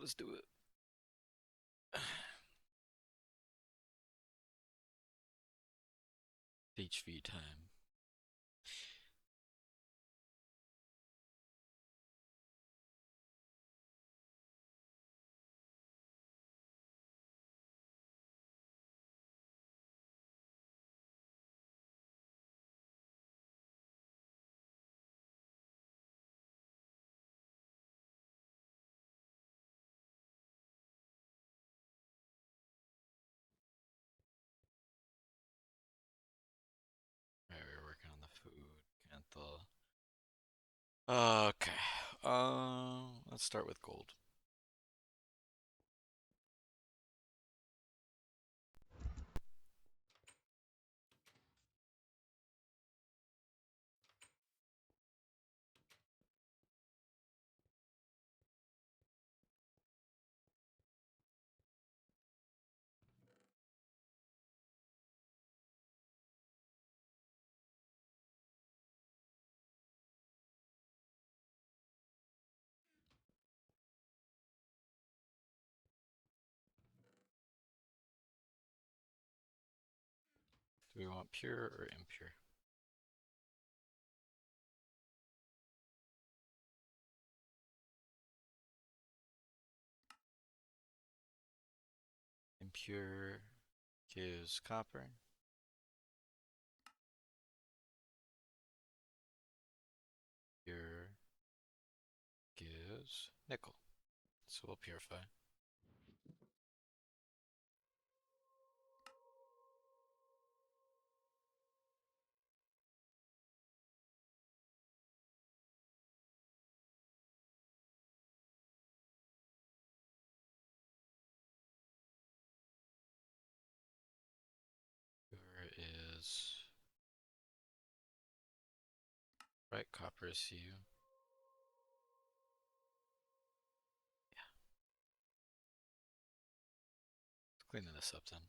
let's do it. HV time. Alright, we're working on the food. Canthal. Okay. Let's start with gold. Do we want pure or impure? Impure gives copper. Pure gives nickel. So we'll purify. Pure is right. Copper is Cu. Yeah. Let's clean this up then.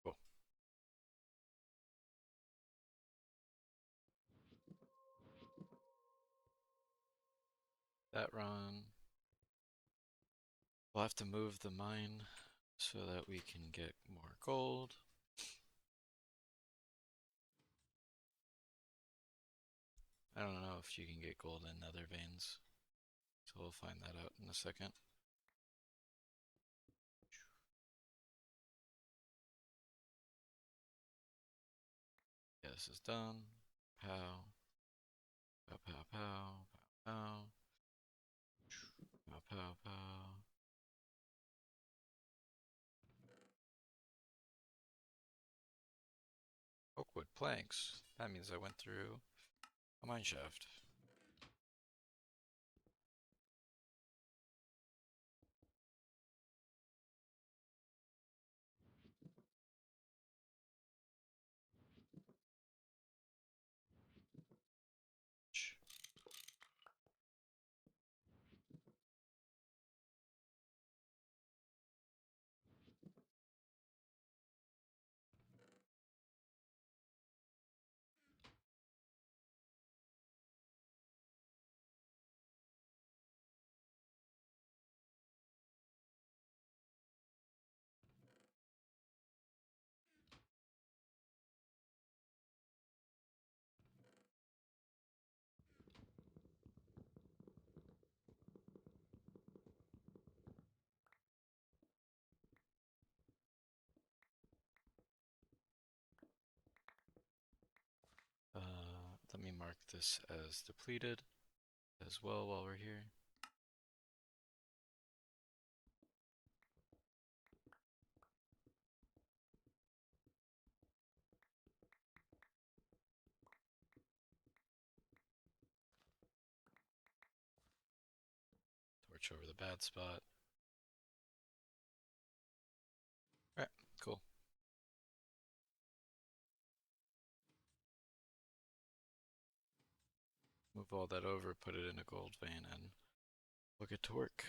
Cool. That run. We'll have to move the mine so that we can get more gold. I don't know if you can get gold in nether veins, so we'll find that out in a second. Yeah, this is done. Pow. Pow, pow, pow. Pow, pow. Pow, pow, pow. Oakwood planks. That means I went through a mine shaft. mark this as depleted as well while we're here. Torch over the bad spot. Alright, cool. Move all that over, put it in a gold vein, and we'll get to work.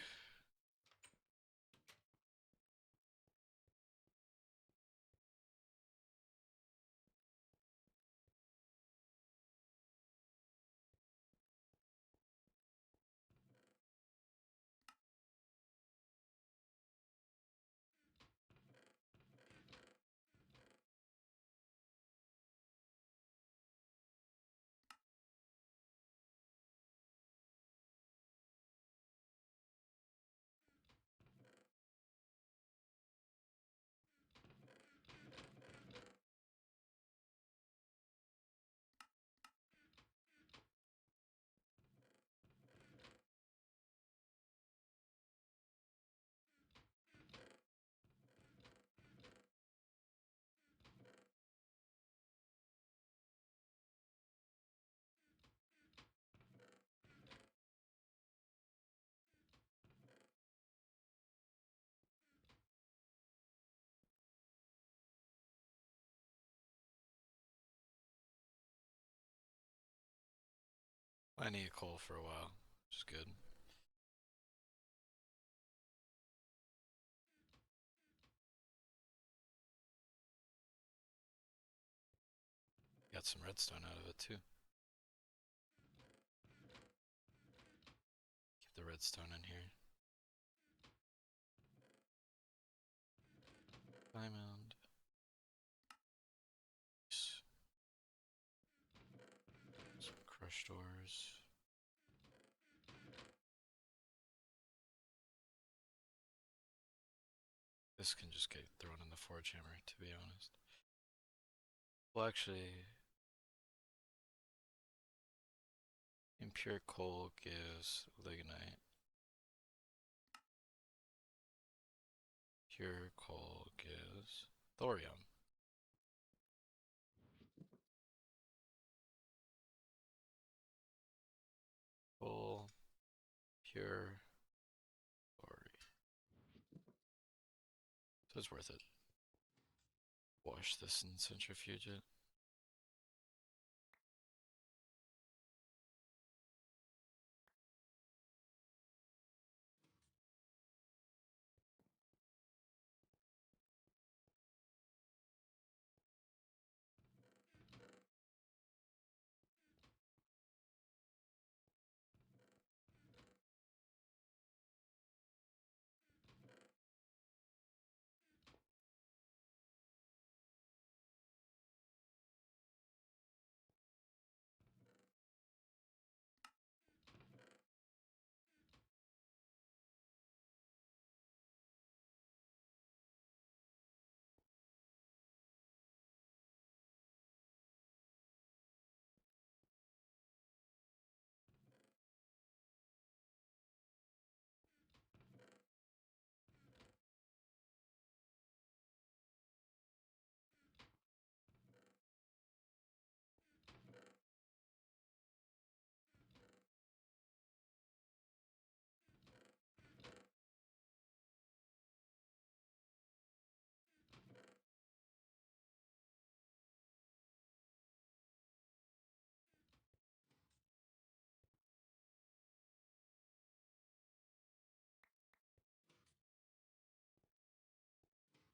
Plenty of coal for a while, which is good. Got some redstone out of it too. Keep the redstone in here. Diamond. Some crushed ores. This can just get thrown in the forge hammer, to be honest. Well, actually, impure coal gives lignite. Pure coal gives thorium. Coal, pure, thorium. So it's worth it. Wash this and centrifuge it.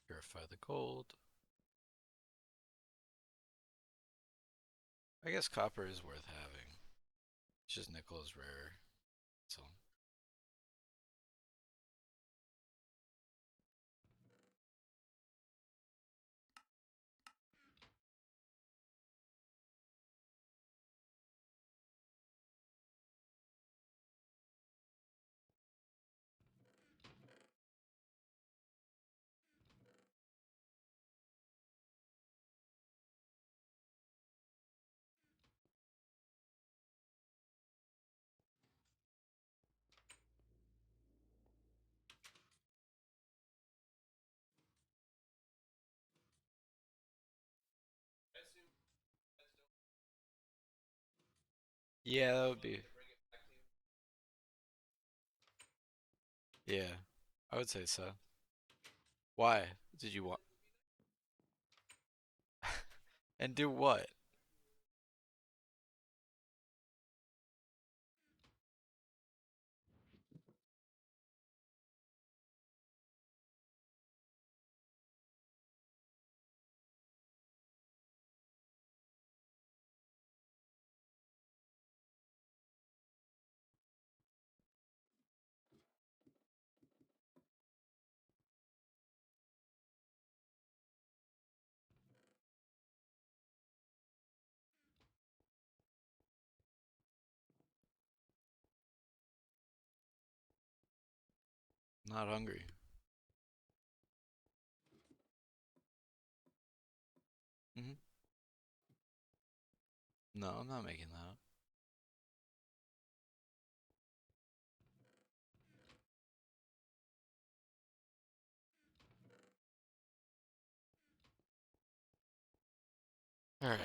Purify the gold. I guess copper is worth having. It's just nickel is rare. So Yeah, that would be. Yeah, I would say so. Why did you want? And do what? Not hungry. Hmm. No, I'm not making that up. All right,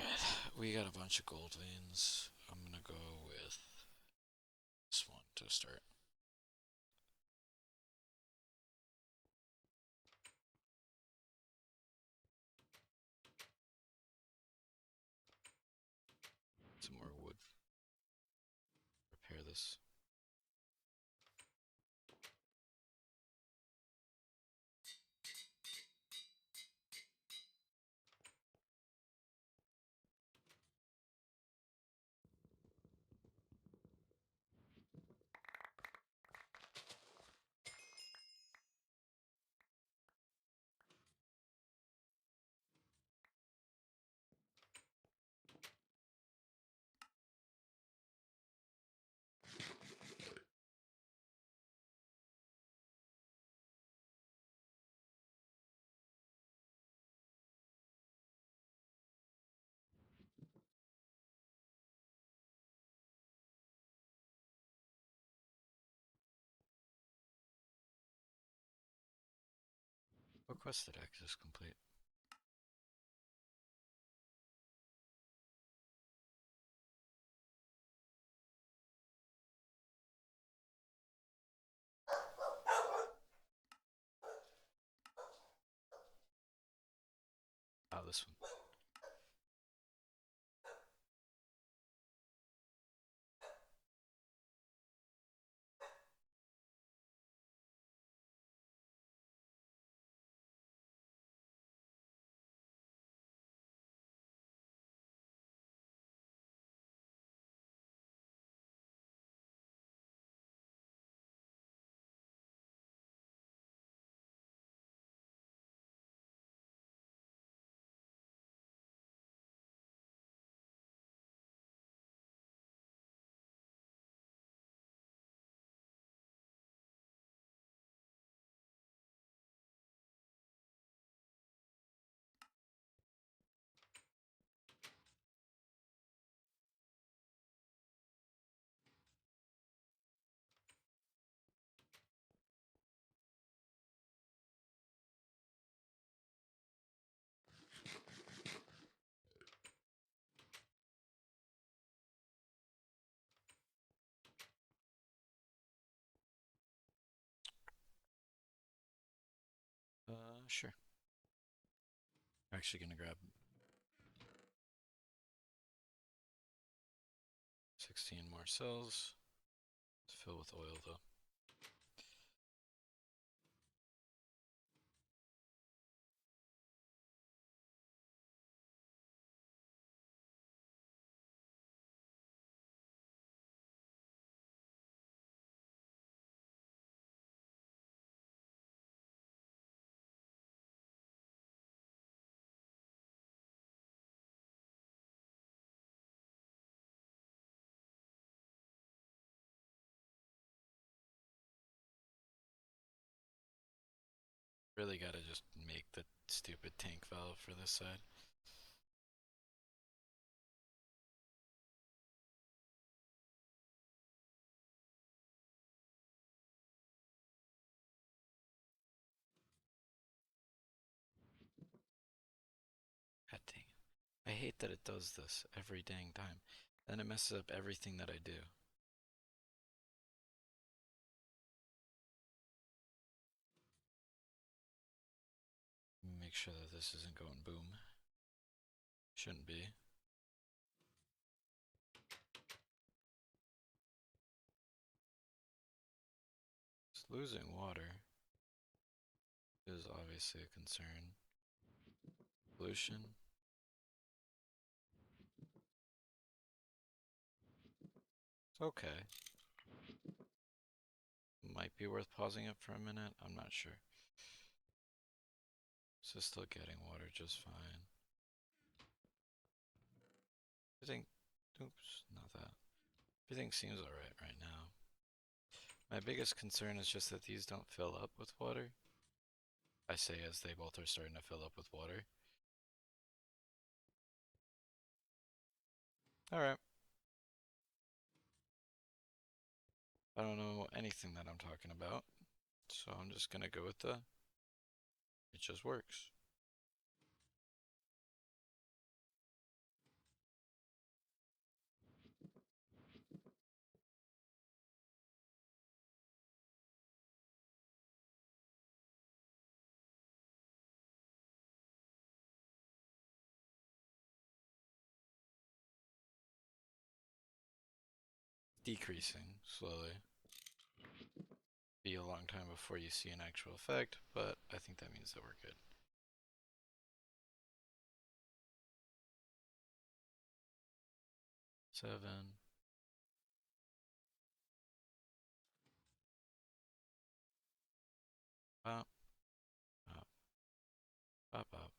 we got a bunch of gold veins. I'm gonna go with this one to start. Some more wood. Repair this. Requested access complete. Oh, this one. Sure. I'm actually gonna grab 16 more cells. Let's fill with oil though. Really gotta just make the stupid tank valve for this side. God dang it. I hate that it does this every dang time. Then it messes up everything that I do. Make sure that this isn't going boom. Shouldn't be. It's losing water is obviously a concern. Pollution. It's okay. Might be worth pausing it for a minute. I'm not sure. So still getting water just fine. Everything, oops, not that. Everything seems alright right now. My biggest concern is just that these don't fill up with water. I say as they both are starting to fill up with water. Alright. I don't know anything that I'm talking about. So I'm just gonna go with it just works. Decreasing slowly. Be a long time before you see an actual effect, but I think that means that we're good. Seven. Pop, pop, pop, pop.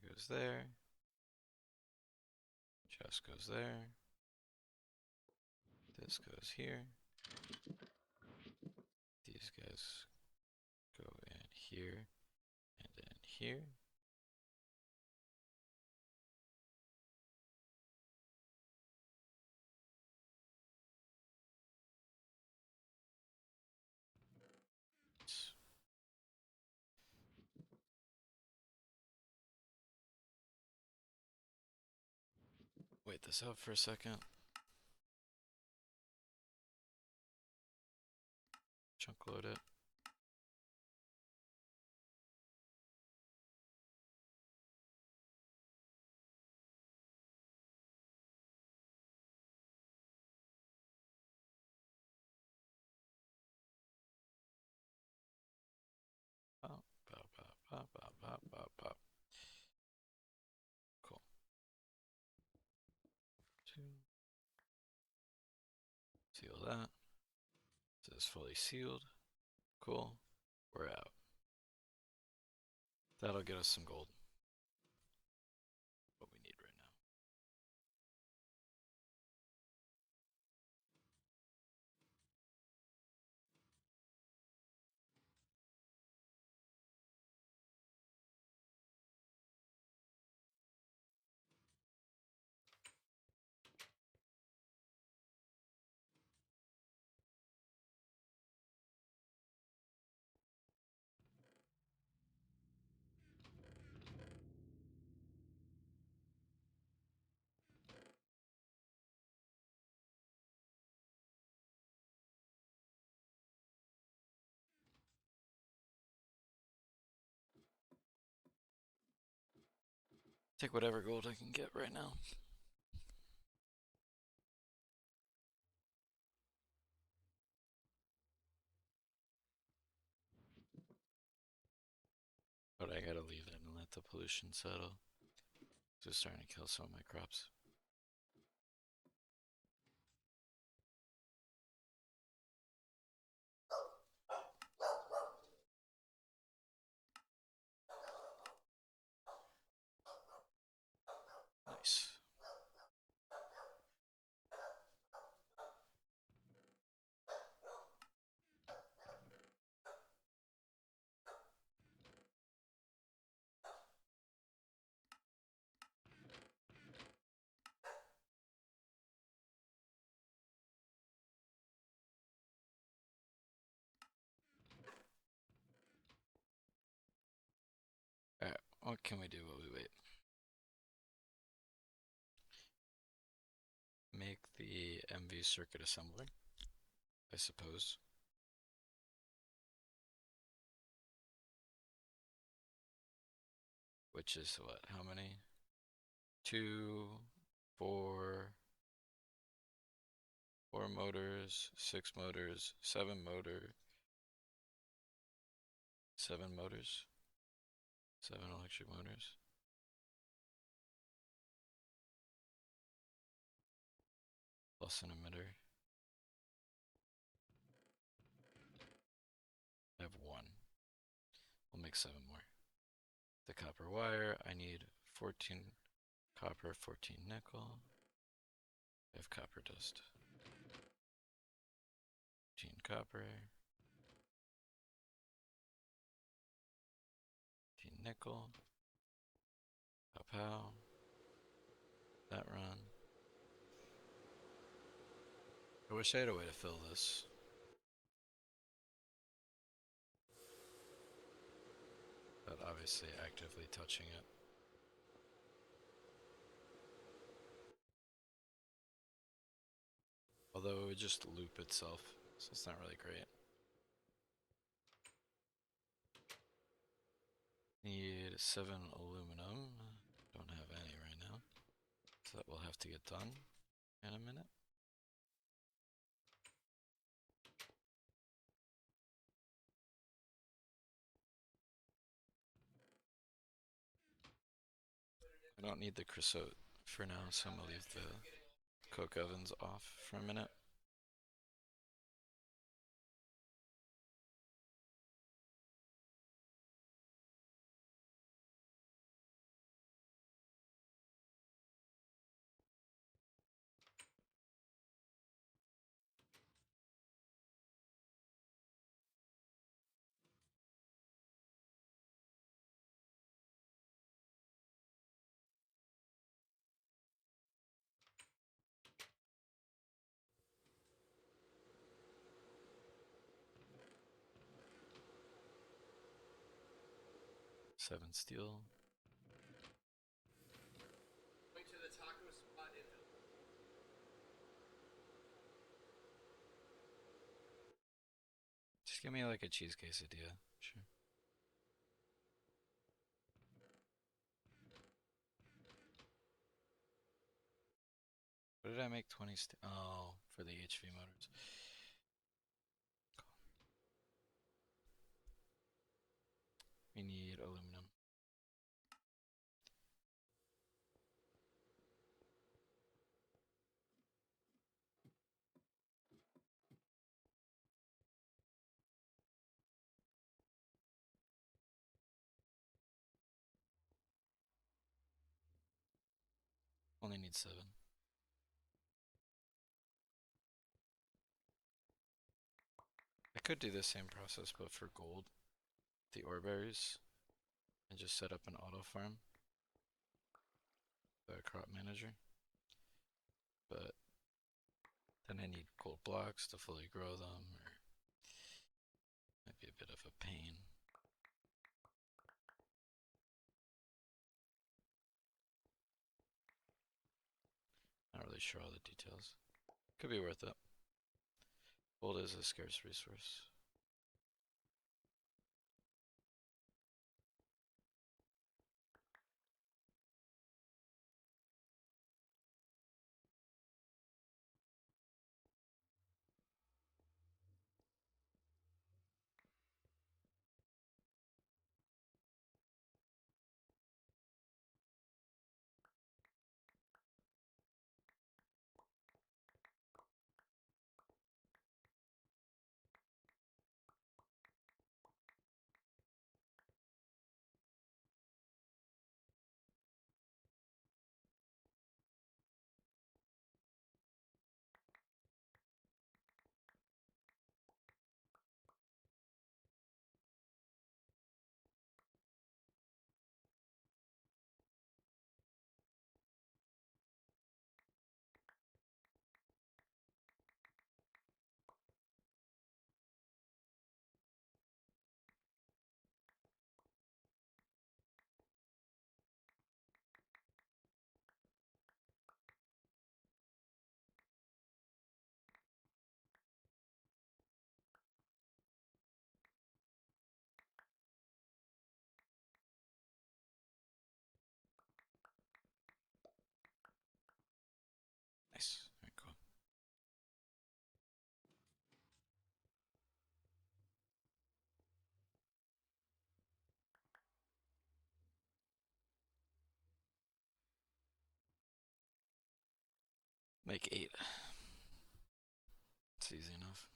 It goes there. Chest goes there. This goes here. These guys go in here and in here. Wait this out for a second. Chunk load it. Pop, pop, pop, pop, pop, pop, pop, pop. Cool. Two. Seal that. This is fully sealed. Cool. We're out. That'll get us some gold. What we need right now. Take whatever gold I can get right now. But I gotta leave it and let the pollution settle. Just starting to kill some of my crops. Nice. Alright, what can we do while we wait? Make the MV circuit assembly, I suppose. Which is what? How many? 2, 4, 4 motors, 6 motors, 7 motor, 7 motors, 7 electric motors. Plus an emitter. I have 1. We'll make 7 more. The copper wire, I need 14 copper, 14 nickel. I have copper dust. 14 copper. 14 nickel. Pow pow. That run. I wish I had a way to fill this. But obviously actively touching it. Although it would just loop itself, so it's not really great. Need 7 aluminum. Don't have any right now. So that will have to get done in a minute. I don't need the creosote for now, so I'm gonna leave the coke ovens off for a minute. Seven steel. Just give me like a cheese quesadilla. Sure. What did I make 20 oh, for the HV motors. We need aluminum. Only need 7. I could do the same process but for gold. The ore berries. And just set up an auto farm. The crop manager. But then I need gold blocks to fully grow them, or might be a bit of a pain. Not really sure all the details. Could be worth it. Gold is a scarce resource. Make 8. It's easy enough.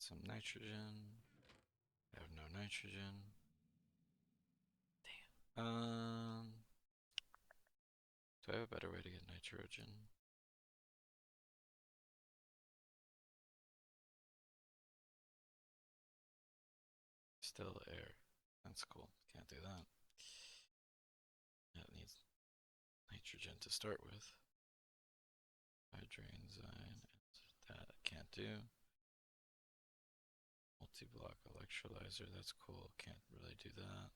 Some nitrogen. I have no nitrogen. Damn. Do I have a better way to get nitrogen? Still air. That's cool. Can't do that. That needs nitrogen to start with. Hydrazine. That I can't do. Multi-block electrolyzer. That's cool. Can't really do that.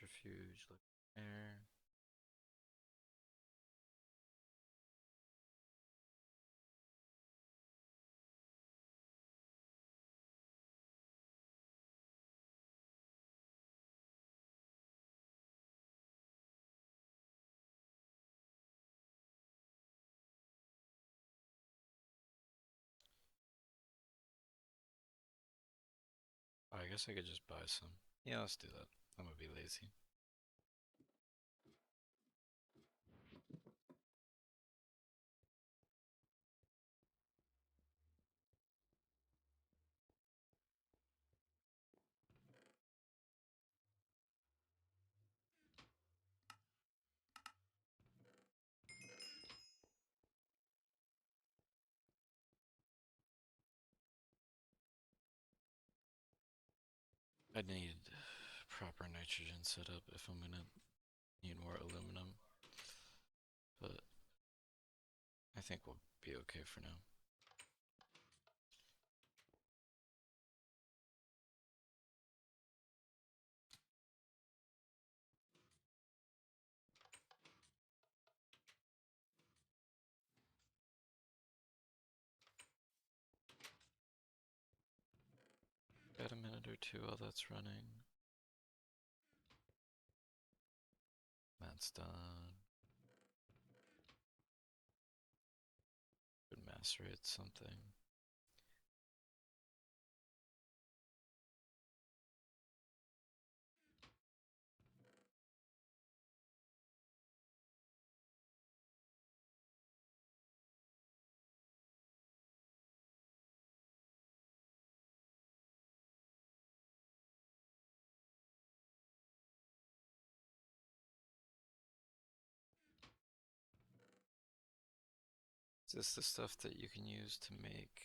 Centrifuge, air. Oh, I guess I could just buy some. Yeah, let's do that. I'm gonna be lazy. I need proper nitrogen setup if I'm gonna need more aluminum, but I think we'll be okay for now. Got a minute or two while that's running. That's done. Could macerate something. Is this the stuff that you can use to make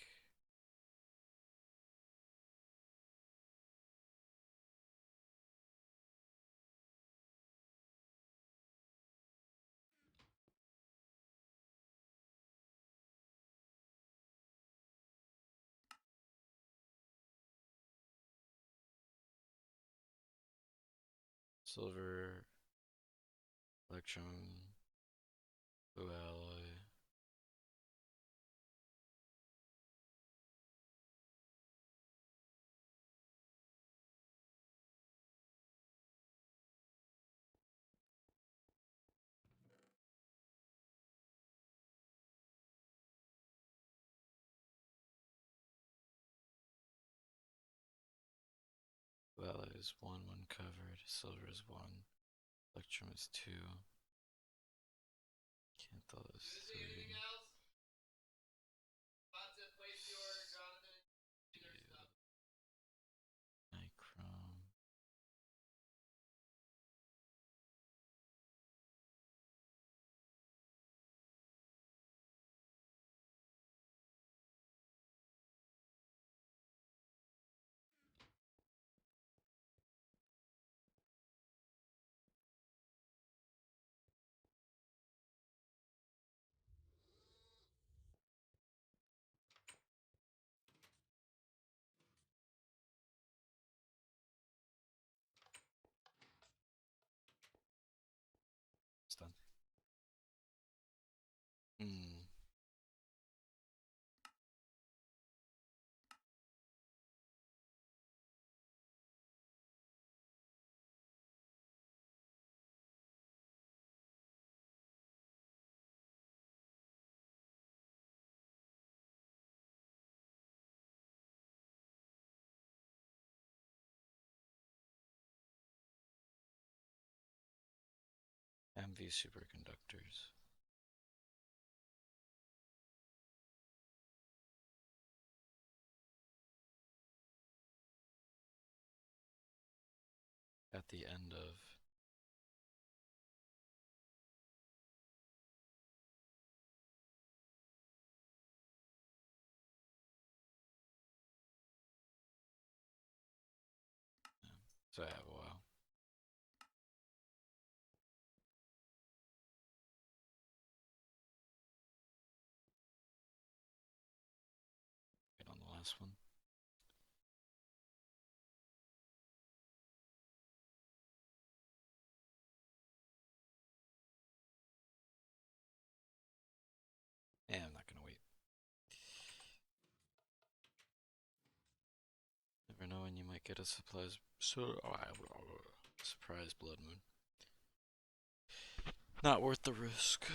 silver, electron, blue alloy? Blue alloy is 1, 1 covered. Silver is 1. Electrum is 2. Canthal is 3. Nichrome. heavy superconductors. At the end of so I have a while. Wait on the last one. Yeah, I'm not gonna wait. Never know when you might get a surprise blood moon. Not worth the risk.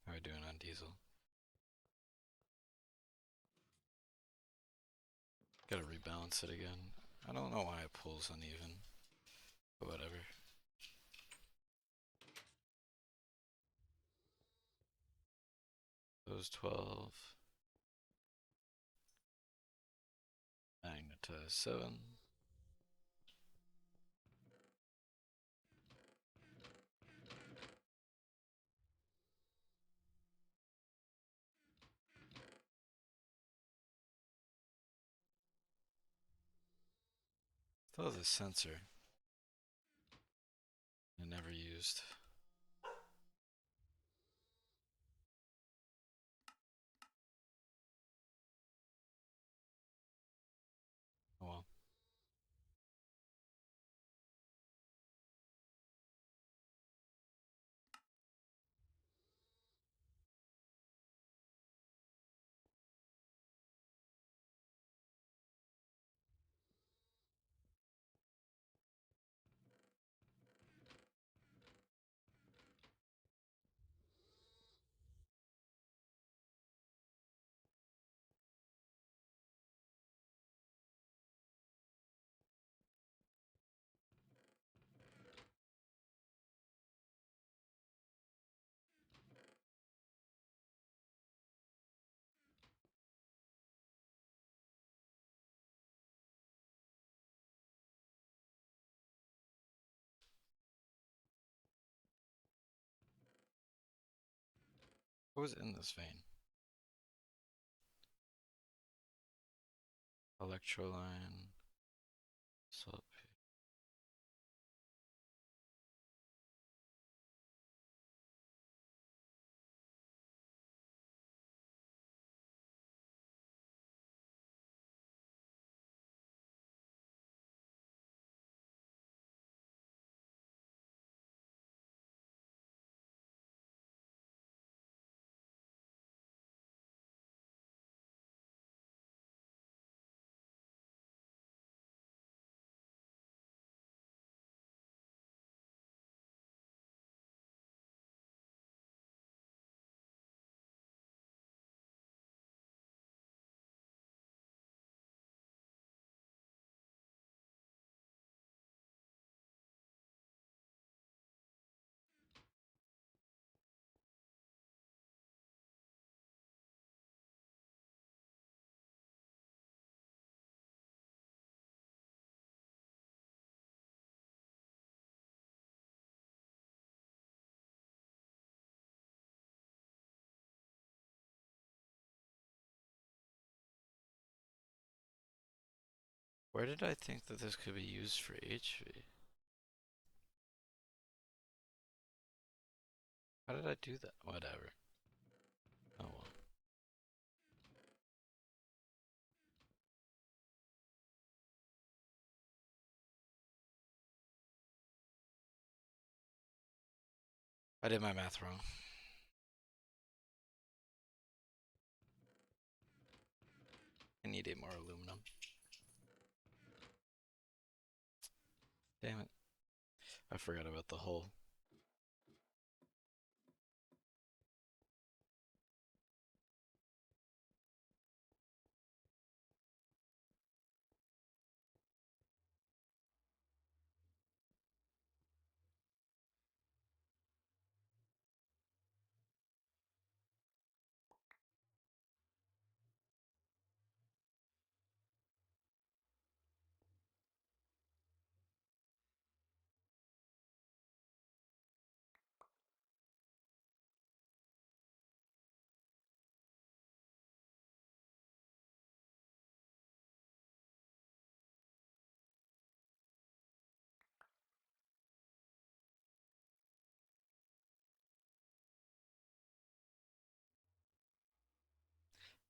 How are we doing on diesel? Gotta rebalance it again. I don't know why it pulls uneven, but whatever. Those 12. Magnetize 7. Still has a sensor I never used. Oh well. What was in this vein? Electroline. Sub. Where did I think that this could be used for HV? How did I do that? Whatever. Oh well. I did my math wrong. I need 8 more aluminum. Damn it. I forgot about the hull.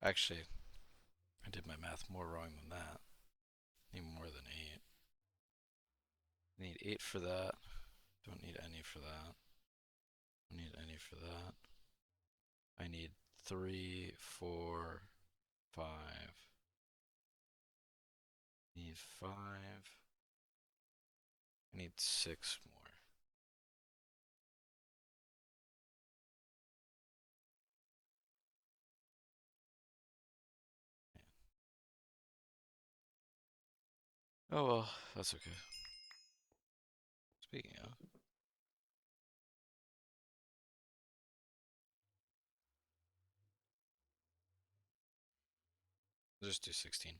Actually, I did my math more wrong than that. I need more than 8. I need 8 for that. Don't need any for that. Don't need any for that. I need 3, 4, 5. Need 5. I need 6 more. Oh well, that's okay. Speaking of, just do 16.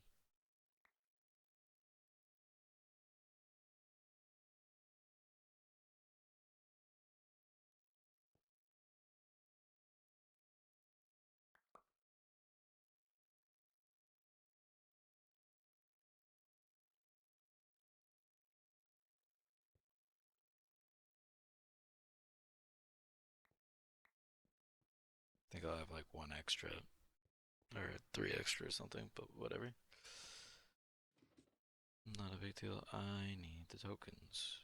I think I'll have like 1 extra or 3 extra or something, but whatever. Not a big deal. I need the tokens.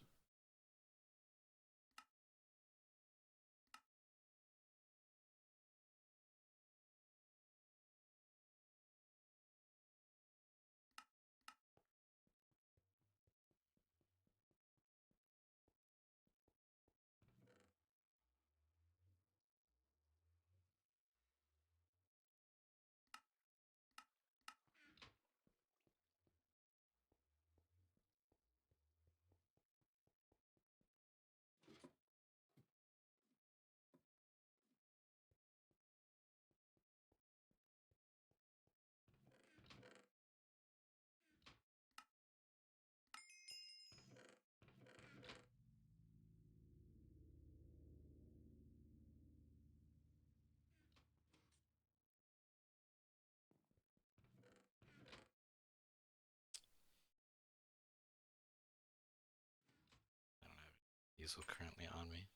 I don't have diesel currently on me.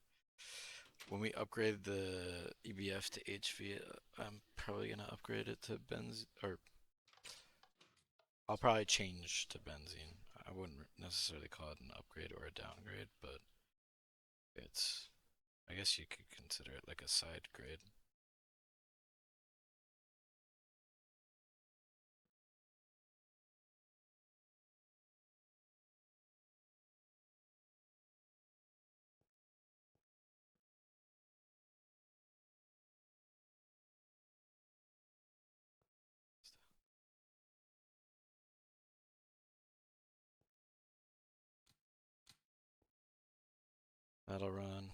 When we upgrade the EBF to HV, I'm probably gonna upgrade it to benzene, or I'll probably change to benzene. I wouldn't necessarily call it an upgrade or a downgrade, but it's, I guess you could consider it like a side grade. That'll run.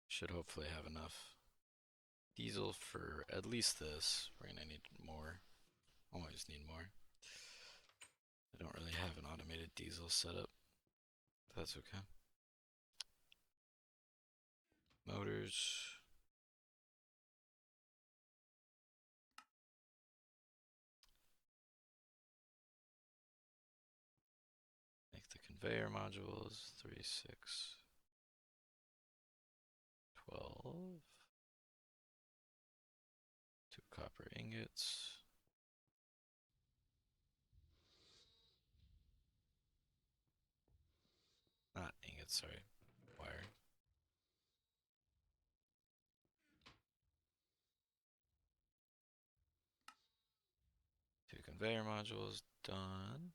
Should hopefully have enough diesel for at least this. We're gonna need more. Always need more. I don't really have an automated diesel setup. That's okay. Motors. Make the conveyor modules. 3, 6, 12. 2 copper ingots. Not ingots, sorry. Wire. conveyor modules done.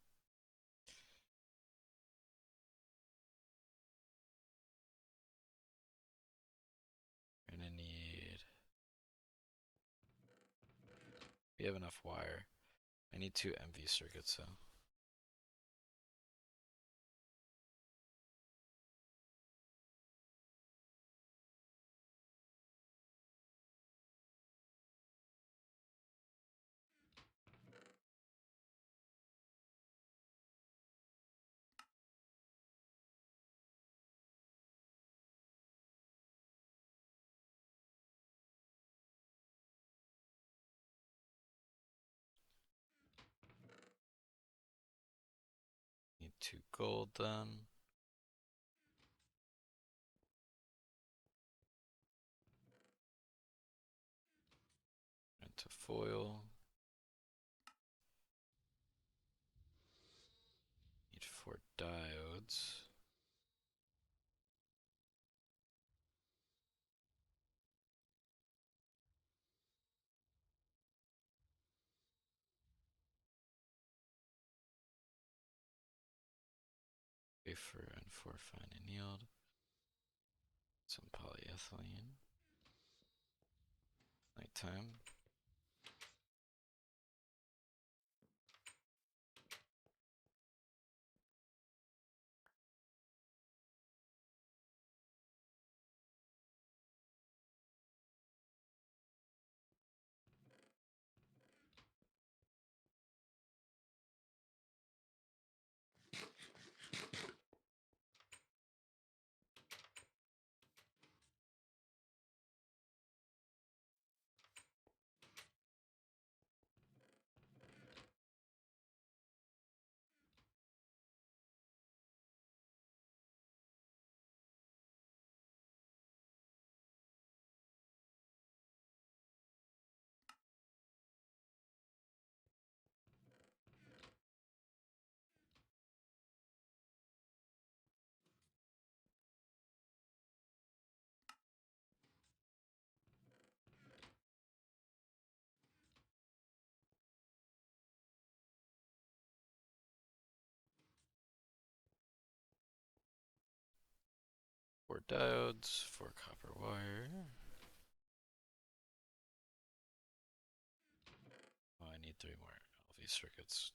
We're gonna need. We have enough wire. I need 2 MV circuits though. Need 2 gold then. Into foil. Need 4 diodes. Wafer and 4 fine annealed. Some polyethylene. Nighttime. Four diodes, 4 copper wire. Oh, I need 3 more LV circuits.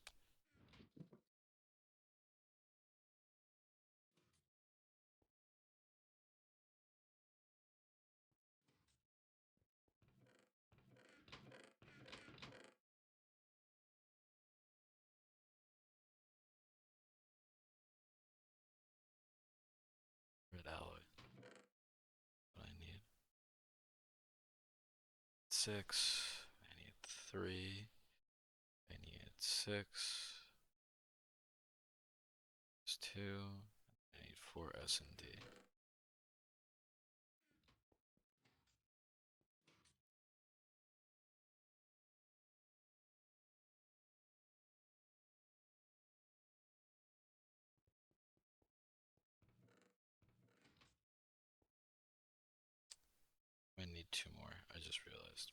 Red alloy. What I need. 6. I need 3. I need 6. There's 2. I need 4 S and D. I need 2 more. I just realized.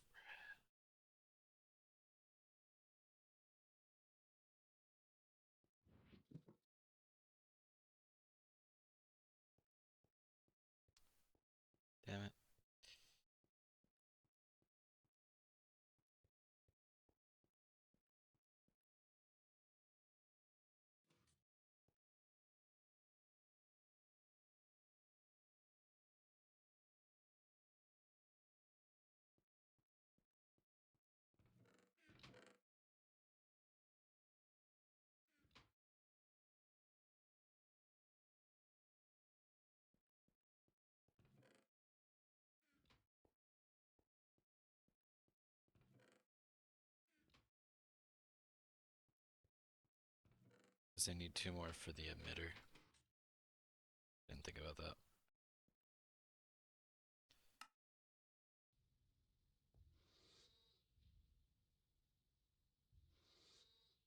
Damn it. Because I need 2 more for the emitter. Didn't think about that.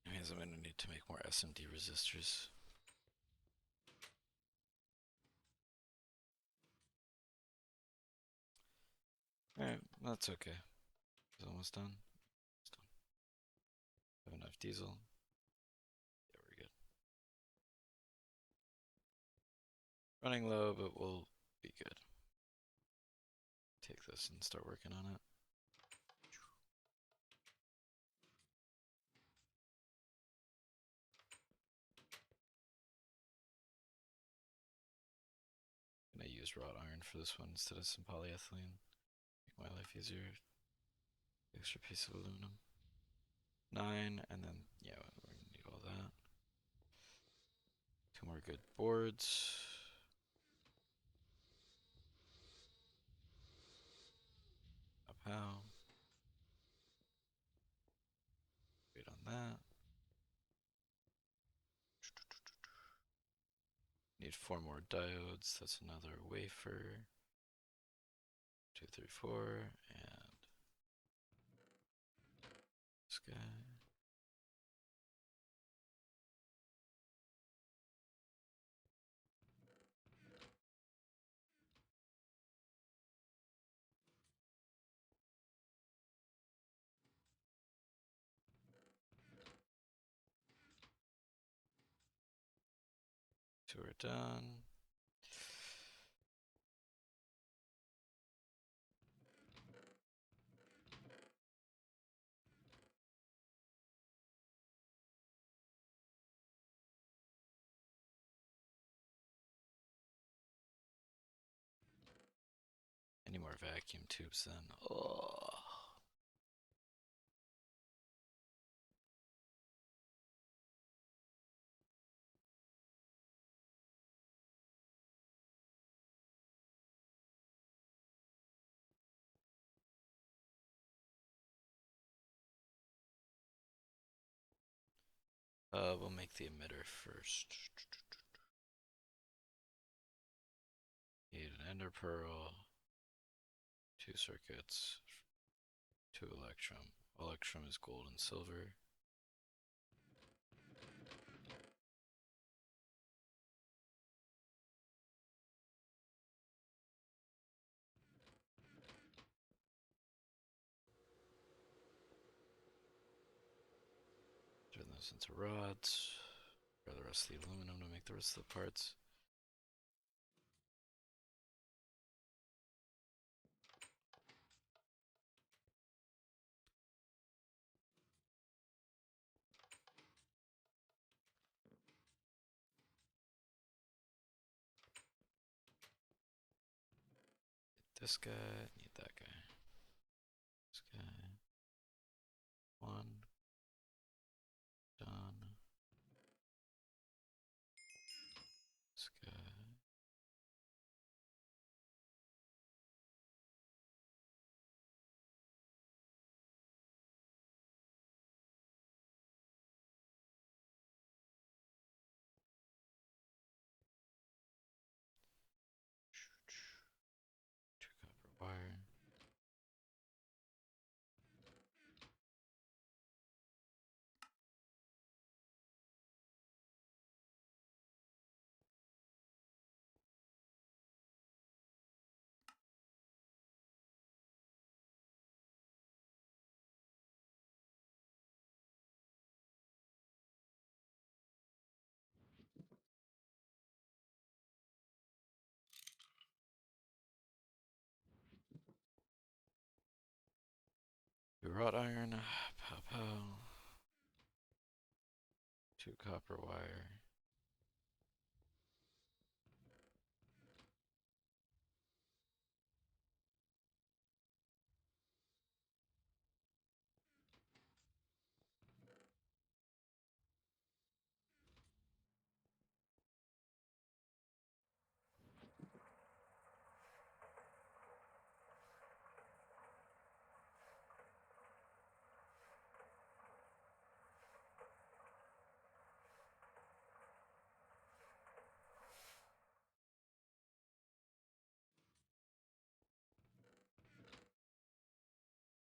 That means I'm gonna need to make more SMD resistors. Alright, that's okay. It's almost done. Have enough diesel. Yeah, we're good. Running low, but we'll be good. Take this and start working on it. Gonna use wrought iron for this one instead of some polyethylene. Make my life easier. Extra piece of aluminum. 9, and then, yeah, we're gonna need all that. 2 more good boards. Up how? Wait on that. Need 4 more diodes. That's another wafer. 2, 3, 4, and this guy. So we're done. Any more vacuum tubes then? Oh. We'll make the emitter first. Need an ender pearl, 2 circuits, 2 electrum. Electrum is gold and silver. Turn this into rods. For the rest of the aluminum to make the rest of the parts. This guy, need that guy. This guy. 1. Done. This guy. Two copper wire. Wrought iron. Pow pow. 2 copper wire.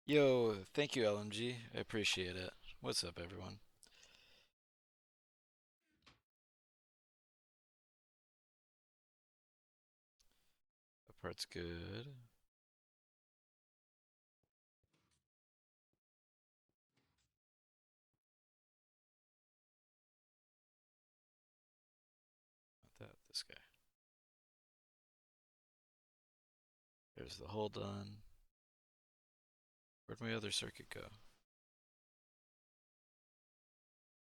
Yo, thank you, LMG. I appreciate it. What's up, everyone? That part's good. this guy. There's the hole done. Where'd my other circuit go?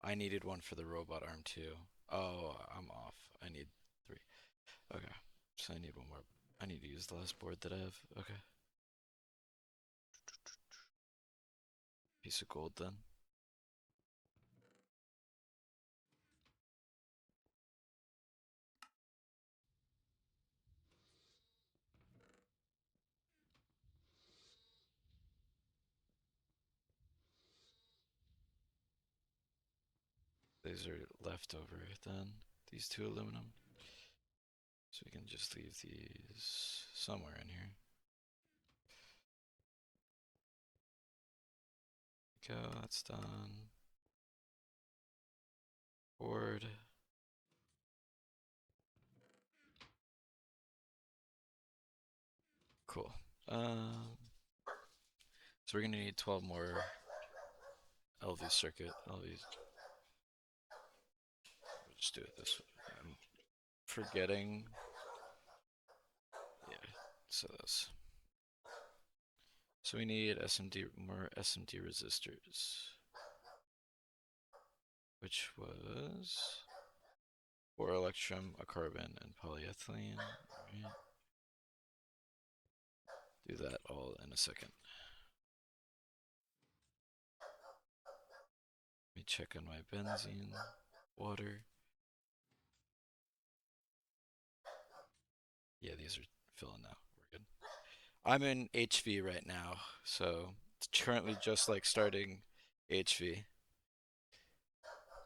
I needed one for the robot arm too. Oh, I'm off. I need 3. Okay, so I need one more. I need to use the last board that I have. Okay. Piece of gold then. These are leftover then. These 2 aluminum. So we can just leave these somewhere in here. Go, that's done. Board. Cool. So we're gonna need 12 more LV circuit. LVs. We'll just do it this way. I'm forgetting. Yeah. So this. So we need more SMD resistors, which was 4 electrum, a carbon, and polyethylene. Right. Do that all in a second. Let me check on my benzene, water. Yeah, these are filling now. We're good. I'm in HV right now, so it's currently just like starting HV.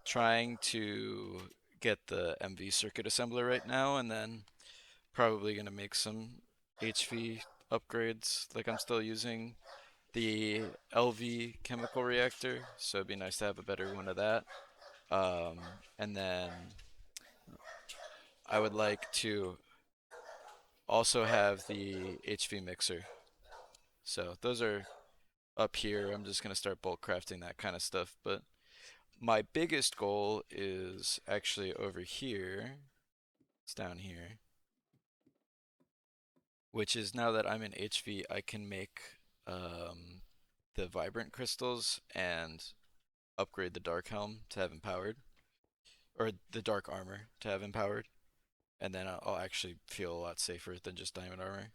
Trying to get the MV circuit assembler right now, and then probably gonna make some HV upgrades. Like I'm still using the LV chemical reactor, so it'd be nice to have a better one of that. And then I would like to also have the HV mixer. So those are up here. I'm just gonna start bulk crafting that kind of stuff. But my biggest goal is actually over here. It's down here. Which is now that I'm in HV, I can make the vibrant crystals and upgrade the dark helm to have empowered, or the dark armor to have empowered, and then I'll actually feel a lot safer than just diamond armor.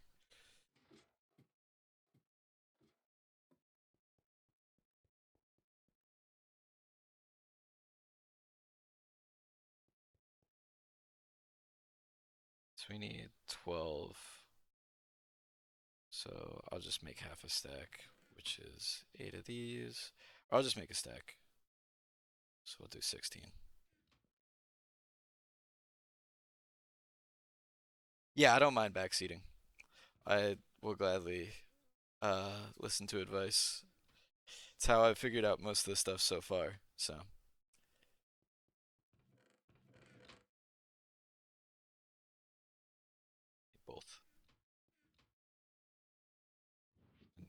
So we need 12. So I'll just make half a stack, which is 8 of these. Or I'll just make a stack. So we'll do 16. Yeah, I don't mind backseating. I will gladly listen to advice. It's how I've figured out most of the stuff so far. So both.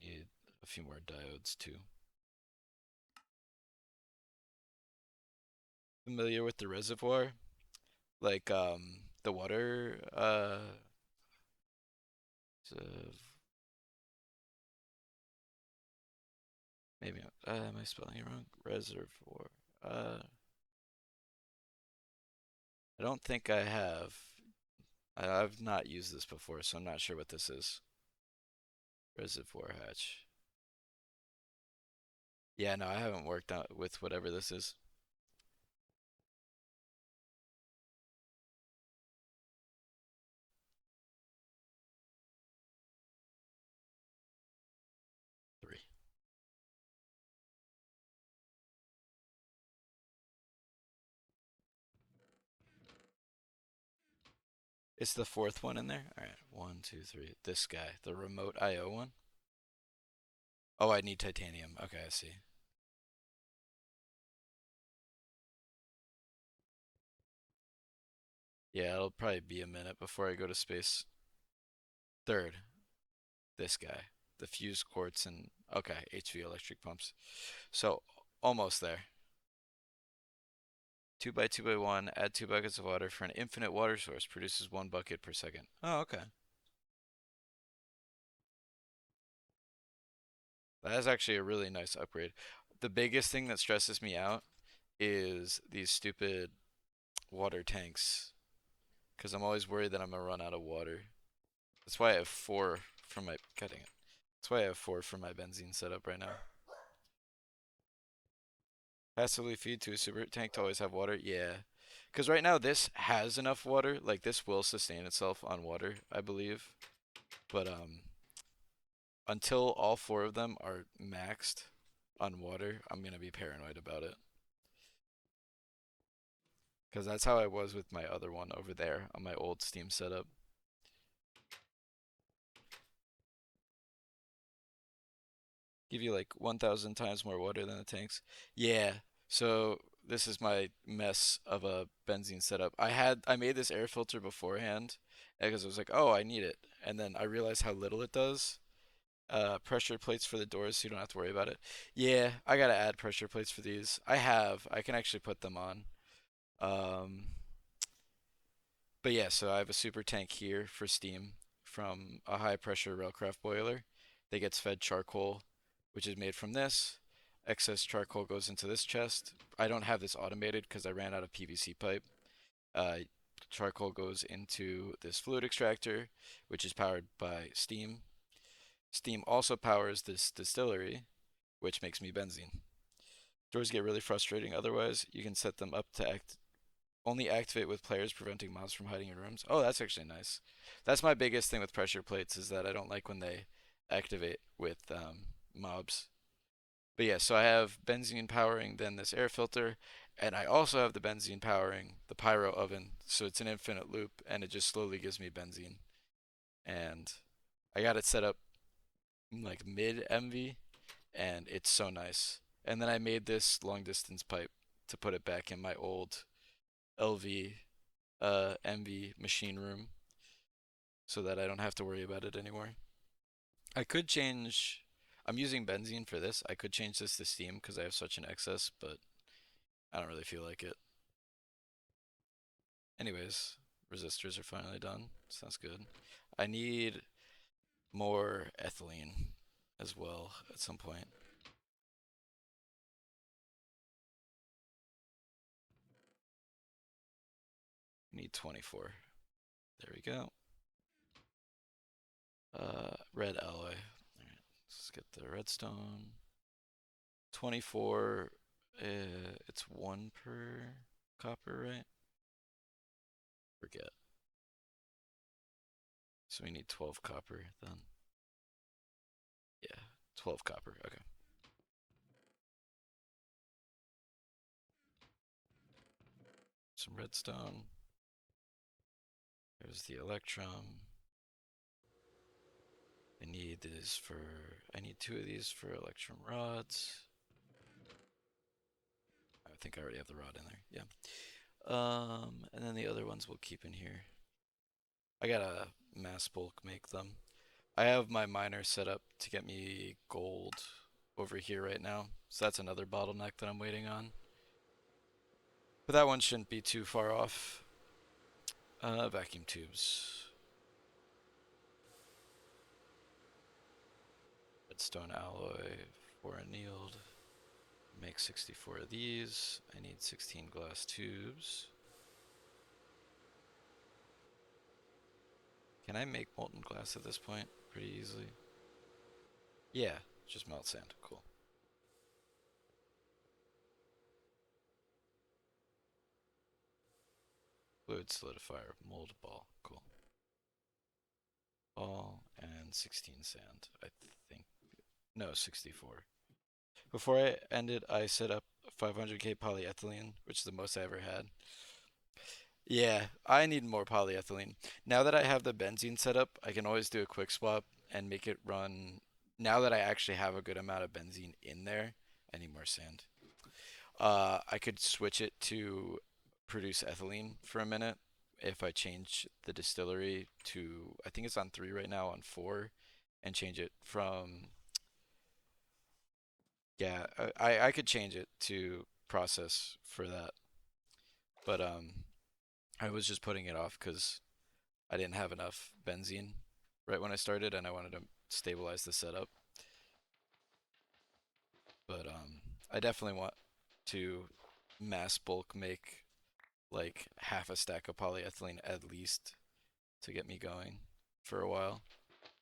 Need a few more diodes too. Familiar with the reservoir? Like the water maybe am I spelling it wrong? Reservoir. I don't think I have. I've not used this before, so I'm not sure what this is. Reservoir hatch. Yeah, no, I haven't worked out with whatever this is. Three. It's the 4th one in there? Alright, 1, 2, 3. This guy, the remote IO one. Oh, I need titanium. Okay, I see. Yeah, it'll probably be a minute before I go to space. 3rd, this guy. The fused quartz and, okay, HV electric pumps. So, almost there. 2 by 2 by 1, add 2 buckets of water for an infinite water source, produces 1 bucket per second. Oh, okay. That is actually a really nice upgrade. The biggest thing that stresses me out is these stupid water tanks, because I'm always worried that I'm gonna run out of water. That's why I have 4 from my, cutting it. That's why I have 4 from my benzene setup right now. Passively feed to a super tank to always have water? Yeah. Because right now this has enough water. Like this will sustain itself on water, I believe. But until all 4 of them are maxed on water, I'm gonna be paranoid about it. Because that's how I was with my other one over there on my old Steam setup. Give you like 1,000 times more water than the tanks. Yeah. So this is my mess of a benzene setup. I made this air filter beforehand because I was like, oh, I need it, and then I realized how little it does. Pressure plates for the doors, so you don't have to worry about it. Yeah, I gotta add pressure plates for these. I have. I can actually put them on. Um, but yeah, so I have a super tank here for steam from a high pressure railcraft boiler that gets fed charcoal, which is made from this. Excess charcoal goes into this chest. I don't have this automated because I ran out of PVC pipe. Uh, Charcoal goes into this fluid extractor, which is powered by steam. Steam also powers this distillery, which makes me benzene. Doors get really frustrating otherwise. You can set them up to only activate with players, preventing mobs from hiding in rooms. Oh, that's actually nice. That's my biggest thing with pressure plates is that I don't like when they activate with mobs. But yeah, so I have benzene powering then this air filter, and I also have the benzene powering the pyro oven. So it's an infinite loop, and it just slowly gives me benzene. And I got it set up like mid MV, and it's so nice. And then I made this long distance pipe to put it back in my old LV MV machine room so that I don't have to worry about it anymore. I could change. I'm using benzene for this. I could change this to steam because I have such an excess, but I don't really feel like it. Anyways, resistors are finally done. Sounds good. I need more ethylene as well at some point. Need 24. There we go. Red alloy. All right, let's get the redstone. 24. It's 1 per copper, right? Forget. So we need 12 copper then. Yeah, 12 copper. Okay. Some redstone. There's the electrum. I need 2 of these for electrum rods. I think I already have the rod in there. Yeah. And then the other ones we'll keep in here. I gotta mass bulk make them. I have my miner set up to get me gold over here right now. So that's another bottleneck that I'm waiting on. But that one shouldn't be too far off. Vacuum tubes. Redstone alloy, 4 annealed. Make 64 of these. I need 16 glass tubes. Can I make molten glass at this point pretty easily? Yeah, just melt sand. Cool. Fluid solidifier, mold ball. Cool. Ball and 16 sand, I think. No, 64. Before I ended, I set up 500k polyethylene, which is the most I ever had. Yeah, I need more polyethylene. Now that I have the benzene set up, I can always do a quick swap and make it run. Now that I actually have a good amount of benzene in there, I need more sand. I could switch it to produce ethylene for a minute if I change the distillery to, I think it's on 3 right now, on 4, and change it from, yeah, I could change it to process for that. But I was just putting it off because I didn't have enough benzene right when I started, and I wanted to stabilize the setup. But I definitely want to mass bulk make like half a stack of polyethylene at least to get me going for a while,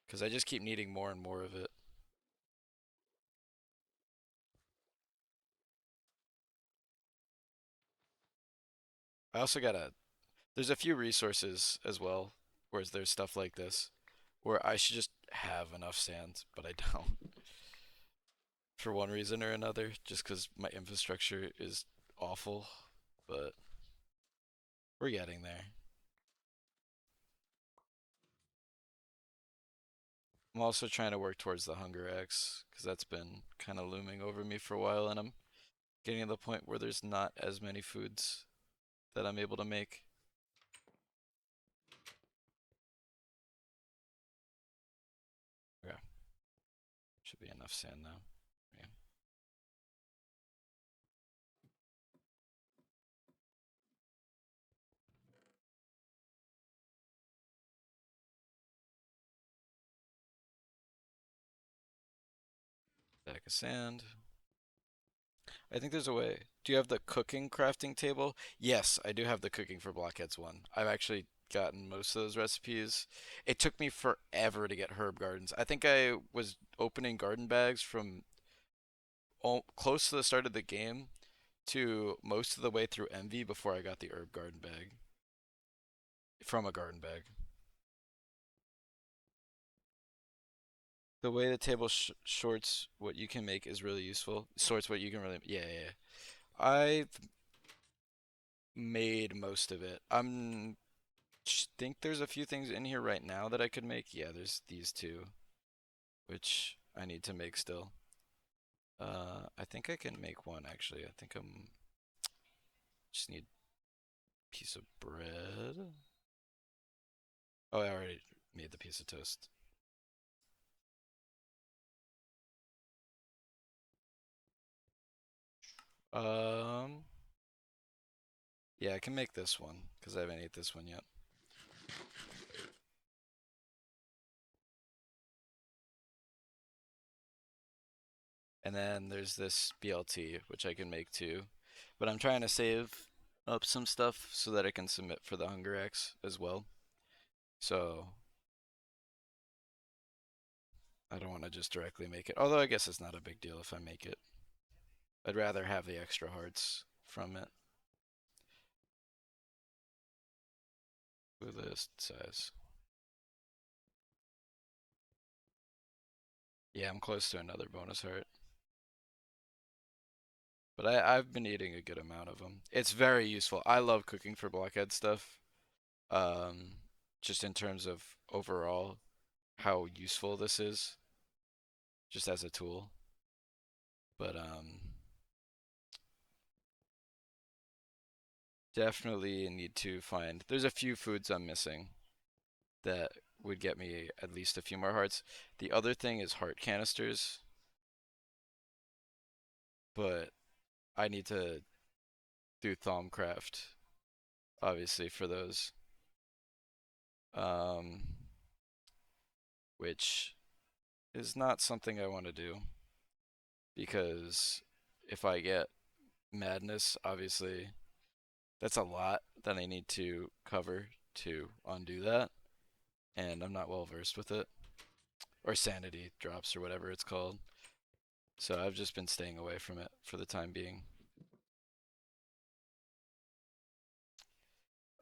because I just keep needing more and more of it. I also gotta. There's a few resources as well, whereas there's stuff like this where I should just have enough sand, but I don't for one reason or another, just because my infrastructure is awful. But we're getting there. I'm also trying to work towards the Hunger X because that's been kind of looming over me for a while, and I'm getting to the point where there's not as many foods that I'm able to make. Okay, should be enough sand now. Yeah. Stack of sand. I think there's a way. Do you have the cooking crafting table? Yes, I do have the cooking for blockheads one. I've actually gotten most of those recipes. It took me forever to get herb gardens. I think I was opening garden bags from close to the start of the game to most of the way through Envy before I got the herb garden bag from a garden bag. The way the table shorts what you can make is really useful. Sorts what you can really, yeah, yeah, yeah. I've made most of it. Think there's a few things in here right now that I could make. Yeah, there's these two, which I need to make still. I think I can make one actually. I think I'm just need a piece of bread. Oh, I already made the piece of toast. Um, yeah, I can make this one because I haven't ate this one yet. And then there's this BLT, which I can make too. But I'm trying to save up some stuff so that I can submit for the Hunger X as well. So I don't want to just directly make it. Although I guess it's not a big deal if I make it. I'd rather have the extra hearts from it. With this size. Yeah, I'm close to another bonus heart. But I've been eating a good amount of them. It's very useful. I love cooking for blockhead stuff. Um, just in terms of overall how useful this is, just as a tool. But definitely need to find. There's a few foods I'm missing that would get me at least a few more hearts. The other thing is heart canisters, but I need to do Thaumcraft, obviously, for those. Um, which is not something I want to do because if I get madness, obviously, that's a lot that I need to cover to undo that, and I'm not well versed with it, or sanity drops or whatever it's called. So I've just been staying away from it for the time being.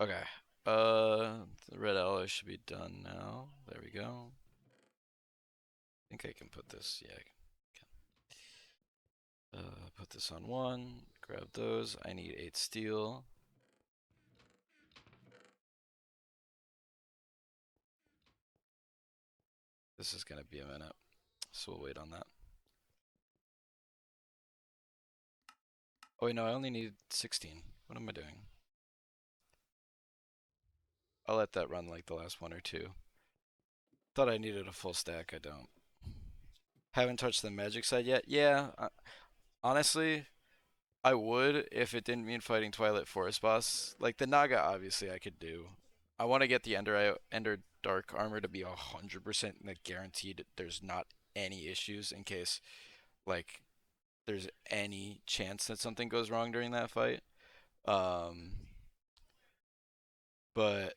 Okay. The red alloy should be done now. There we go. I think I can put this. Yeah, I can. Put this on one. Grab those. I need 8 steel. This is gonna be a minute, so we'll wait on that. Oh wait, no, I only need 16. What am I doing? I'll let that run like the last one or two. Thought I needed a full stack. I don't. Haven't touched the magic side yet. Yeah, honestly, I would if it didn't mean fighting Twilight Forest boss. Like the Naga, obviously I could do. I want to get the Ender Dark armor to be 100% like guaranteed. There's not any issues in case like there's any chance that something goes wrong during that fight. Um, but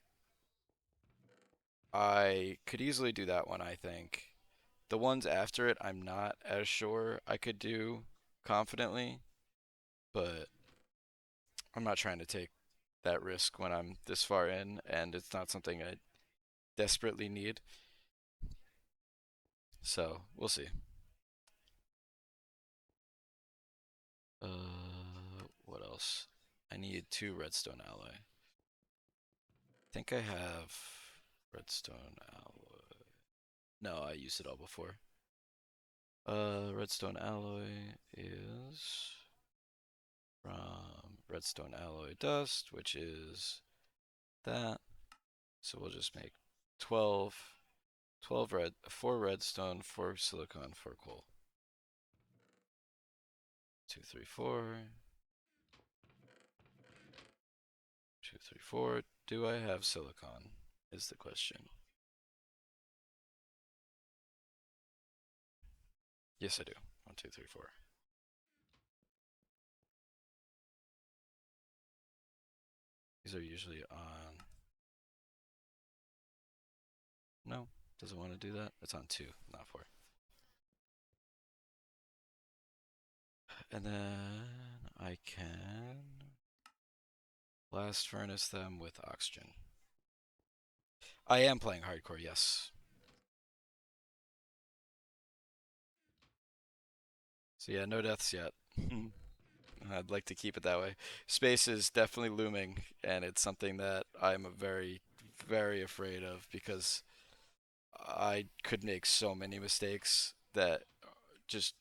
I could easily do that one, I think. The ones after it, I'm not as sure I could do confidently, but I'm not trying to take that risk when I'm this far in and it's not something I desperately need. So we'll see. What else? I need 2 redstone alloy. I think I have redstone alloy. No, I used it all before. Redstone alloy is from redstone alloy dust, which is that. So we'll just make 12, 12 red, 4 redstone, 4 silicon, 4 coal. 2, 3, 4. 2, 3, 4. Do I have silicon? Is the question. Yes, I do. 1, 2, 3, 4. These are usually on. No, doesn't want to do that. It's on 2, not 4. And then I can blast furnace them with oxygen. I am playing hardcore, yes. So yeah, no deaths yet. I'd like to keep it that way. Space is definitely looming, and it's something that I'm very, very afraid of because I could make so many mistakes that just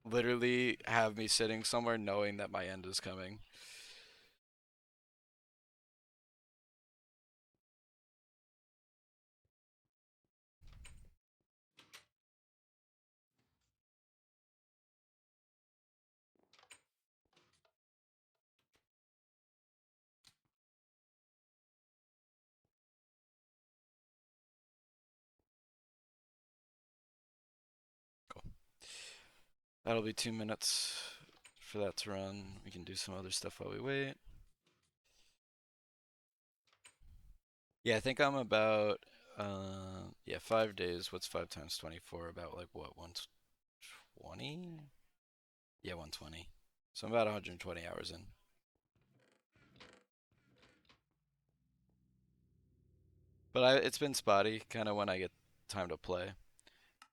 literally have me sitting somewhere knowing that my end is coming. Cool. That'll be 2 minutes for that to run. We can do some other stuff while we wait. Yeah, I think I'm about yeah, 5 days. What's 5 times 24? About like what, 120? Yeah, 120. So I'm about 120 hours in. But it's been spotty, kind of when I get time to play.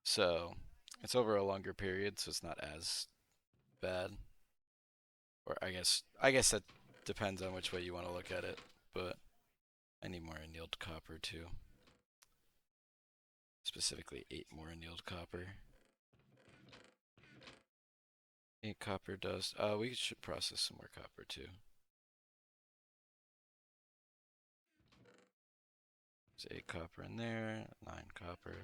So it's over a longer period, so it's not as bad. Or I guess that depends on which way you want to look at it. But I need more annealed copper too. Specifically 8 more annealed copper. 8 copper dust. We should process some more copper too. There's 8 copper in there, 9 copper.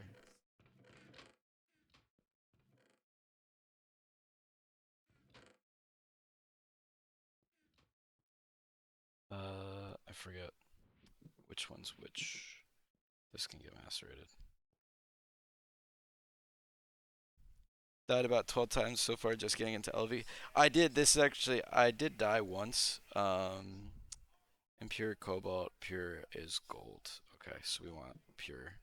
I forget which one's which. This can get macerated. Died about 12 times so far just getting into LV. I did die once. Impure cobalt, pure is gold. Okay, so we want pure.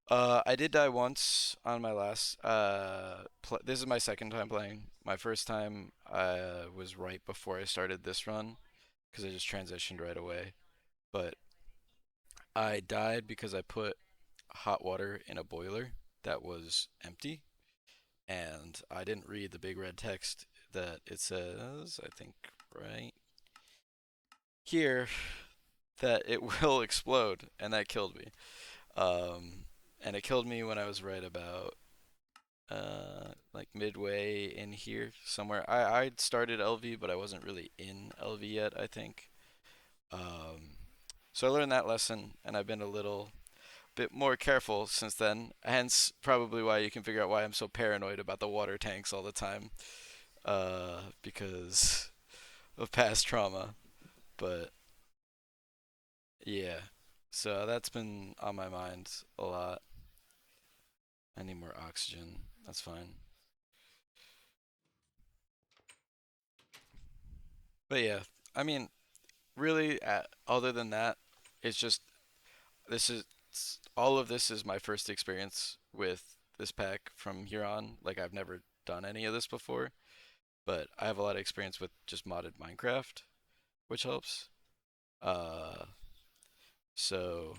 I did die once on my last. This is my second time playing. My first time was right before I started this run because I just transitioned right away. But I died because I put hot water in a boiler that was empty, and I didn't read the big red text that it says, I think right here, that it will explode, and that killed me. And it killed me when I was right about like midway in here somewhere. I'd started LV, but I wasn't really in LV yet, I think. Um, so I learned that lesson, and I've been a little bit more careful since then. Hence, probably why you can figure out why I'm so paranoid about the water tanks all the time. because of past trauma. But yeah, so that's been on my mind a lot. I need more oxygen. That's fine. But yeah, I mean, really, other than that, it's just this is all of this is my first experience with this pack from here on. Like I've never done any of this before, but I have a lot of experience with just modded Minecraft, which helps. Uh, so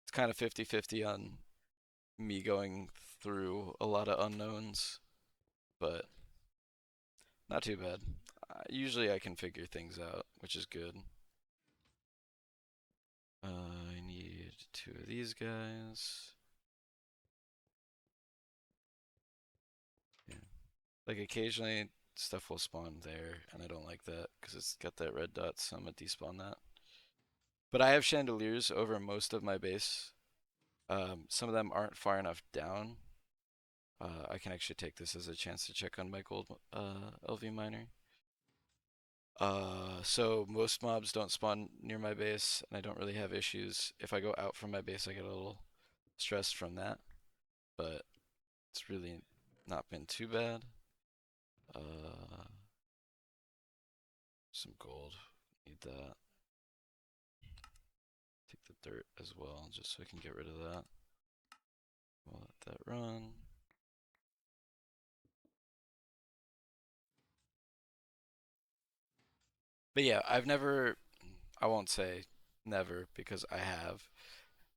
it's kind of 50-50 on me going through a lot of unknowns, but not too bad. Usually I can figure things out, which is good. I need two of these guys. Yeah. Like occasionally stuff will spawn there, and I don't like that because it's got that red dot, so I'm gonna despawn that. But I have chandeliers over most of my base. Some of them aren't far enough down. I can actually take this as a chance to check on my gold LV miner. So most mobs don't spawn near my base, and I don't really have issues. If I go out from my base, I get a little stressed from that, but it's really not been too bad. Uh, some gold, need that. Take the dirt as well, just so I can get rid of that. We'll let that run. But yeah, I won't say never because I have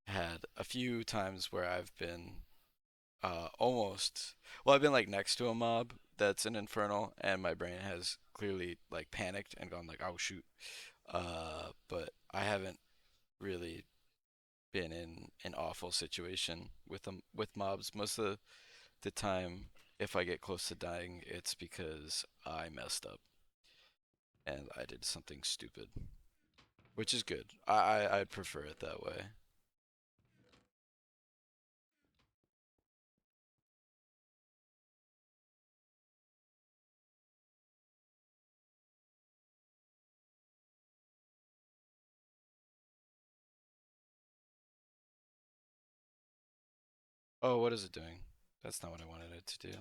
had a few times where I've been almost, well, I've been like next to a mob that's an infernal, and my brain has clearly like panicked and gone like, oh shoot. But I haven't really been in an awful situation with them with mobs. Most of the time, if I get close to dying, it's because I messed up and I did something stupid, which is good. I'd prefer it that way. Oh, what is it doing? That's not what I wanted it to do.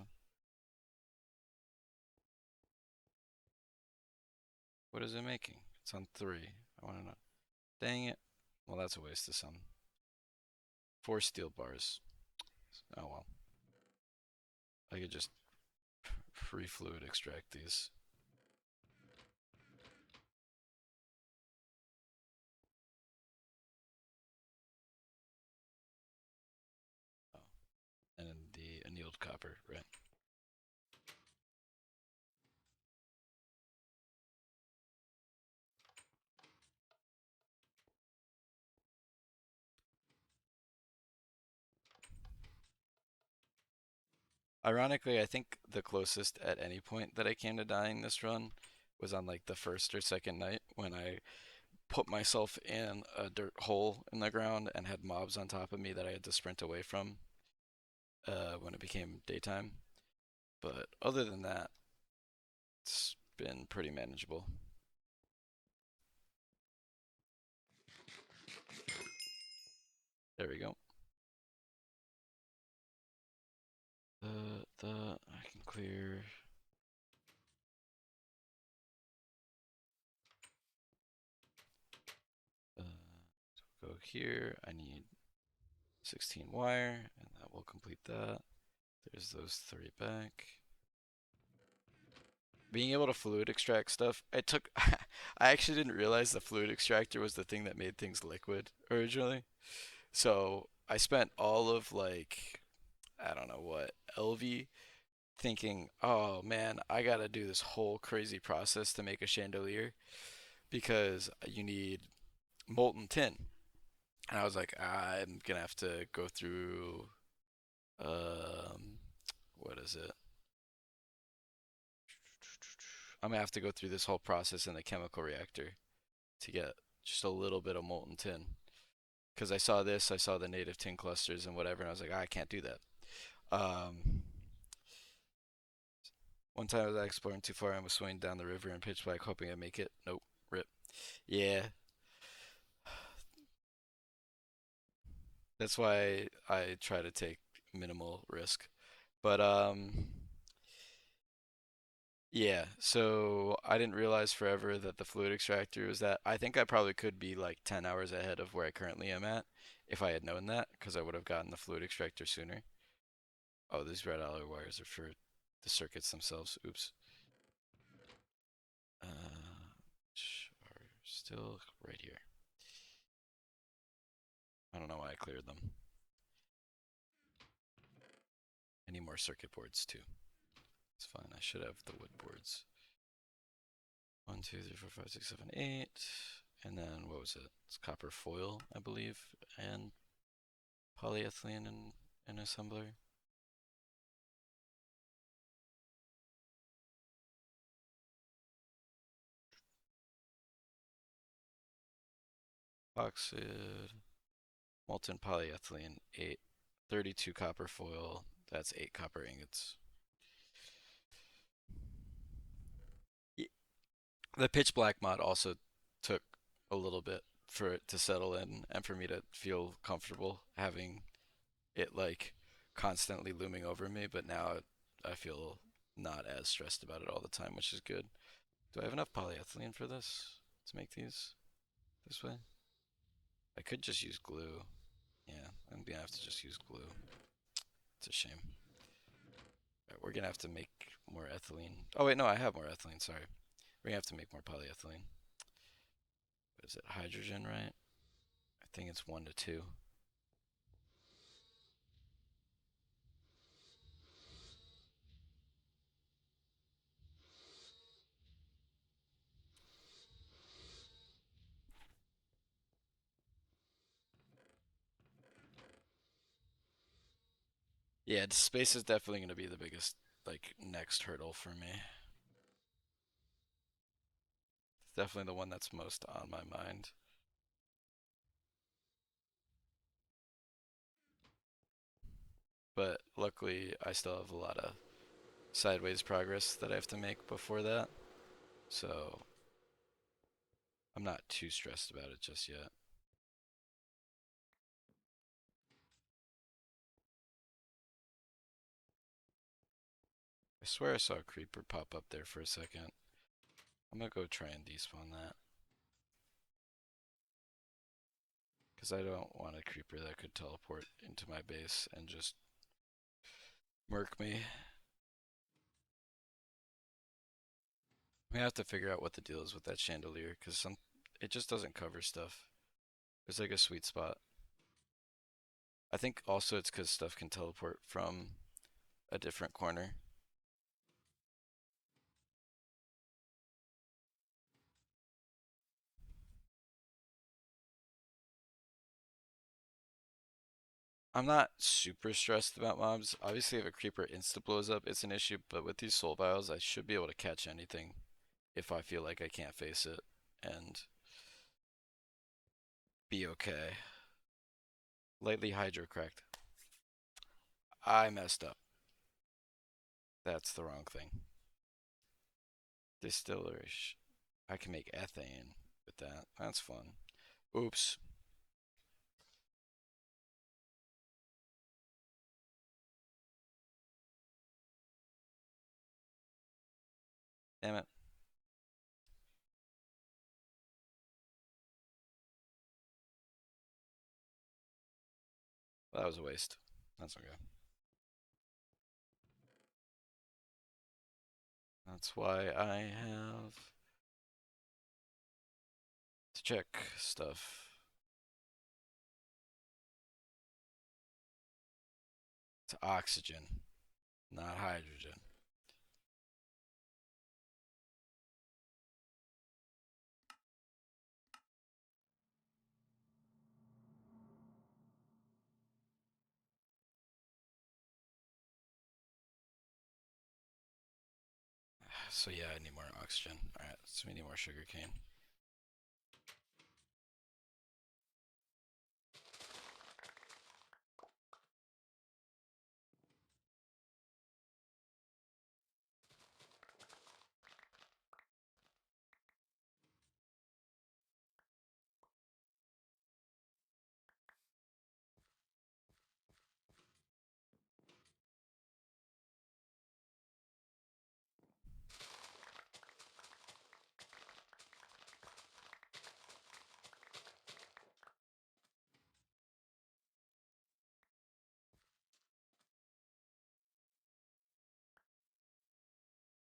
What is it making? It's on 3. I want to know. Dang it. Well, that's a waste of some. 4 steel bars. Oh well. I could just free fluid extract these. Oh, and then the annealed copper, right? Ironically, I think the closest at any point that I came to dying this run was on like the first or second night when I put myself in a dirt hole in the ground and had mobs on top of me that I had to sprint away from when it became daytime. But other than that, it's been pretty manageable. There we go. The I can clear. Uh, go here. I need 16 wire, and that will complete that. There's those 3 back. Being able to fluid extract stuff, it took. I actually didn't realize the fluid extractor was the thing that made things liquid originally. So I spent all of like, I don't know what, LV thinking, oh man, I gotta do this whole crazy process to make a chandelier because you need molten tin. And I was like, I'm gonna have to go through, um, what is it? I'm gonna have to go through this whole process in the chemical reactor to get just a little bit of molten tin. Because I saw this, I saw the native tin clusters and whatever, and I was like, I can't do that. Um, One time I was exploring too far and was swimming down the river in pitch black, hoping I'd make it. Nope. Rip. Yeah, that's why I try to take minimal risk. But yeah, so I didn't realize forever that the fluid extractor was that. I think I probably could be like 10 hours ahead of where I currently am at if I had known that, because I would have gotten the fluid extractor sooner. Oh, these red alloy wires are for the circuits themselves. Oops. Are still right here. I don't know why I cleared them. I need more circuit boards too. It's fine. I should have the wood boards. 1, 2, 3, 4, 5, 6, 7, 8. And then what was it? It's copper foil, I believe, and polyethylene and an assembler. Oxide, molten polyethylene, 8. 32 copper foil. That's 8 copper ingots. The pitch black mod also took a little bit for it to settle in and for me to feel comfortable having it like constantly looming over me, but now I feel not as stressed about it all the time, which is good. Do I have enough polyethylene for this to make these this way? I could just use glue. Yeah, I'm gonna have to just use glue. It's a shame. Right, we're gonna have to make more ethylene. Oh wait, no, I have more ethylene. Sorry, we're gonna have to make more polyethylene. What is it? Hydrogen, right? I think it's 1 to 2. Yeah, space is definitely gonna be the biggest like next hurdle for me. It's definitely the one that's most on my mind. But luckily, I still have a lot of sideways progress that I have to make before that. So I'm not too stressed about it just yet. I swear I saw a creeper pop up there for a second. I'm gonna go try and despawn that. Because I don't want a creeper that could teleport into my base and just murk me. We have to figure out what the deal is with that chandelier, because it just doesn't cover stuff. There's like a sweet spot. I think also it's because stuff can teleport from a different corner. I'm not super stressed about mobs. Obviously, if a creeper insta blows up, it's an issue, but with these soul vials, I should be able to catch anything if I feel like I can't face it and be okay. Lightly hydro cracked. I messed up. That's the wrong thing. Distillery. I can make ethane with that. That's fun. Oops. Damn it. Well, that was a waste. That's okay. That's why I have to check stuff. It's oxygen, not hydrogen. So yeah, I need more oxygen. Alright, so we need more sugar cane.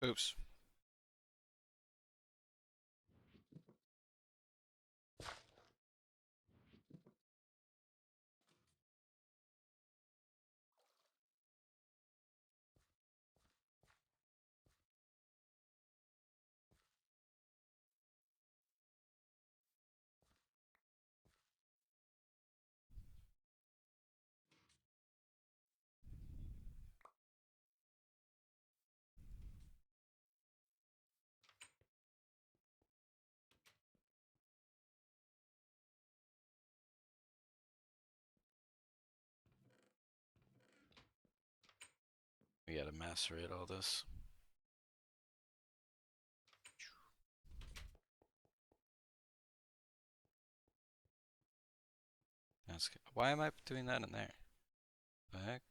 Oops. We gotta macerate all this. That's good. Why am I doing that in there? The heck?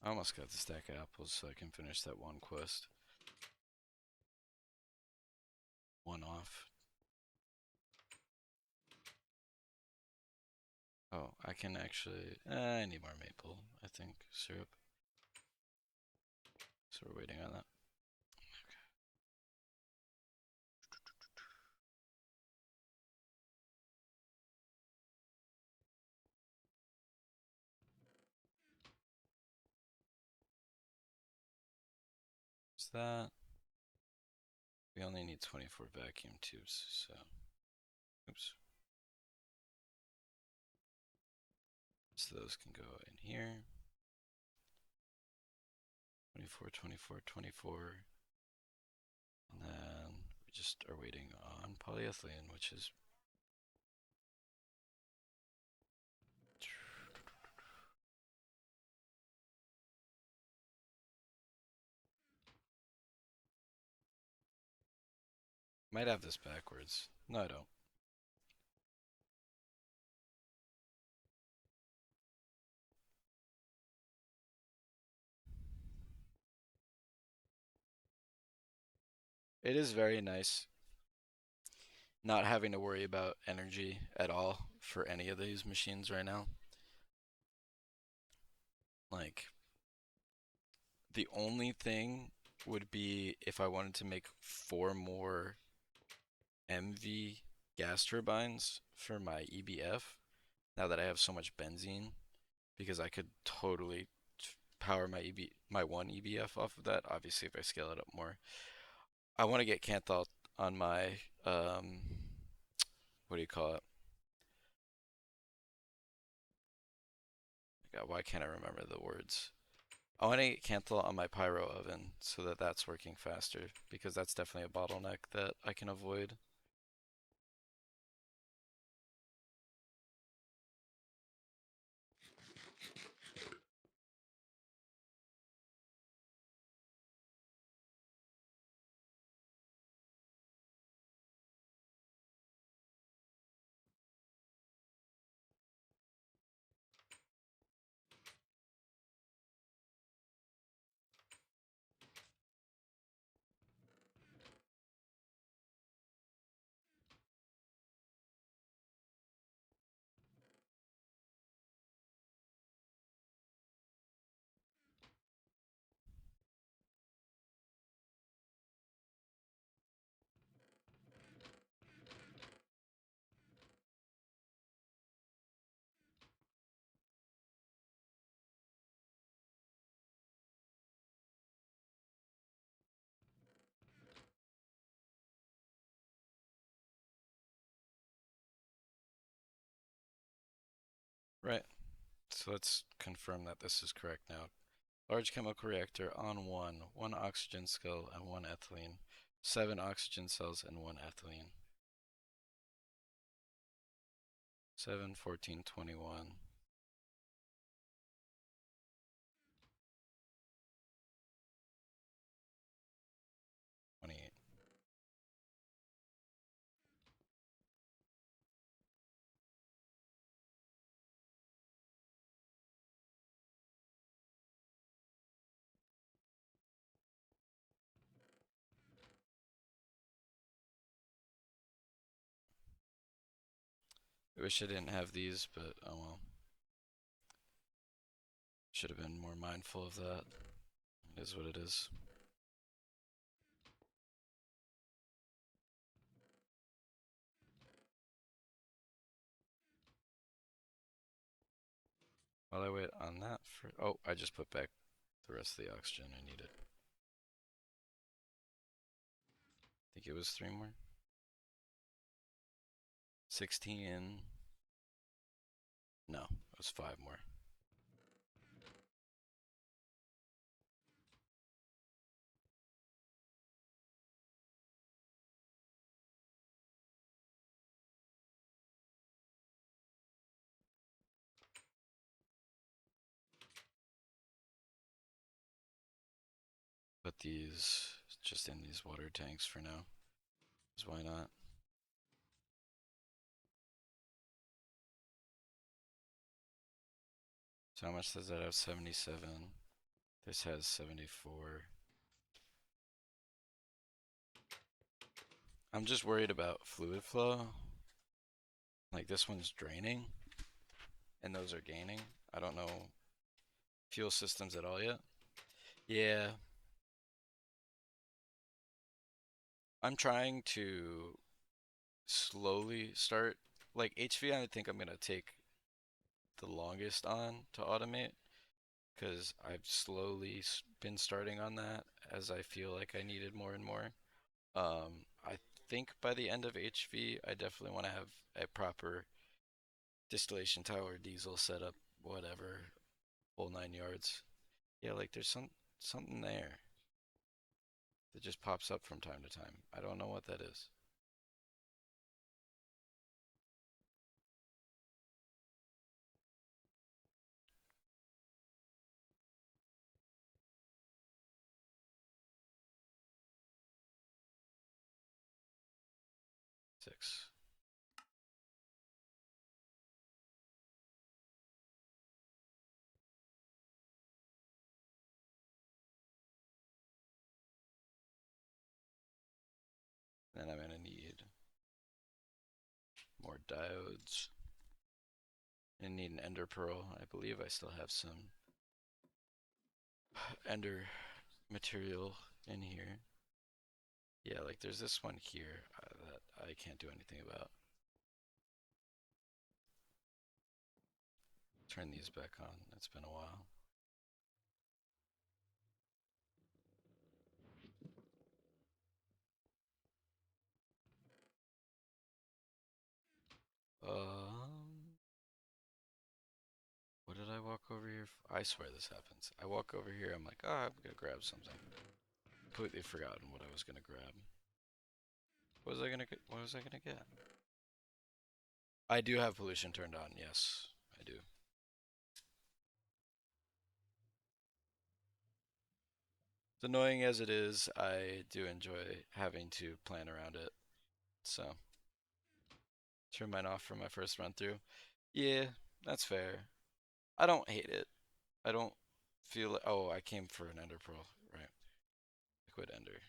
I almost got the stack of apples so I can finish that one quest. One off. Oh, I can actually. I need more maple, I think, syrup. So we're waiting on that. Is that? We only need 24 vacuum tubes, so. Oops. So those can go in here. 24, 24, 24. And then we just are waiting on polyethylene, which is. Might have this backwards. No, I don't. It is very nice not having to worry about energy at all for any of these machines right now. Like, the only thing would be if I wanted to make 4 more MV gas turbines for my EBF, now that I have so much benzene, because I could totally power my one EBF off of that, obviously if I scale it up more. I want to get Canthal on my, what do you call it? God, why can't I remember the words? I want to get Canthal on my pyro oven so that that's working faster, because that's definitely a bottleneck that I can avoid. Right. So let's confirm that this is correct now. Large chemical reactor on one oxygen cell and one ethylene, 7 oxygen cells and one ethylene. 7, 14, 21. I wish I didn't have these, but oh well. Should have been more mindful of that. It is what it is. While I wait on that for... Oh, I just put back the rest of the oxygen I needed. Think it was 3 more? 16. No, it was 5 more. Put these just in these water tanks for now. Because why not? So how much does that have? 77. This has 74. I'm just worried about fluid flow. Like this one's draining and those are gaining. I don't know fuel systems at all yet. Yeah. I'm trying to slowly start. Like HV, I think I'm going to take the longest on to automate because I've slowly been starting on that as I feel like I needed more and more. I think by the end of HV, I definitely want to have a proper distillation tower, diesel setup, whatever, whole 9 yards. Yeah, like there's something there that just pops up from time to time. I don't know what that is. Six. Then I'm gonna need more diodes. I need an ender pearl. I believe I still have some ender material in here. Yeah, like there's this one here that I can't do anything about. Turn these back on. It's been a while. What did I walk over here for? I swear this happens. I walk over here, I'm like, oh, I'm gonna grab something. Completely forgotten what I was gonna grab. What was I gonna get? What was I gonna get? I do have pollution turned on, yes, I do. As annoying as it is, I do enjoy having to plan around it. So, turn mine off for my first run through. Yeah, that's fair. I don't hate it. I don't feel like, oh, I came for an ender pearl, right? Liquid ender.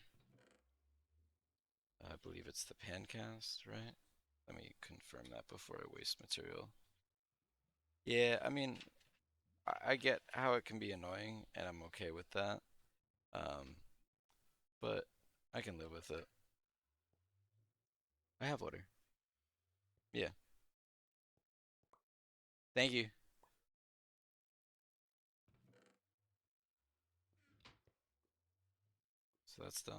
I believe it's the pancast, right? Let me confirm that before I waste material. Yeah, I mean, I get how it can be annoying, and I'm okay with that. Um, but I can live with it. I have water. Yeah. Thank you. So that's done.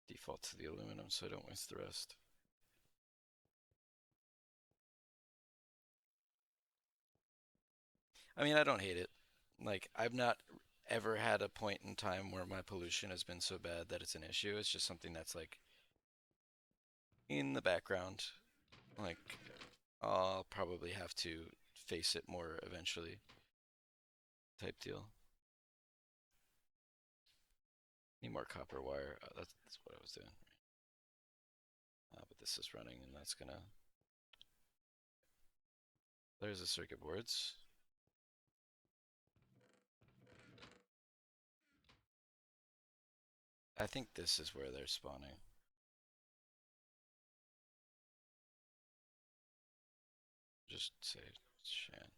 Default to the aluminum so I don't waste the rest. I mean, I don't hate it. Like, I've not ever had a point in time where my pollution has been so bad that it's an issue. It's just something that's like in the background. Like, I'll probably have to face it more eventually, type deal. Need more copper wire. That's what I was doing. But this is running, and that's gonna. There's the circuit boards. I think this is where they're spawning. just say shan.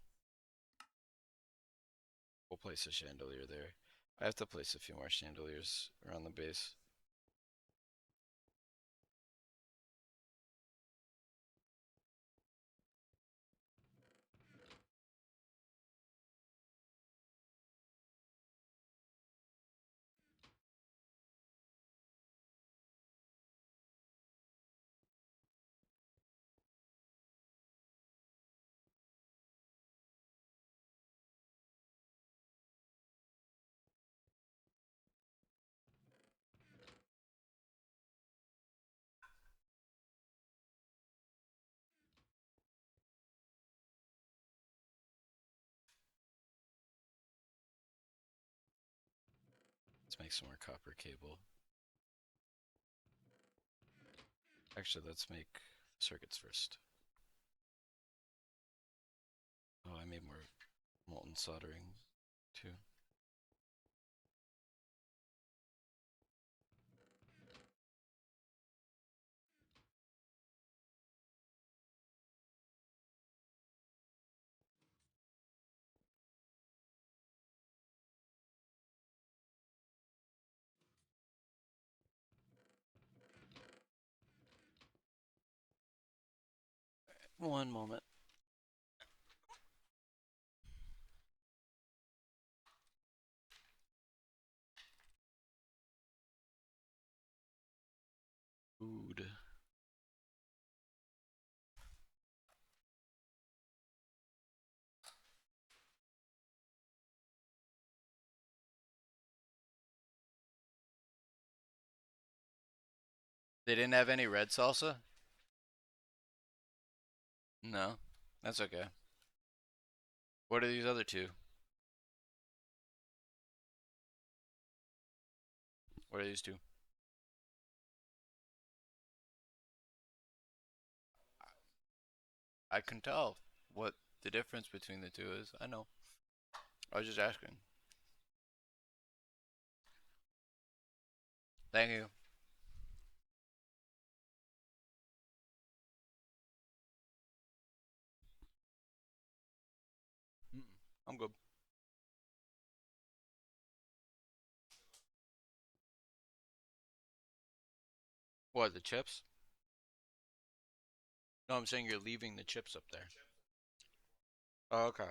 We'll place a chandelier there. I have to place a few more chandeliers around the base. Let's make some more copper cable. Actually, let's make circuits first. Oh, I made more molten soldering too. One moment. Food. They didn't have any red salsa? No, that's okay. What are these other two? What are these two? I can tell what the difference between the two is. I know. I was just asking. Thank you. I'm good. What, the chips? No, I'm saying you're leaving the chips up there. Oh, okay.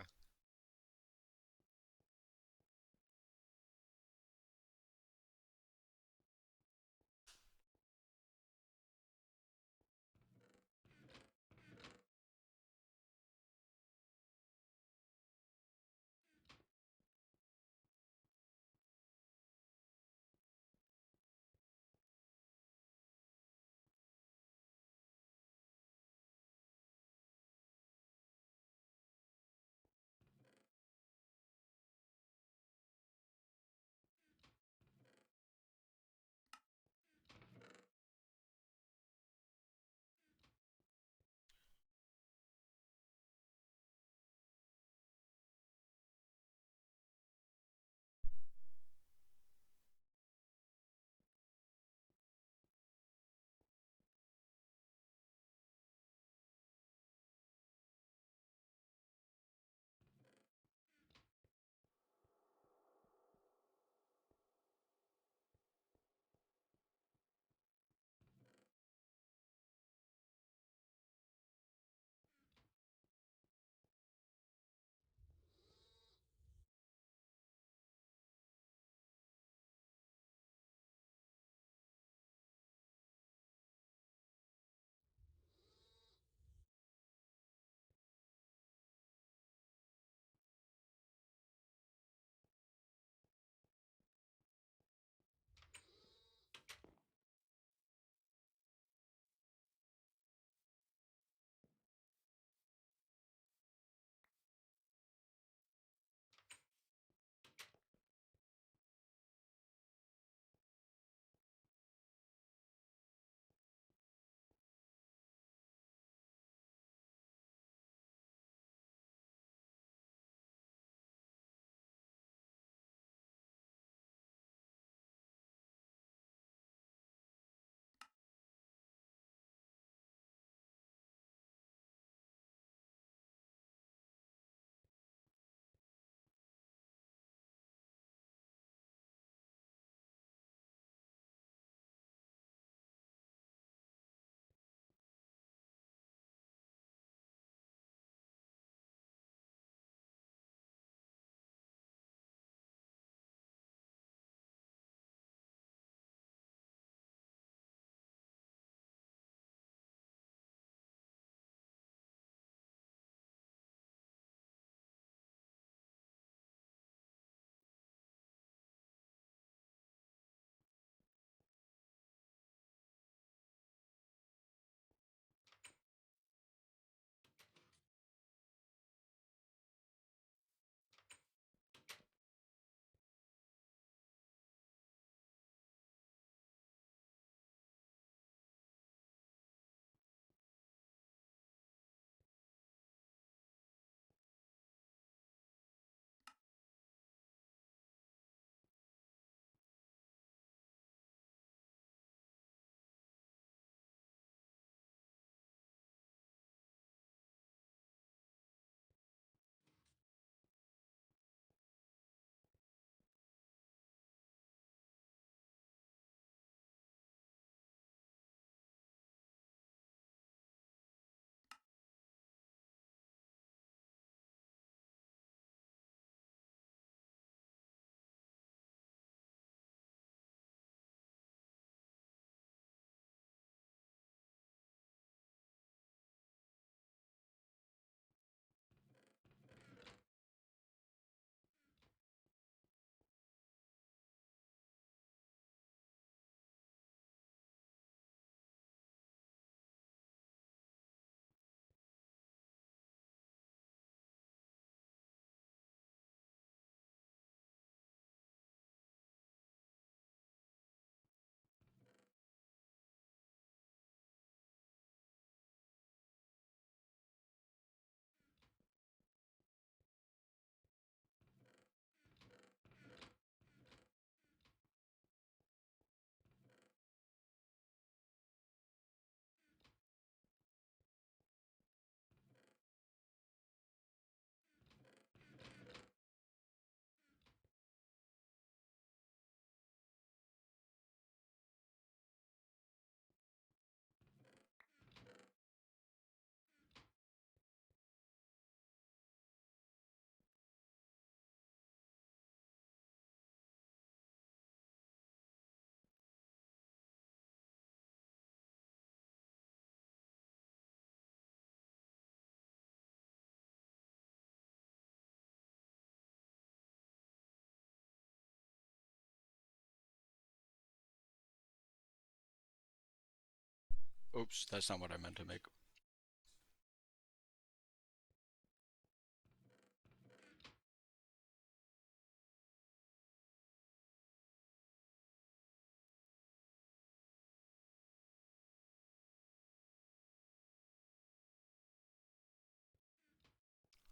Oops, that's not what I meant to make.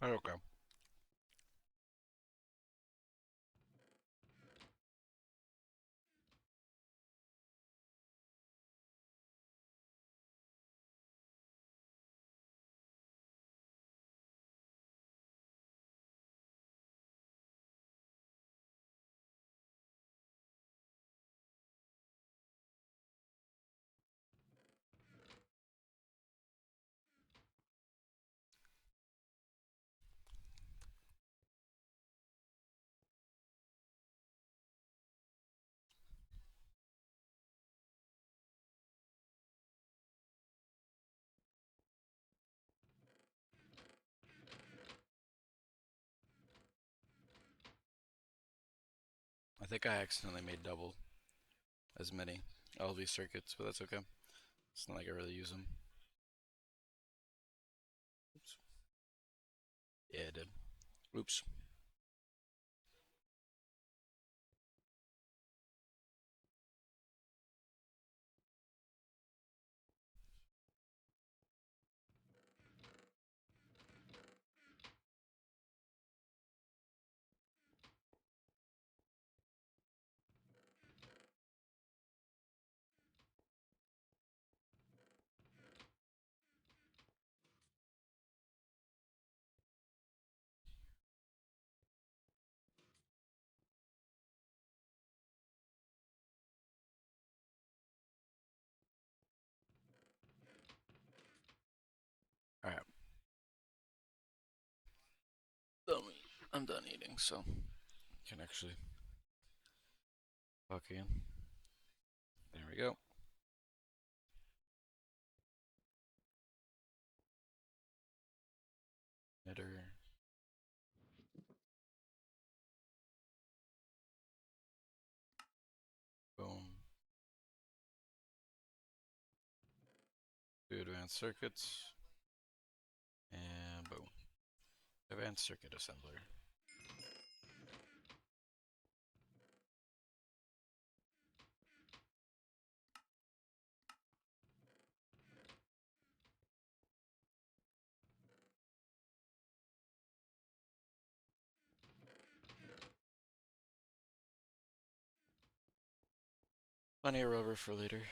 Okay. I think I accidentally made double as many LV circuits, but that's okay. It's not like I really use them. Oops. Yeah, I did. Oops. Alright. I'm done eating, so I can actually talk again. There we go. Emitter. Boom. Do advanced circuits. And boom. Advanced circuit assembler. Plenty of rubber for later.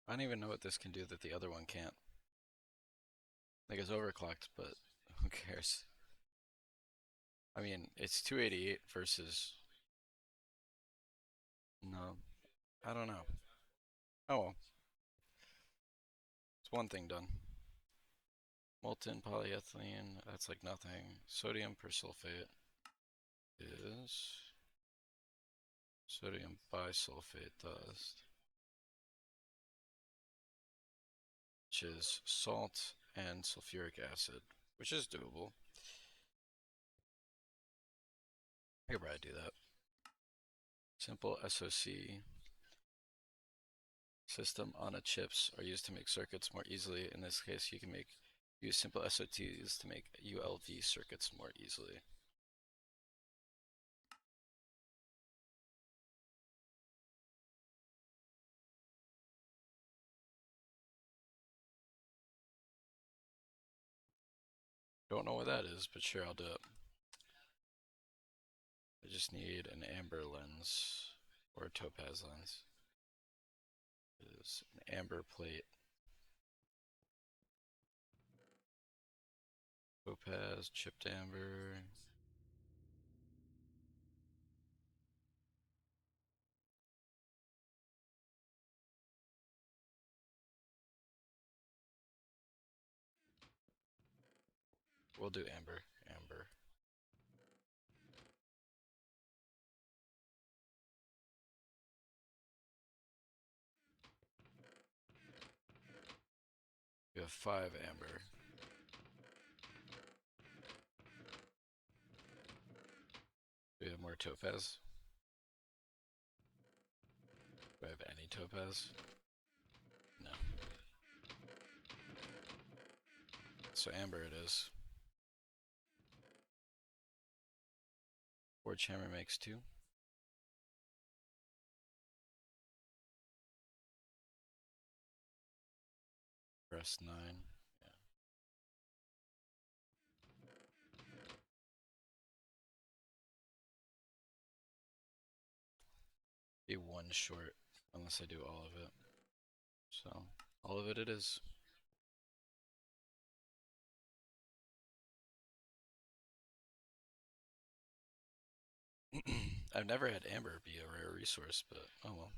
I don't even know what this can do that the other one can't. Like it's overclocked, but who cares? I mean, it's 288 versus no. I don't know. Oh well, it's one thing done. Molten polyethylene, that's like nothing. Sodium persulfate is sodium bisulfate dust, which is salt and sulfuric acid, which is doable. I could probably do that. Simple SOC system on a chips are used to make circuits more easily. In this case, you can use simple SOTs to make ULV circuits more easily. Don't know what that is, but sure, I'll do it. I just need an amber lens or a topaz lens. It is an amber plate. Topaz, chipped amber. We'll do amber. Amber. We have 5 amber. Do we have more topaz? Do I have any topaz? No. So amber it is. Forge hammer makes 2. Press 9. Yeah. Be 1 short unless I do all of it. So all of it is. I've never had amber be a rare resource, but oh well.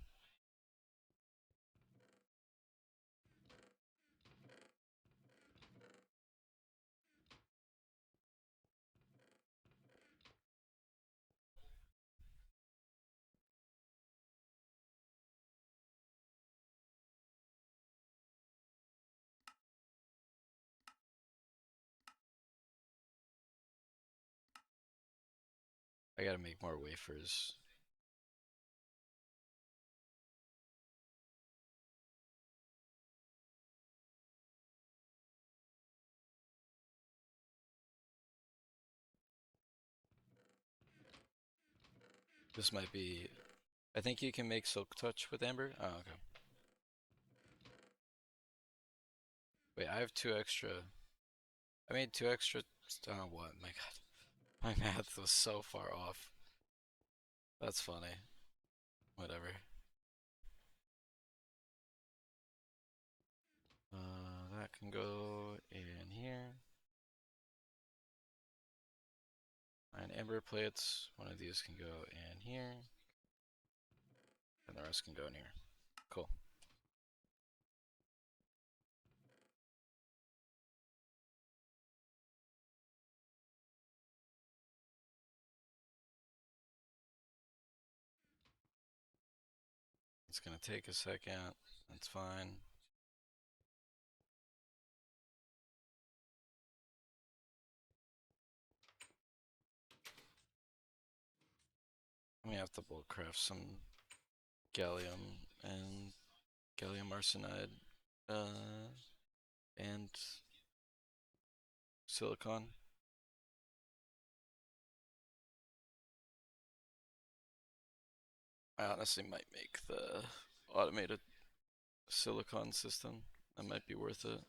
I gotta make more wafers. This might be. I think you can make silk touch with amber. Oh, okay. Wait, I have 2 extra. I made 2 extra. Oh, what? My god. My math was so far off. That's funny. Whatever. That can go in here. 9 amber plates. One of these can go in here. And the rest can go in here. Cool. It's gonna take a second. That's fine. We have to bulk craft some gallium and gallium arsenide and silicon. I honestly might make the automated silicon system. That might be worth it.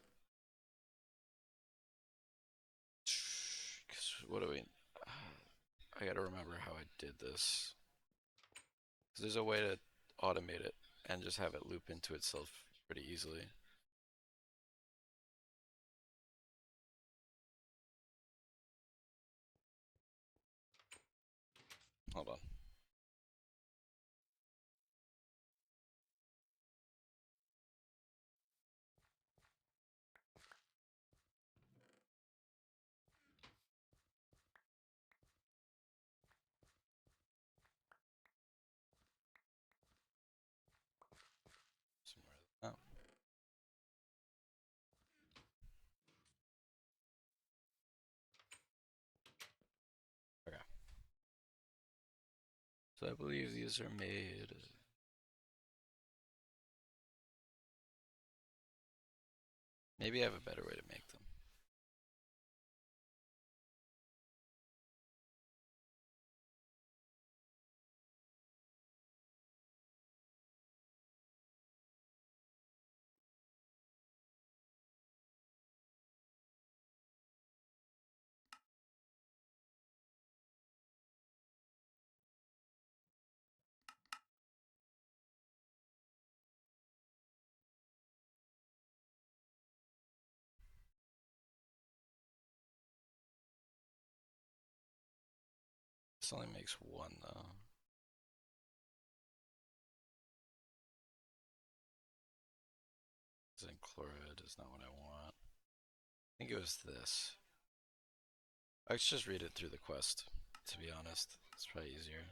What do we? I gotta remember how I did this. 'Cause there's a way to automate it and just have it loop into itself pretty easily. Hold on. Somewhere. Oh. Okay. So I believe these are made. Maybe I have a better way to make them. This only makes 1 though. Zinc chloride is not what I want. I think it was this. I should just read it through the quest, to be honest. It's probably easier.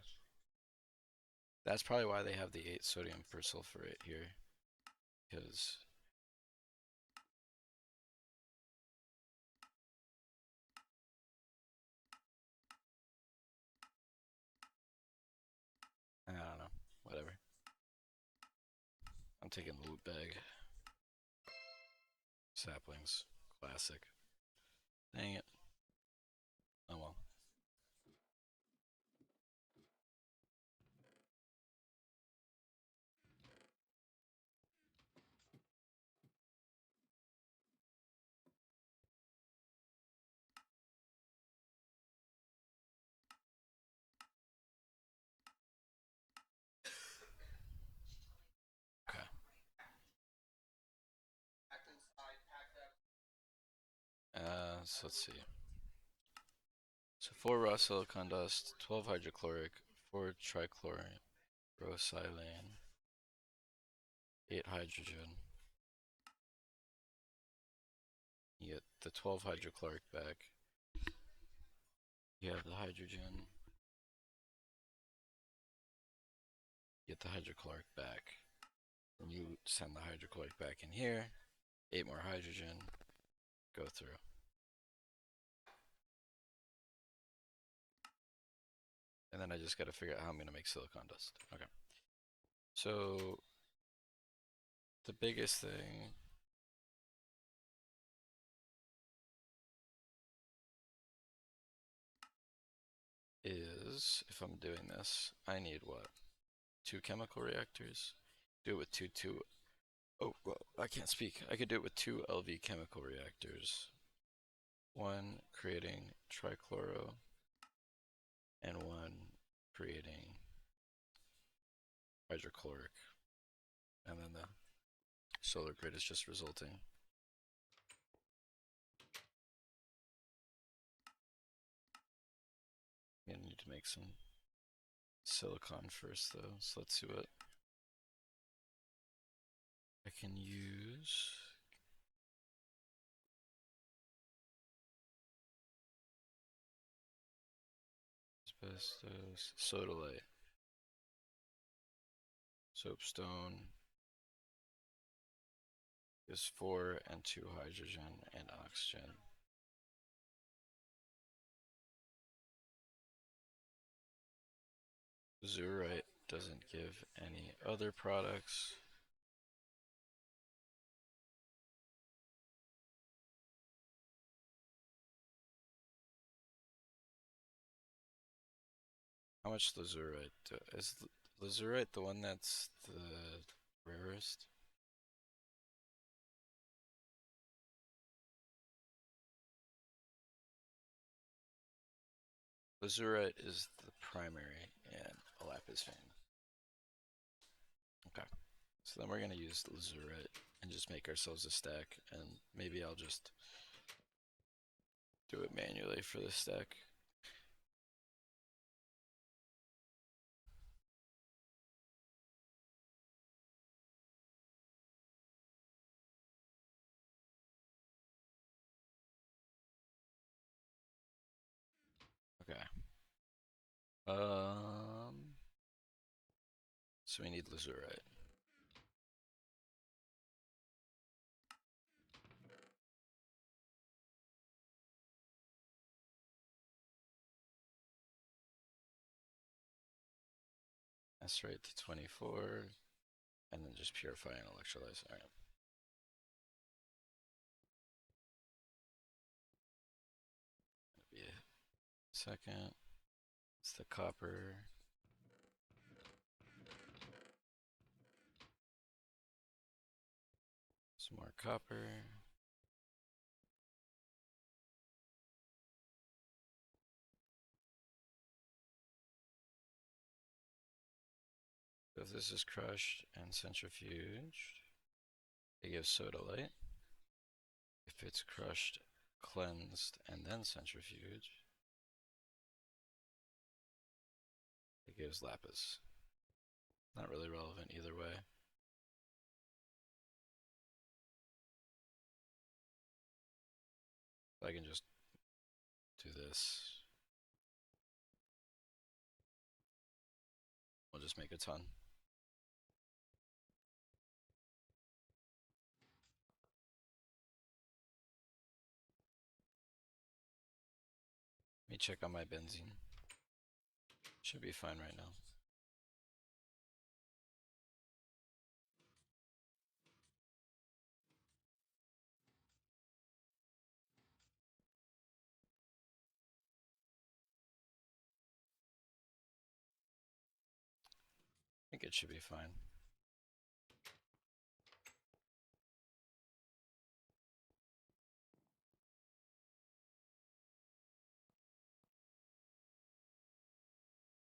That's probably why they have the 8 sodium persulfurate here. Because taking the loot bag. Saplings. Classic. Dang it. Oh well. Okay. So let's see. So 4 raw silicon dust, 12 hydrochloric, 4 trichlorine, rosilane, 8 hydrogen. You get the 12 hydrochloric back. You have the hydrogen. Get the hydrochloric back. Then you send the hydrochloric back in here. 8 more hydrogen. Go through. And then I just gotta figure out how I'm gonna make silicon dust. Okay. So the biggest thing is, if I'm doing this, I need what? 2 chemical reactors? Do it with two. Oh, well, I can't speak. I could do it with 2 LV chemical reactors. One creating trichloro and one creating hydrochloric. And then the solar grid is just resulting. I need to make some silicon first though, so let's see what I can use. Asbestos, sodalite, soapstone is 4 and 2 hydrogen and oxygen. Zurite doesn't give any other products. How much lazurite? Is lazurite the one that's the rarest? Lazurite is the primary in a lapis vein. Okay. So then we're going to use lazurite and just make ourselves a stack, and maybe I'll just do it manually for this stack. Okay. So we need lazurite. Macerate to 24, and then just purify and electrolyze. All right. Be a second. It's the copper. Some more copper. So if this is crushed and centrifuged, it gives sodalite. If it's crushed, cleansed, and then centrifuged, it gives lapis. Not really relevant either way. I can just do this. We'll just make a ton. Let me check on my benzene. Should be fine right now. think it should be fine.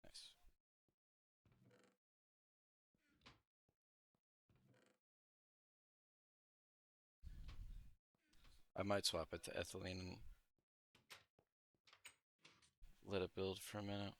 Nice. I might swap it to ethylene and let it build for a minute.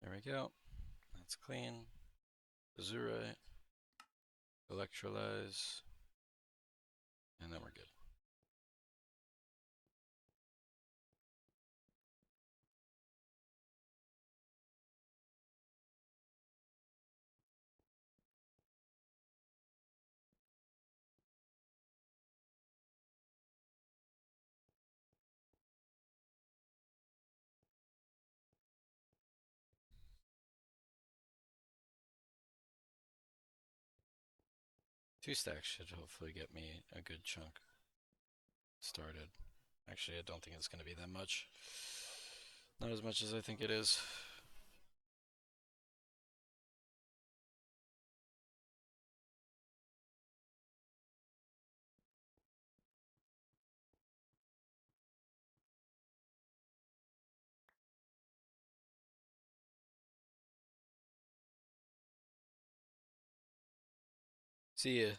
There we go. That's clean. Azurite. Electrolyze. And then we're good. Two stacks should hopefully get me a good chunk started. Actually, I don't think it's going to be that much. Not as much as I think it is. See ya.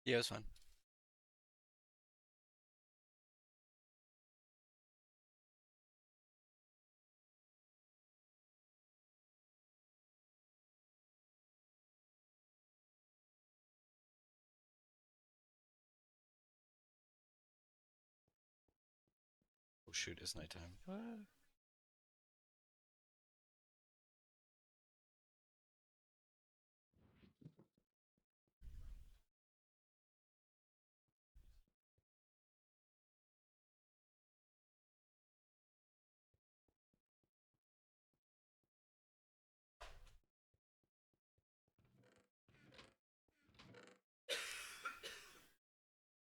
Yeah, it's fine. Oh shoot, it's nighttime. What?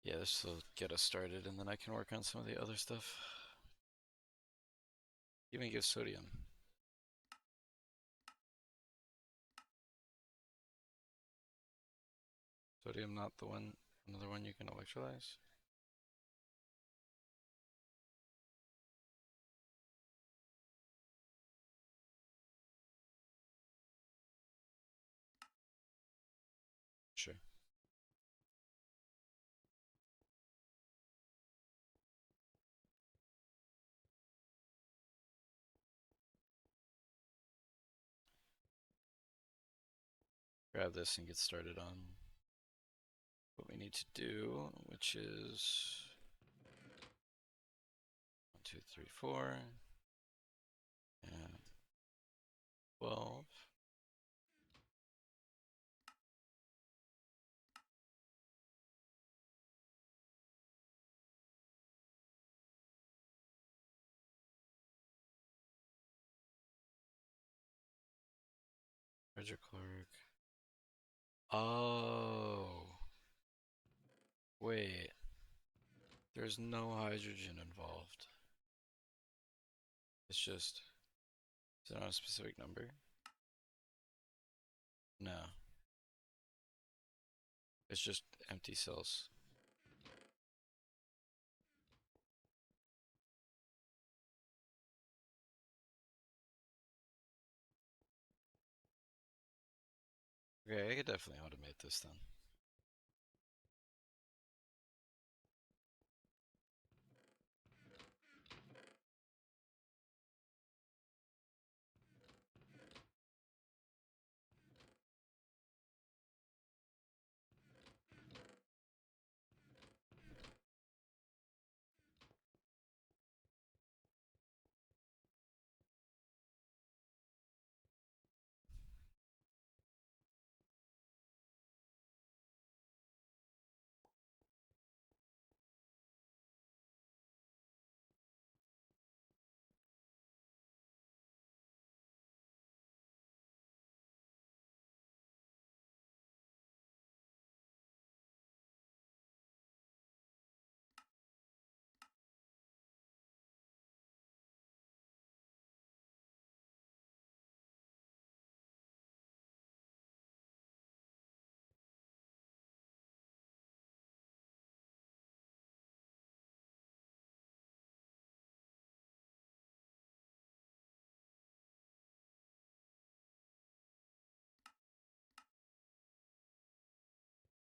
Yeah, this will get us started, and then I can work on some of the other stuff. Even give sodium. Sodium, not the one, another one you can electrolyze. Sure. Grab this and get started on what we need to do, which is 1, 2, 3, 4, and 12. Hydrochloric. Oh. Wait. There's no hydrogen involved. It's just. Is it on a specific number? No. It's just empty cells. Okay, I could definitely automate this then.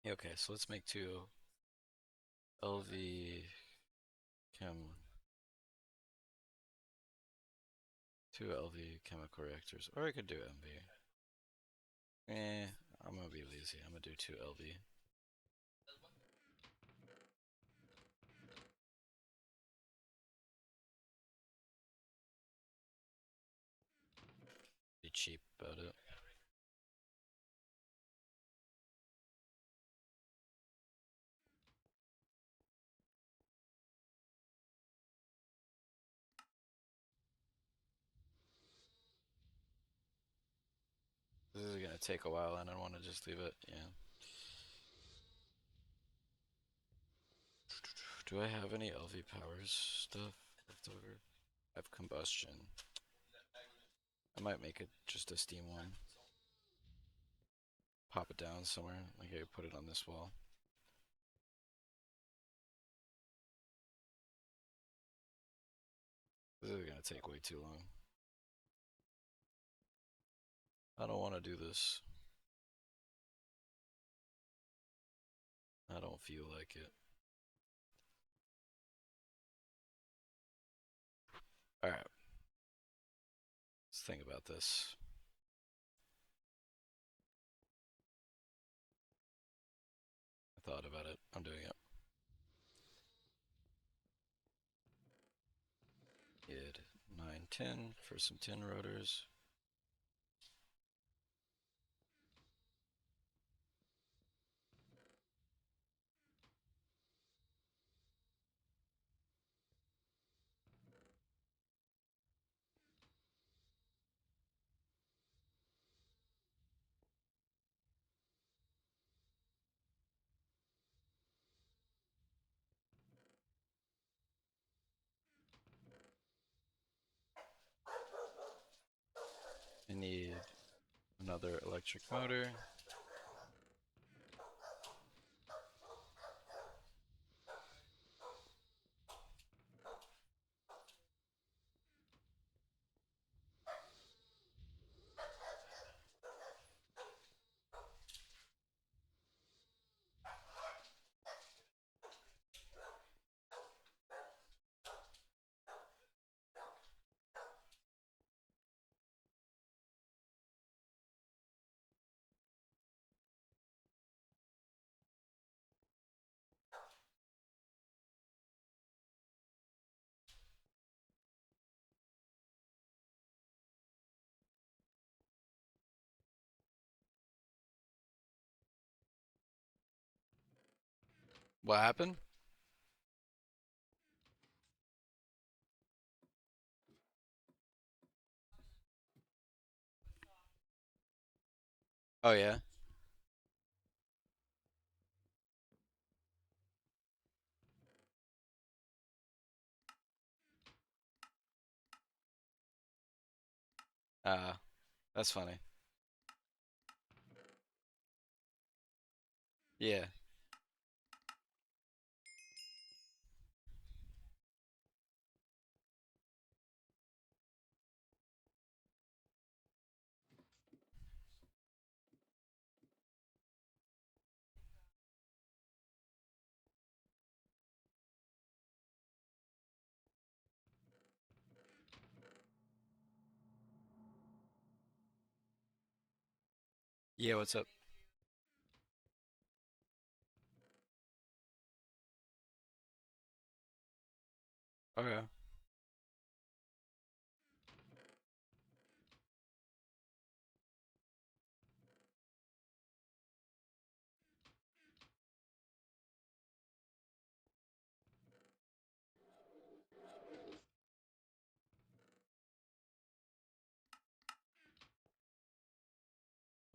Okay, so let's make two LV chem, two LV chemical reactors, or I could do MV. I'm gonna be lazy. I'm gonna do two LV. Be cheap about it. This is gonna take a while, and I want to just leave it. Yeah. Do I have any LV powers stuff left over? I have combustion. I might make it just a steam one. Pop it down somewhere. Like I put it on this wall. This is gonna take way too long. I don't want to do this. I don't feel like it. Alright. Let's think about this. I thought about it. I'm doing it. Did 9, 10 for some tin rotors. I need another electric motor. What happened? Oh yeah. That's funny. Yeah. Yeah, what's up? Okay.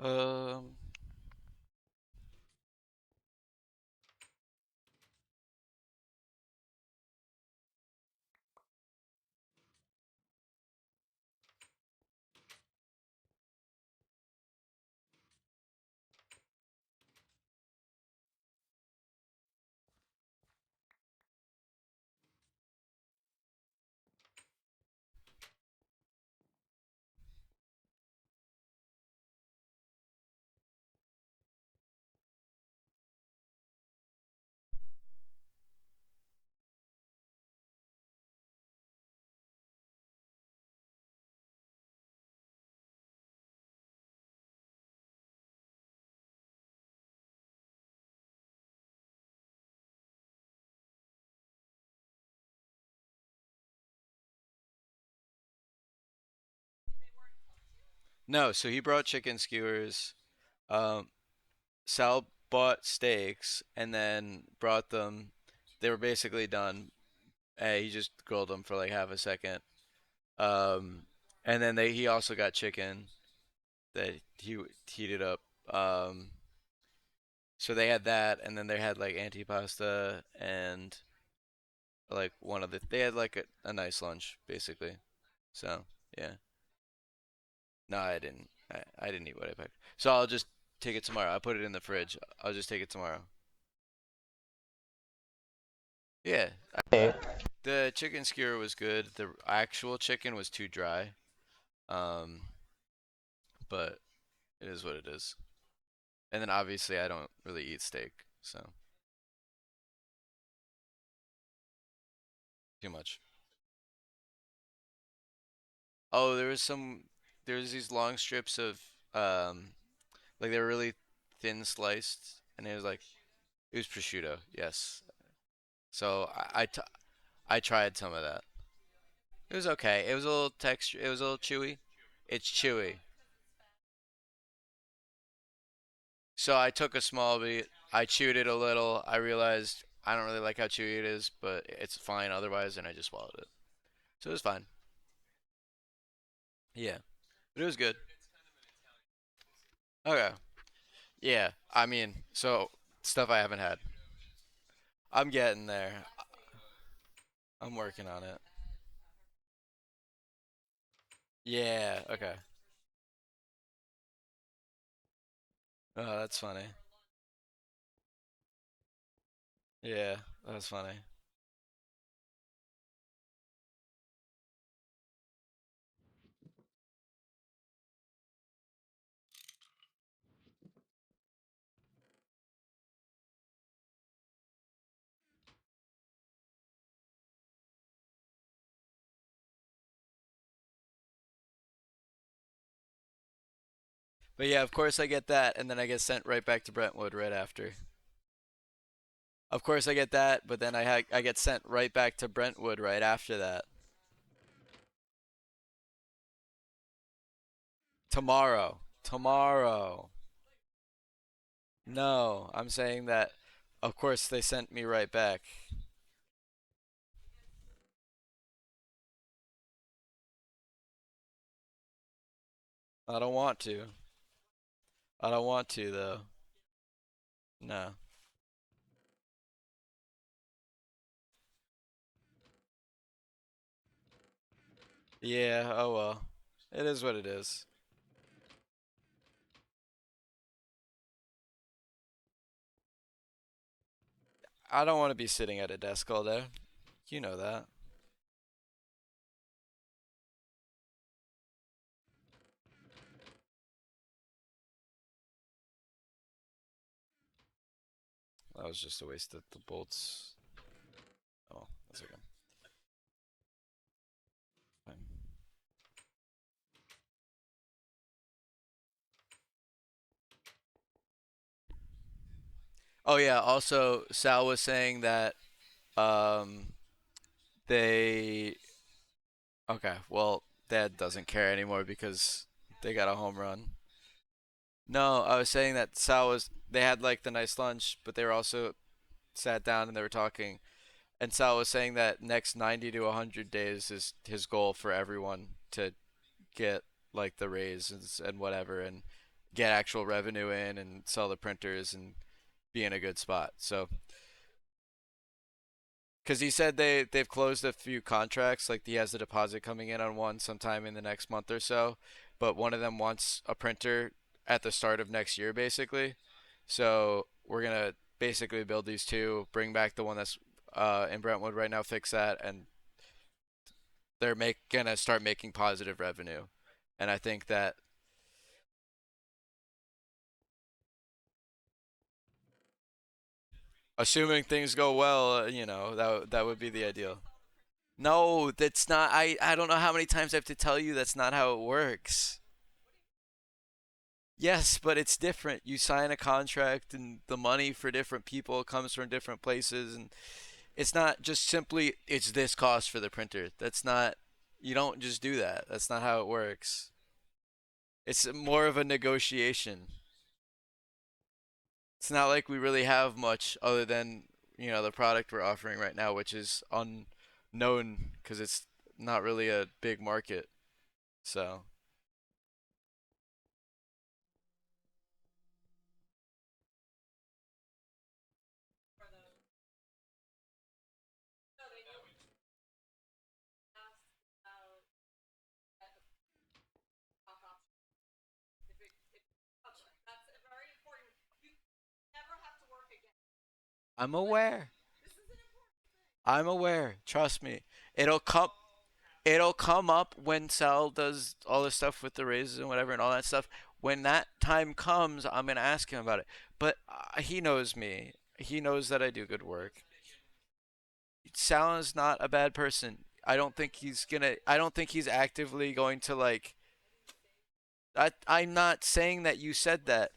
Um, no, so he brought chicken skewers. Um, Sal bought steaks and then brought them. They were basically done. He just grilled them for like half a second. Um, and then he also got chicken that he heated up. Um, so they had that, and then they had like antipasta and like one of they had like a nice lunch basically. So yeah, no, I didn't eat what I packed. So I'll just take it tomorrow. I put it in the fridge. I'll just take it tomorrow. Yeah, the chicken skewer was good. The actual chicken was too dry. Um, but it is what it is. And then obviously I don't really eat steak, so too much. Oh, there was these long strips of um like they were really thin sliced and it was prosciutto, yes. So I tried some of that. It was okay. It was a little texture, it was a little chewy. It's chewy. So I took a small bit, I chewed it a little. I realized I don't really like how chewy it is, but it's fine otherwise, and I just swallowed it. So it was fine. Yeah, but it was good. Okay. Yeah, I mean, so stuff I haven't had. I'm getting there. I'm working on it. Yeah, okay. Oh, that's funny. Yeah, that's funny. But yeah, of course I get that, and then I get sent right back to Brentwood right after. Of course I get that, but then I get sent right back to Brentwood right after that. Tomorrow. Tomorrow. No, I'm saying that of course they sent me right back. I don't want to. I don't want to though. No. Yeah, oh well. It is what it is. I don't want to be sitting at a desk all day. You know that. That was just a waste of the bolts. Oh, that's okay. Fine. Oh yeah, also Sal was saying that um they okay, well, Dad doesn't care anymore because they got a home run. No, I was saying that Sal was they had like the nice lunch, but they were also sat down and they were talking. And Sal was saying that next 90 to 100 days is his goal for everyone to get like the raise and whatever and get actual revenue in and sell the printers and be in a good spot. So because he said they've closed a few contracts, like he has a deposit coming in on one sometime in the next month or so, but one of them wants a printer at the start of next year, basically. So we're gonna basically build these two, bring back the one that's in Brentwood right now, fix that, and gonna start making positive revenue. And I think that assuming things go well, that would be the ideal. No, that's not. I don't know how many times I have to tell you that's not how it works. Yes, but it's different. You sign a contract and the money for different people comes from different places and it's not just simply it's this cost for the printer. That's not you don't just do that. That's not how it works. It's more of a negotiation. It's not like we really have much other than, the product we're offering right now, which is unknown because it's not really a big market. So, I'm aware. I'm aware. Trust me. It'll come it'll come up when Sal does all the stuff with the raises and whatever and all that stuff. When that time comes, I'm gonna ask him about it. But he knows me. He knows that I do good work. Sal is not a bad person. I don't think he's gonna. I don't think he's actively going to like. I'm not saying that you said that.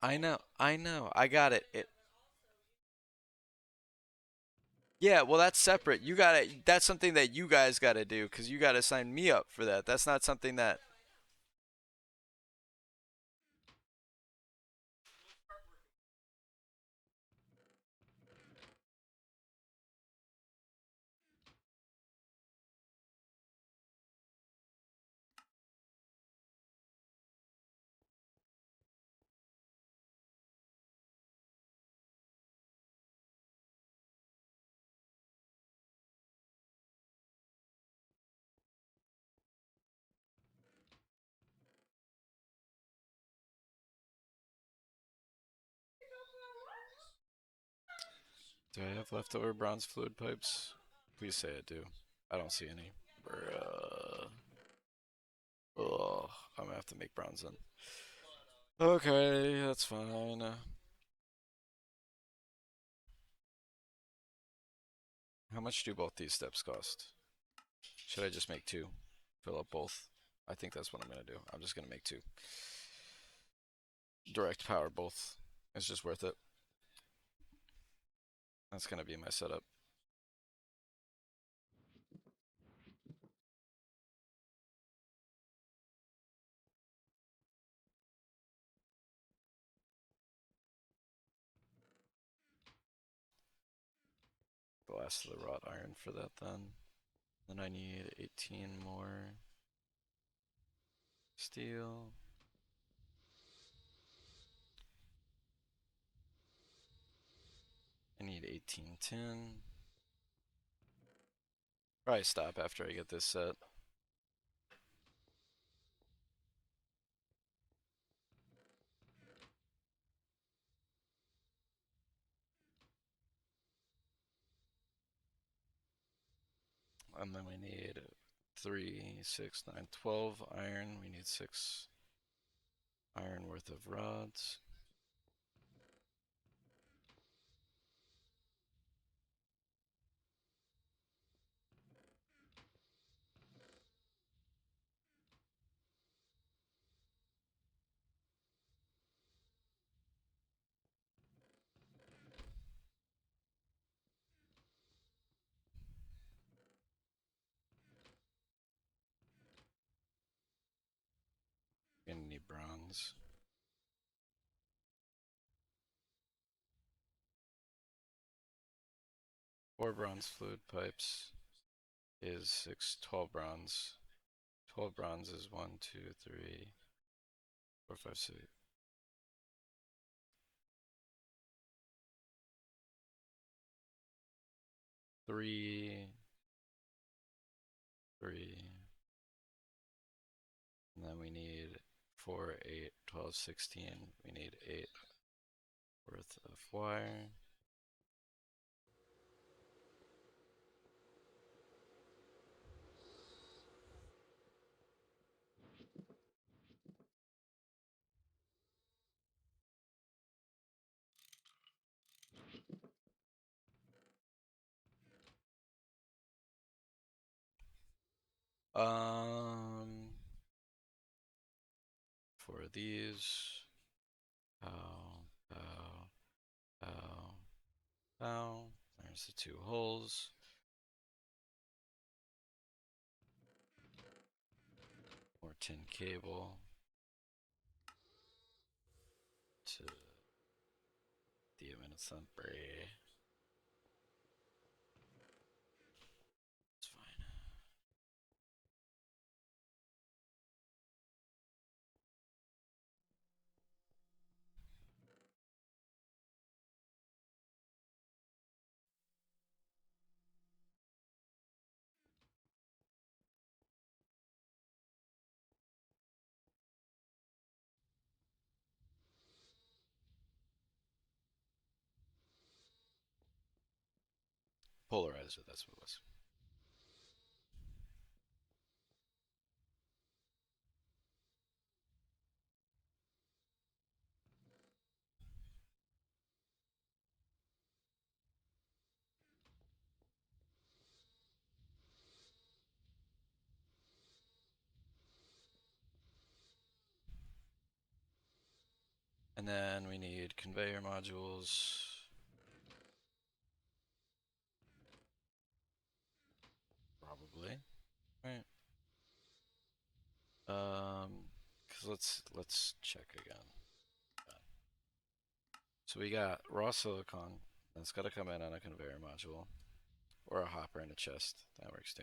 I know. I know. I got it. Yeah, well, that's separate. You got to That's something that you guys got to do because you got to sign me up for that. That's not something that. Do I have leftover bronze fluid pipes? Please say I do. I don't see any. Bruh. Ugh. I'm gonna have to make bronze then. Okay, that's fine. How much do both these steps cost? Should I just make two? Fill up both? I think that's what I'm gonna do. I'm just gonna make two. Direct power both. It's just worth it. That's gonna be my setup. The last of the wrought iron for that then. Then I need 18 more steel. need 18 tin. Probably stop after I get this set. And then we need 3, 6, 9, 12 iron. We need 6 iron worth of rods. Gonna need bronze. Four bronze fluid pipes is 12 bronze. 12 bronze is 1, 2, 3, 4, 5, 6. 3, 3. And then we need 4, 8, 12, 16. We need 8 worth of wire. For these, pow. There's the 2 holes. More tin cable to sempre. It's fine. Polarizer, that's what it was. And then we need conveyor modules. Probably. Right. Cause let's check again. So we got raw silicon. That's gotta come in on a conveyor module. Or a hopper in a chest. That works too.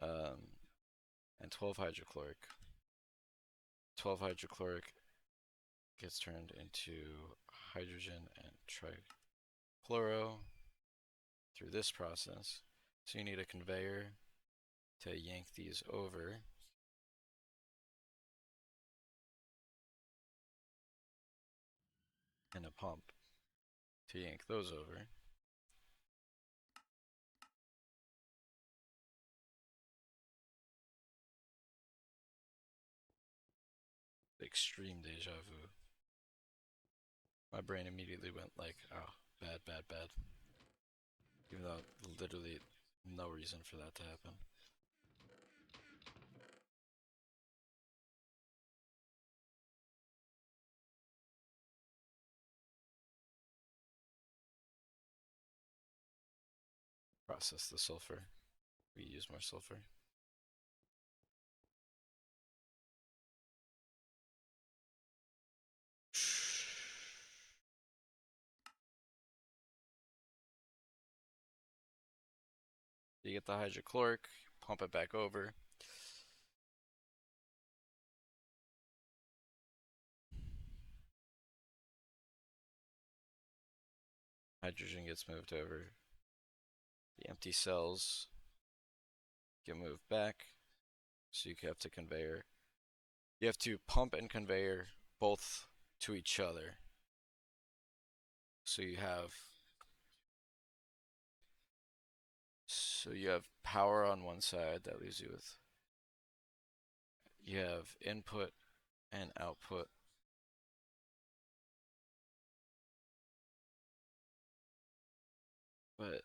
And 12 hydrochloric. 12 hydrochloric gets turned into hydrogen and trichloro through this process. So you need a conveyor to yank these over. And a pump to yank those over. Extreme deja vu. My brain immediately went like, oh, bad, bad, bad. Even though literally no reason for that to happen. Process the sulfur. We use more sulfur. You get the hydrochloric, pump it back over. Hydrogen gets moved over. The empty cells get moved back. So you have to conveyor. You have to pump and conveyor both to each other. So you have power on one side that leaves you with. You have input and output. But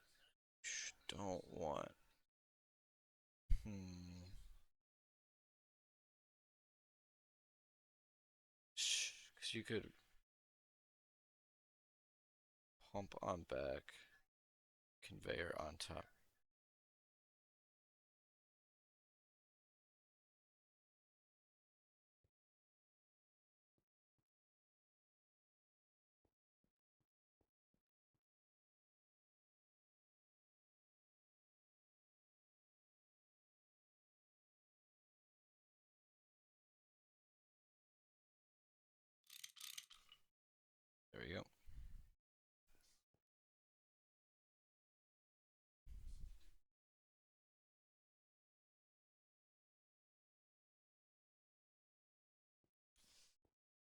don't want. Because you could pump on back, conveyor on top. There we go.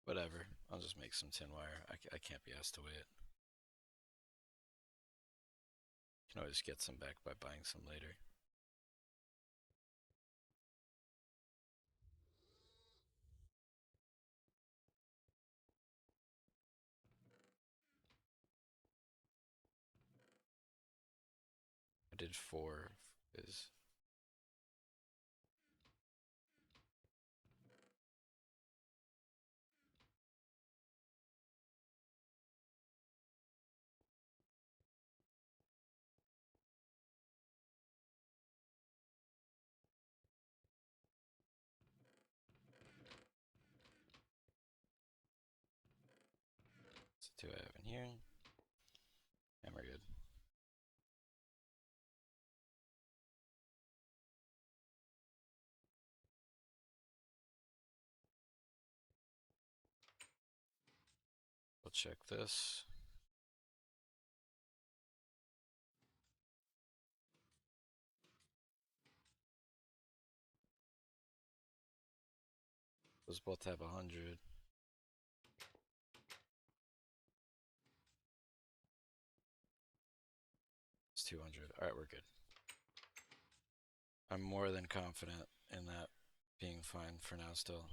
Whatever. I'll just make some tin wire. I can't be asked to wait. Can always get some back by buying some later. I did 4 is so 2 I have in here. And we're good. We'll check this. Those both have 100. It's 200. Alright, we're good. I'm more than confident in that being fine for now still.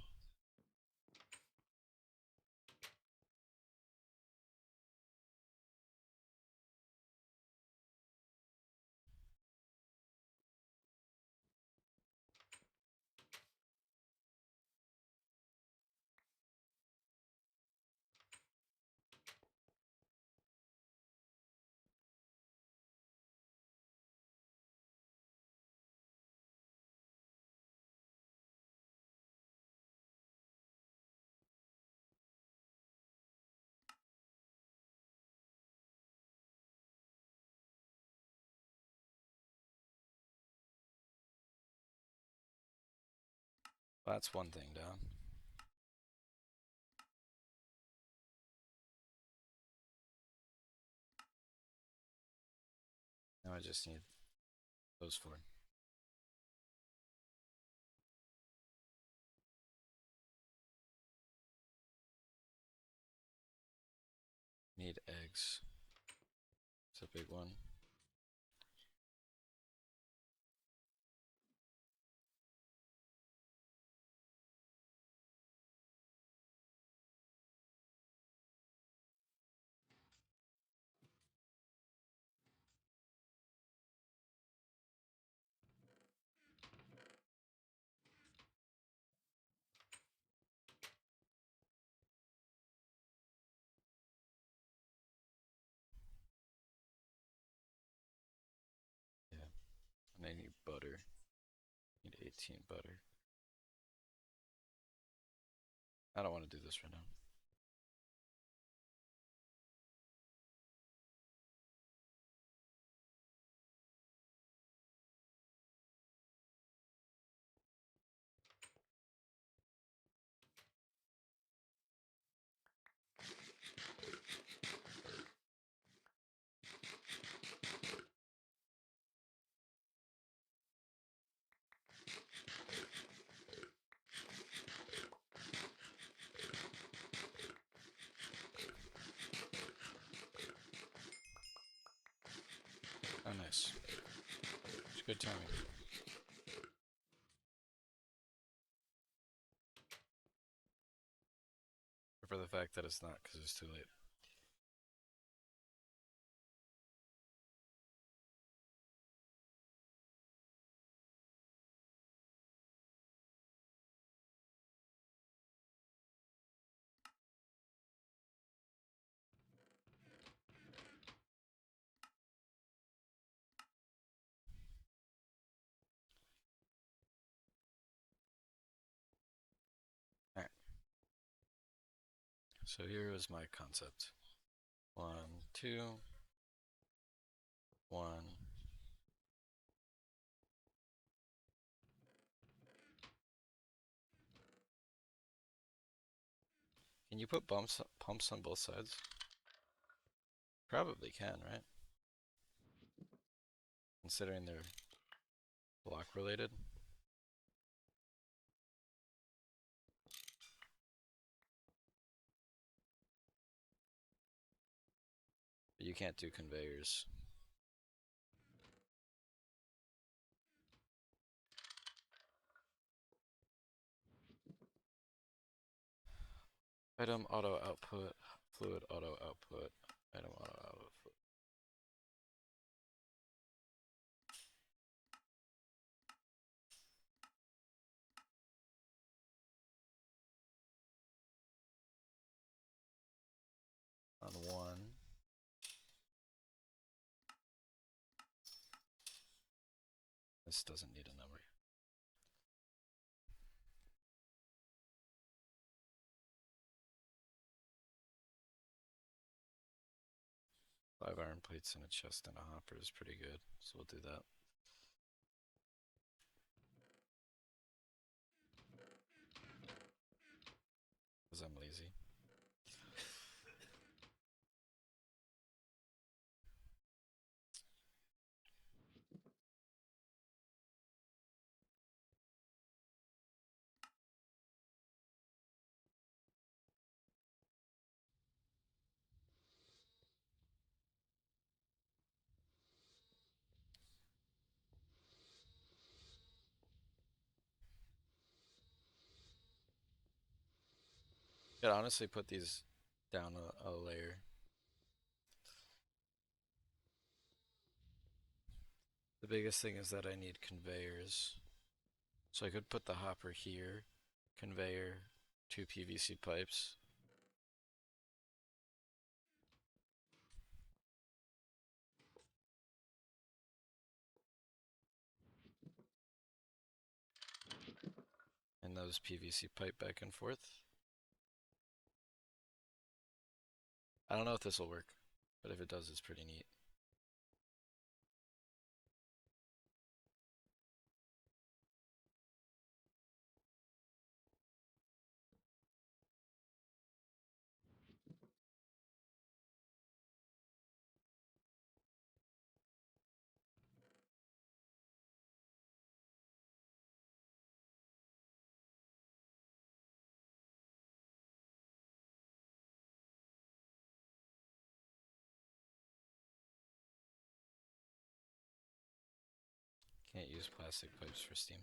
Well, that's one thing down. Now I just need those 4. Need eggs. It's a big one. Yeah. And I need butter. Need 18 butter. I don't want to do this right now. Good timing. For the fact that it's not, because it's too late. Alright. So here is my concept. 1, 2, 1. Can you put pumps on both sides? Probably can, right? Considering they're block related. But you can't do conveyors. Item auto output, fluid auto output, item auto output. On 1. This doesn't need a number. 5 iron plates and a chest and a hopper is pretty good, so we'll do that. Because I'm lazy. Could honestly put these down a layer. The biggest thing is that I need conveyors. So I could put the hopper here, conveyor, 2 PVC pipes. And those PVC pipe back and forth. I don't know if this will work, but if it does, it's pretty neat. Can't use plastic pipes for steam.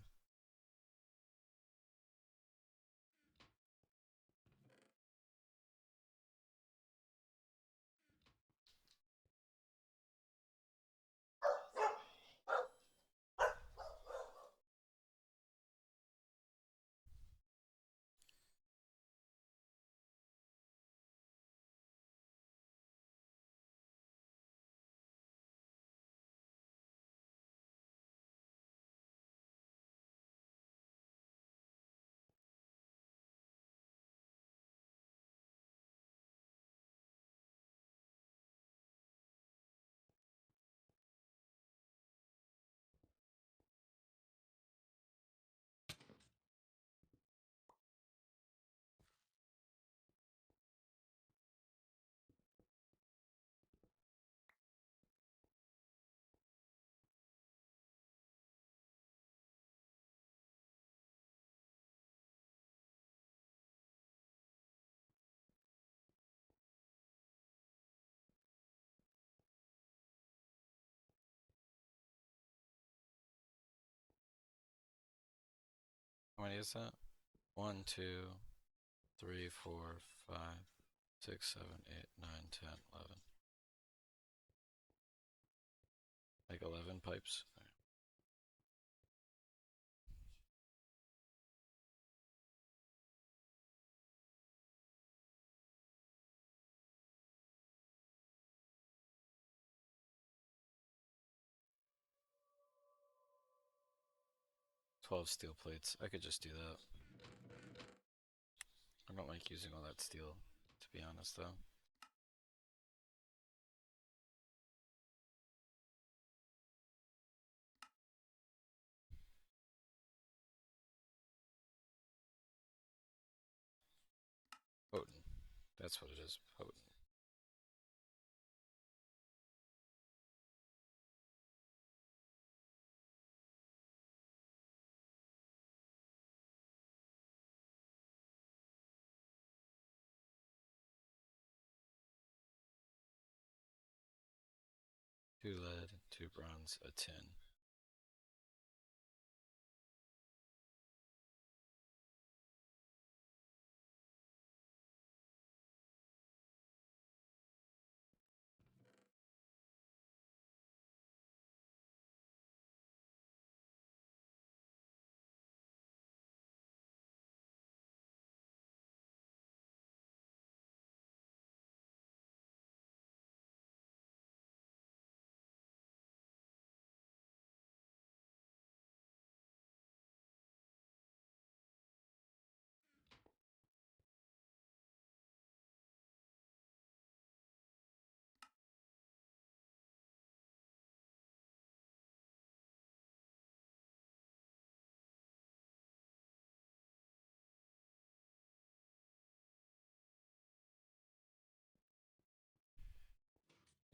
many is that? 1, 2, 3, 4, 5, 6, 7, 8, 9, 10, 11. Like 11 pipes. 12 steel plates. I could just do that. I don't like using all that steel, to be honest, though. Potent. That's what it is. Potent. Two lead, two bronze, a tin.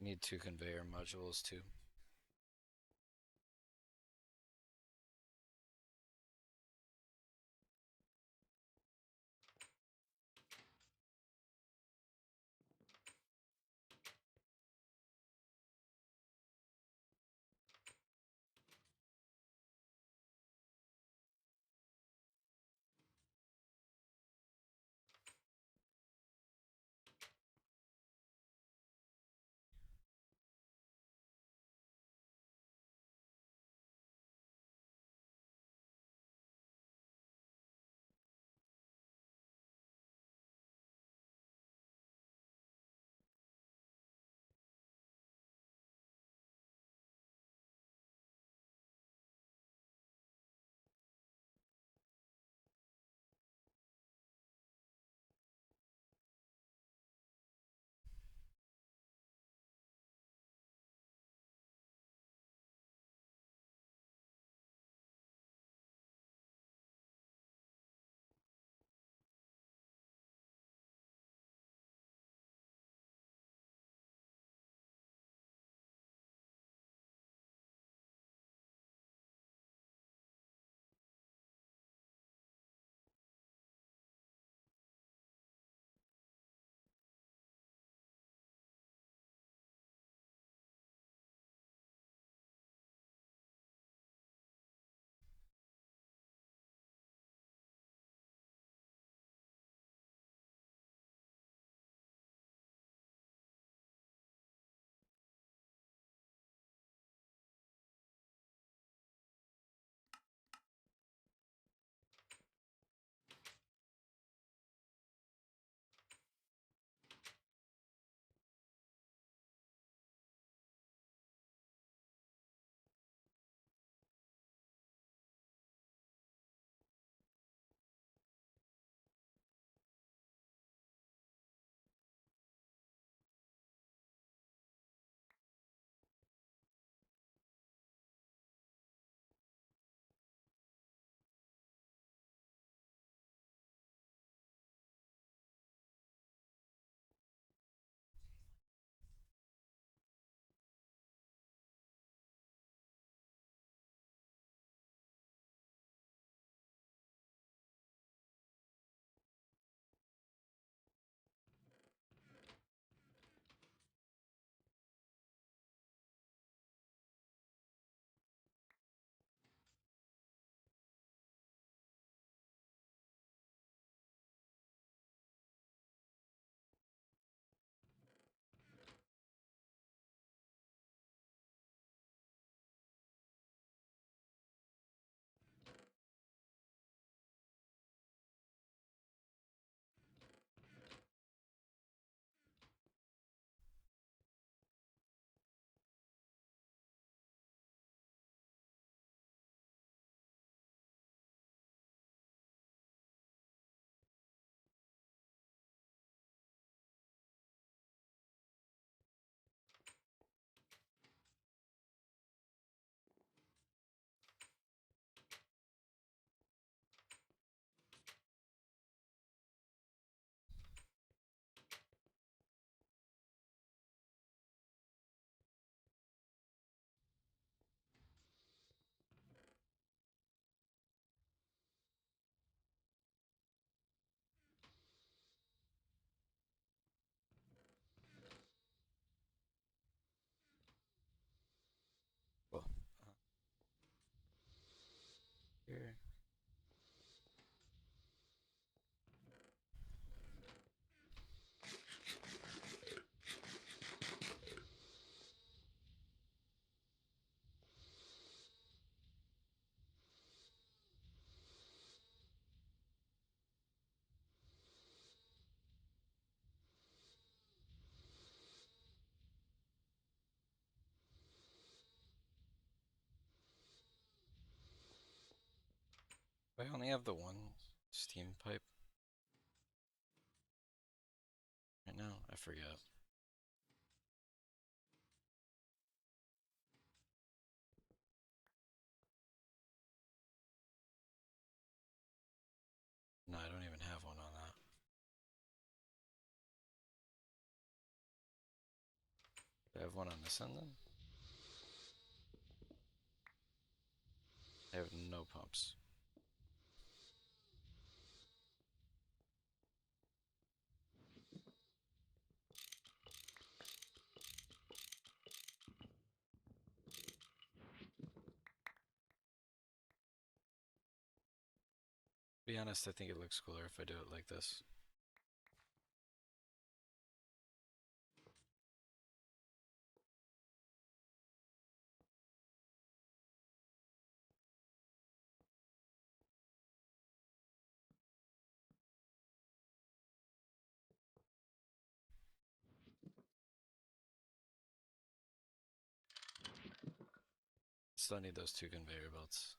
Need two conveyor modules too. I only have the one steam pipe right now. I forget. No, I don't even have one on that. Do I have one on this end then? I have no pumps. To be honest, I think it looks cooler if I do it like this. Still need those two conveyor belts.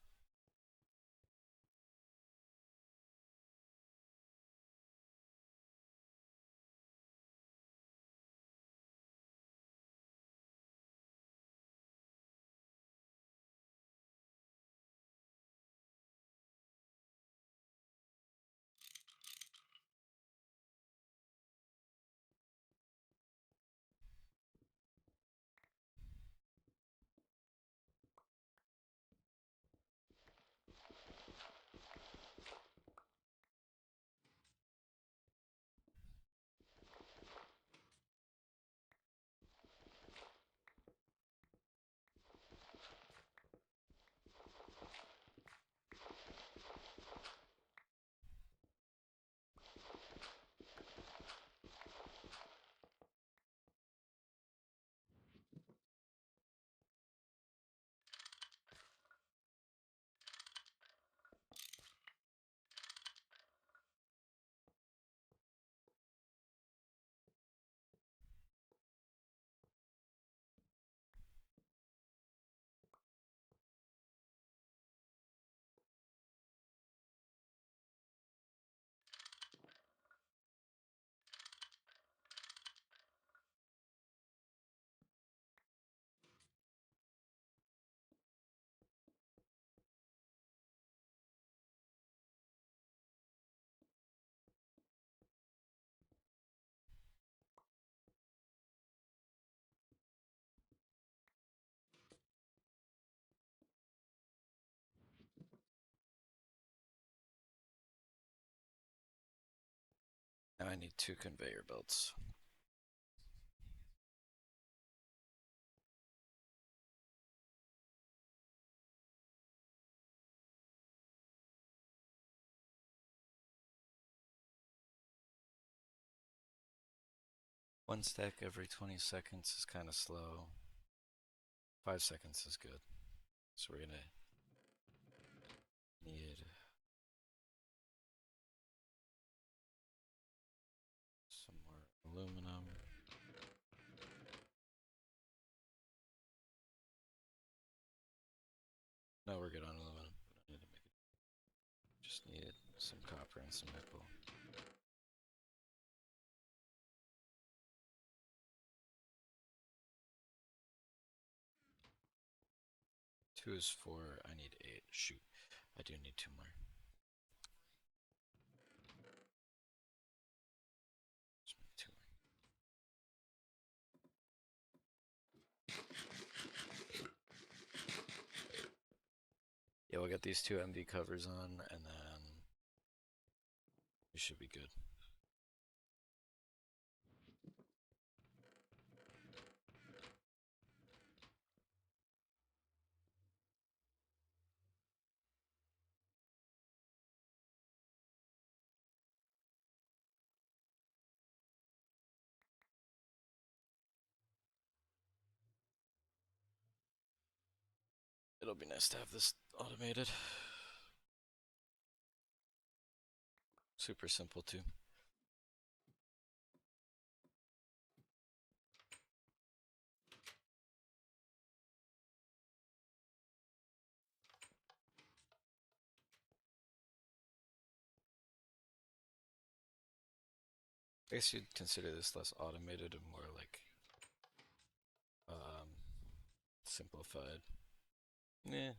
Now I need two conveyor belts. One stack every 20 seconds is kind of slow. 5 seconds is good. So we're gonna need some more aluminum. No, we're good on aluminum. We don't need to make it. Just need some copper and some nickel. 2 is 4. I need 8. Shoot. I do need 2 more. Just make 2 more. Yeah, we'll get these 2 MV covers on, and then we should be good. It'll be nice to have this automated. Super simple too. I guess you'd consider this less automated and more like um, simplified. Yeah,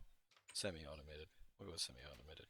semi-automated. We'll go semi-automated.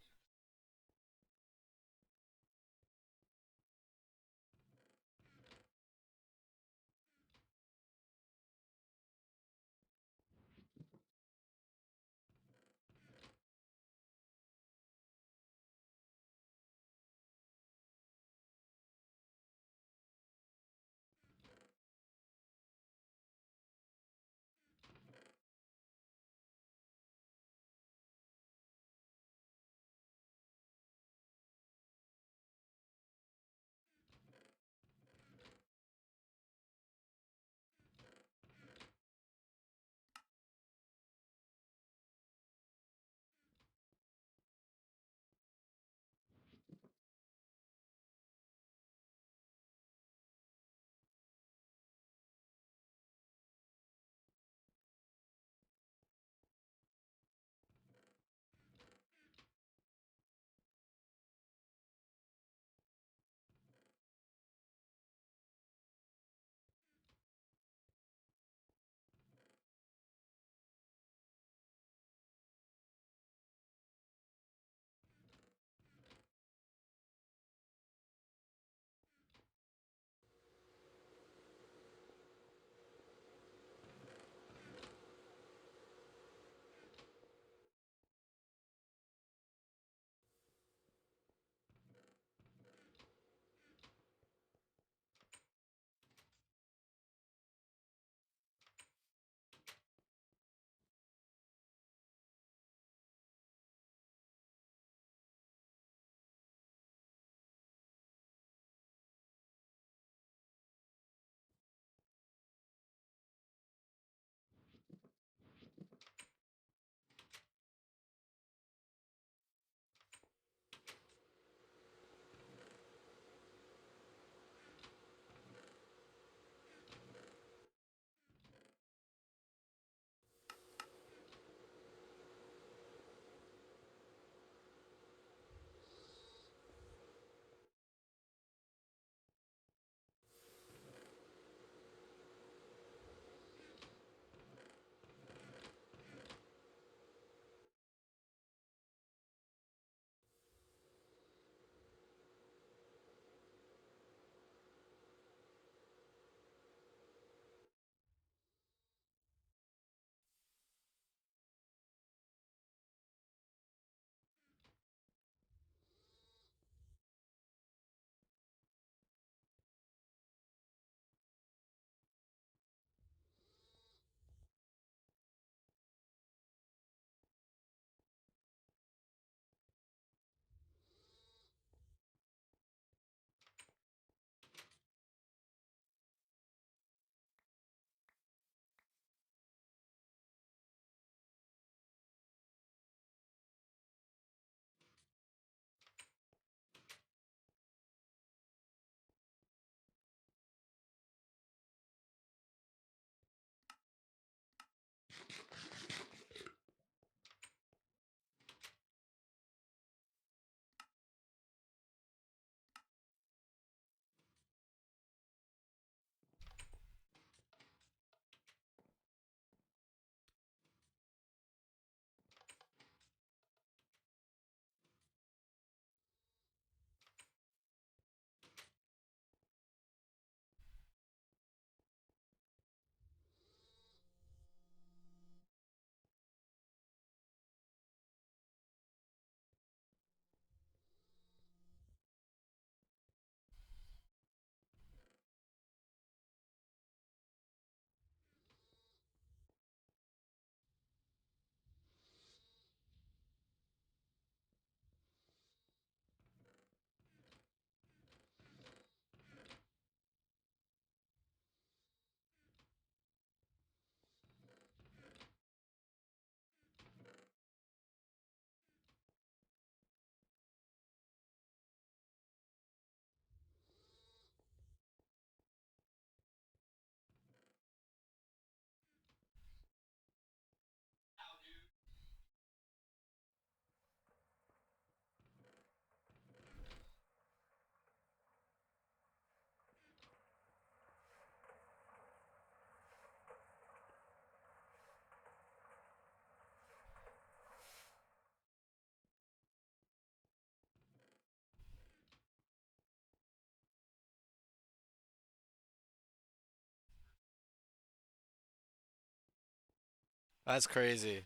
That's crazy.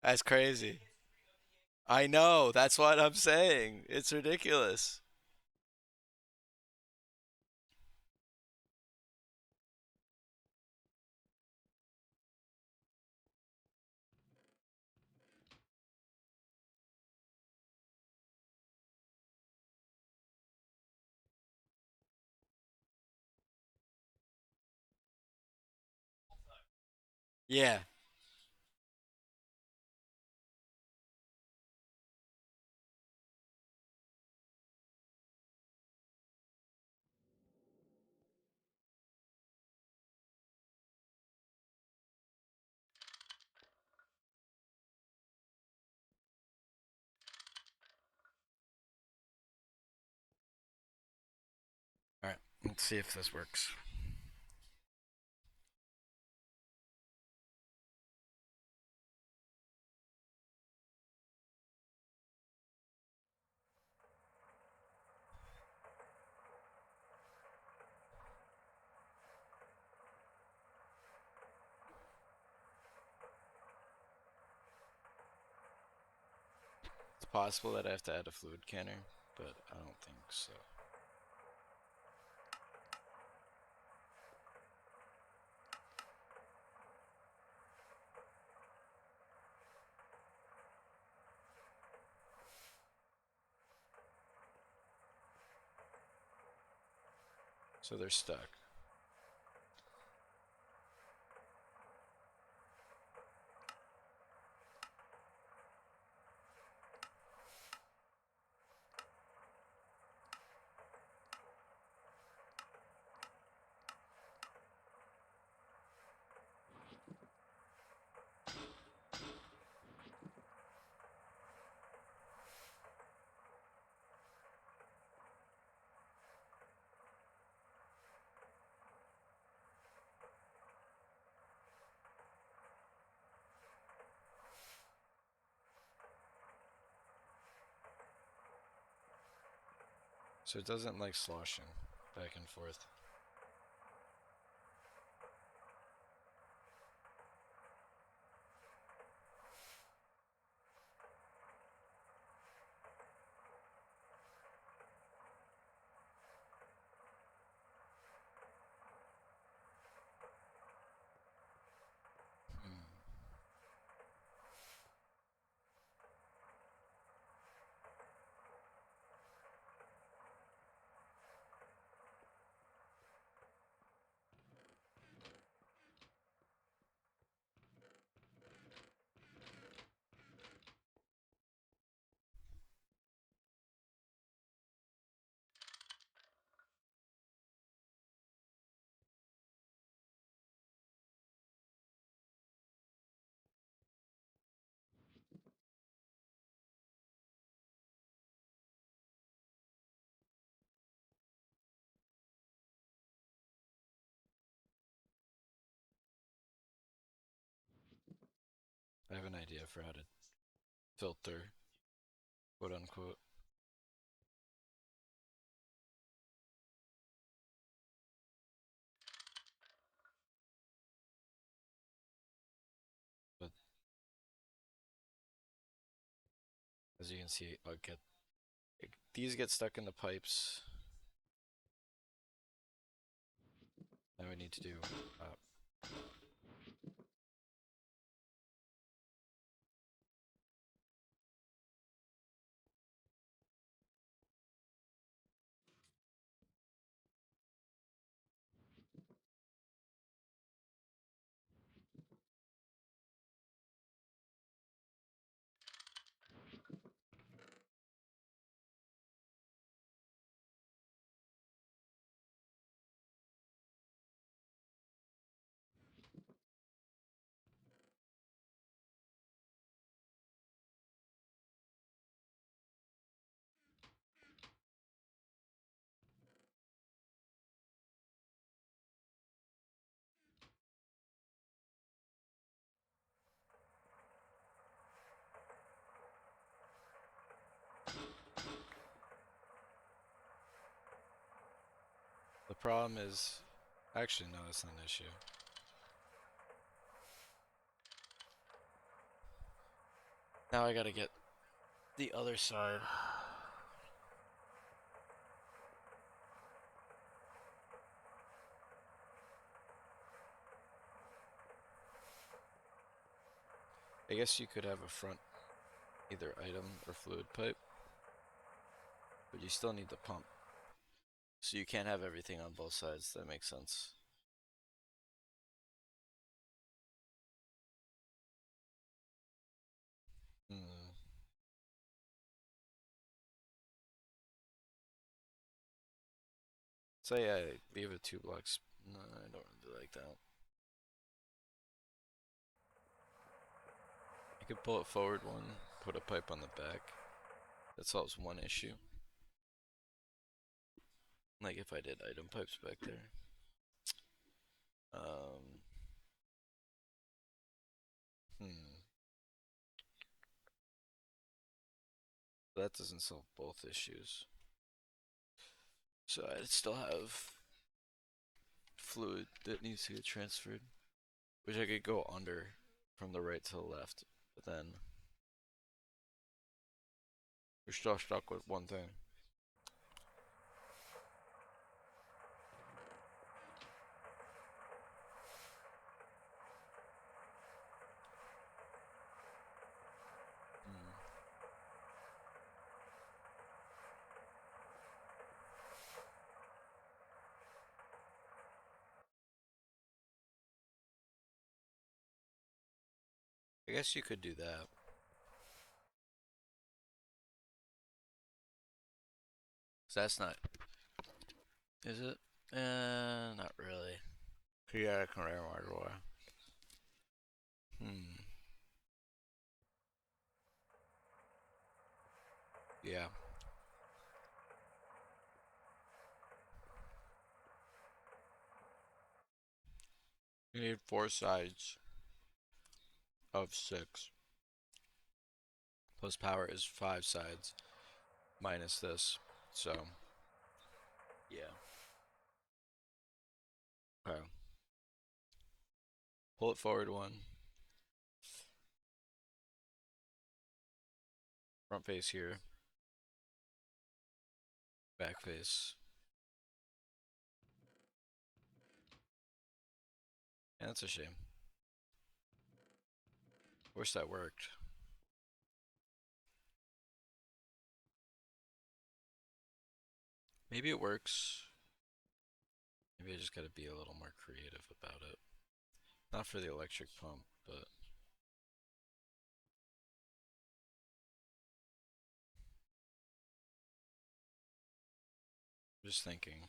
That's crazy. I know. That's what I'm saying. It's ridiculous. Yeah. All right. Let's see if this works. It's possible that I have to add a fluid canner, but I don't think so. So they're stuck. So it doesn't like sloshing back and forth. Hmm. I have an idea for how to filter, quote unquote. But as you can see, these get stuck in the pipes. Now we need to do uh, the problem is actually no, that's not an issue. Now I gotta get the other side. I guess you could have a front either item or fluid pipe, but you still need the pump. So you can't have everything on both sides. That makes sense. Hmm. So yeah, leave it 2 blocks. No, I don't really like that. I could pull it forward one, put a pipe on the back. That solves one issue. Like if I did item pipes back there. Um, hmm. That doesn't solve both issues. So I'd still have fluid that needs to get transferred, which I could go under from the right to the left, but then you're still stuck with one thing. Hmm. I guess you could do that. 'Cause that's not, is it? Not really. Yeah, I can right away. Hmm. Yeah. You need 4 sides of 6. Plus power is 5 sides minus this. So, yeah. Okay. Pull it forward one. Front face here. Back face. Yeah, that's a shame. Wish that worked. Maybe it works. Maybe I just gotta be a little more creative about it. Not for the electric pump, but just thinking.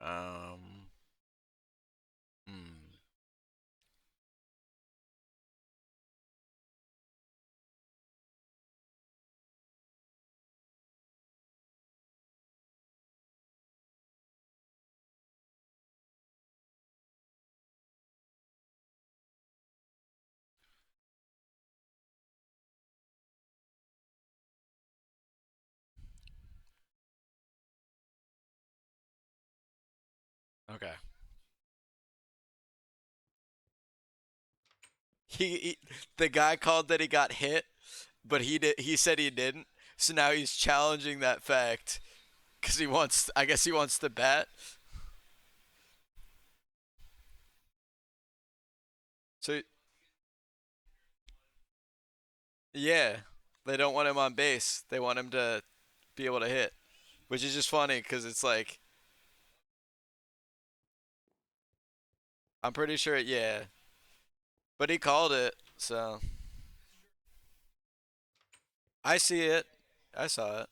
Um, hmm. Okay. He the guy called that he got hit, but he said he didn't. So now he's challenging that fact because he wants. I guess he wants to bet. So yeah, they don't want him on base. They want him to be able to hit, which is just funny because it's like I'm pretty sure. Yeah, but he called it. So I see it. I saw it.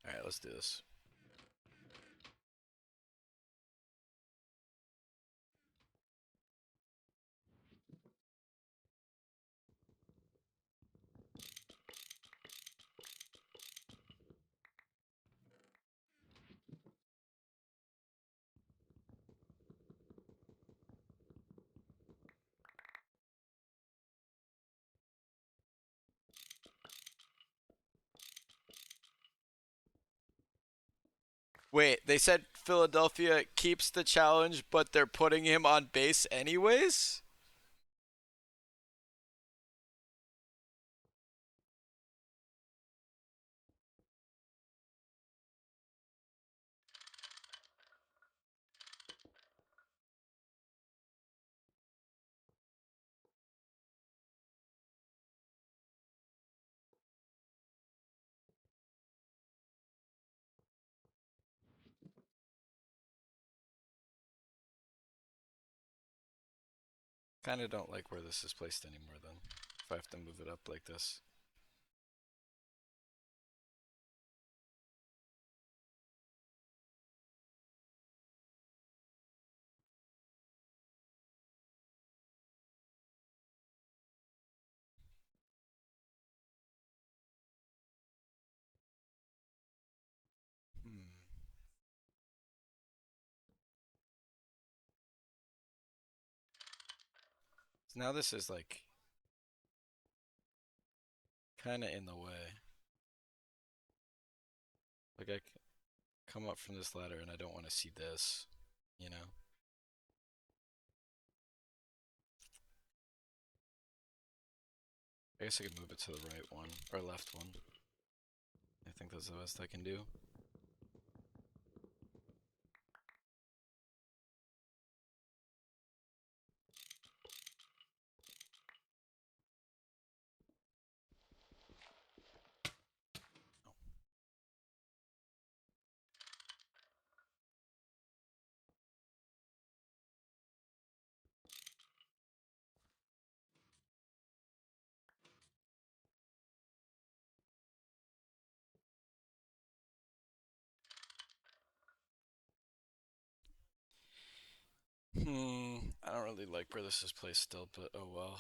All right, let's do this. Wait, they said Philadelphia keeps the challenge, but they're putting him on base anyways? Kinda don't like where this is placed anymore then. If I have to move it up like this. Hmm. So now this is like kinda in the way. Like come up from this ladder and I don't want to see this, you know? I guess I could move it to the right one, or left one. I think that's the best I can do. I don't really like where this is placed still, but oh well.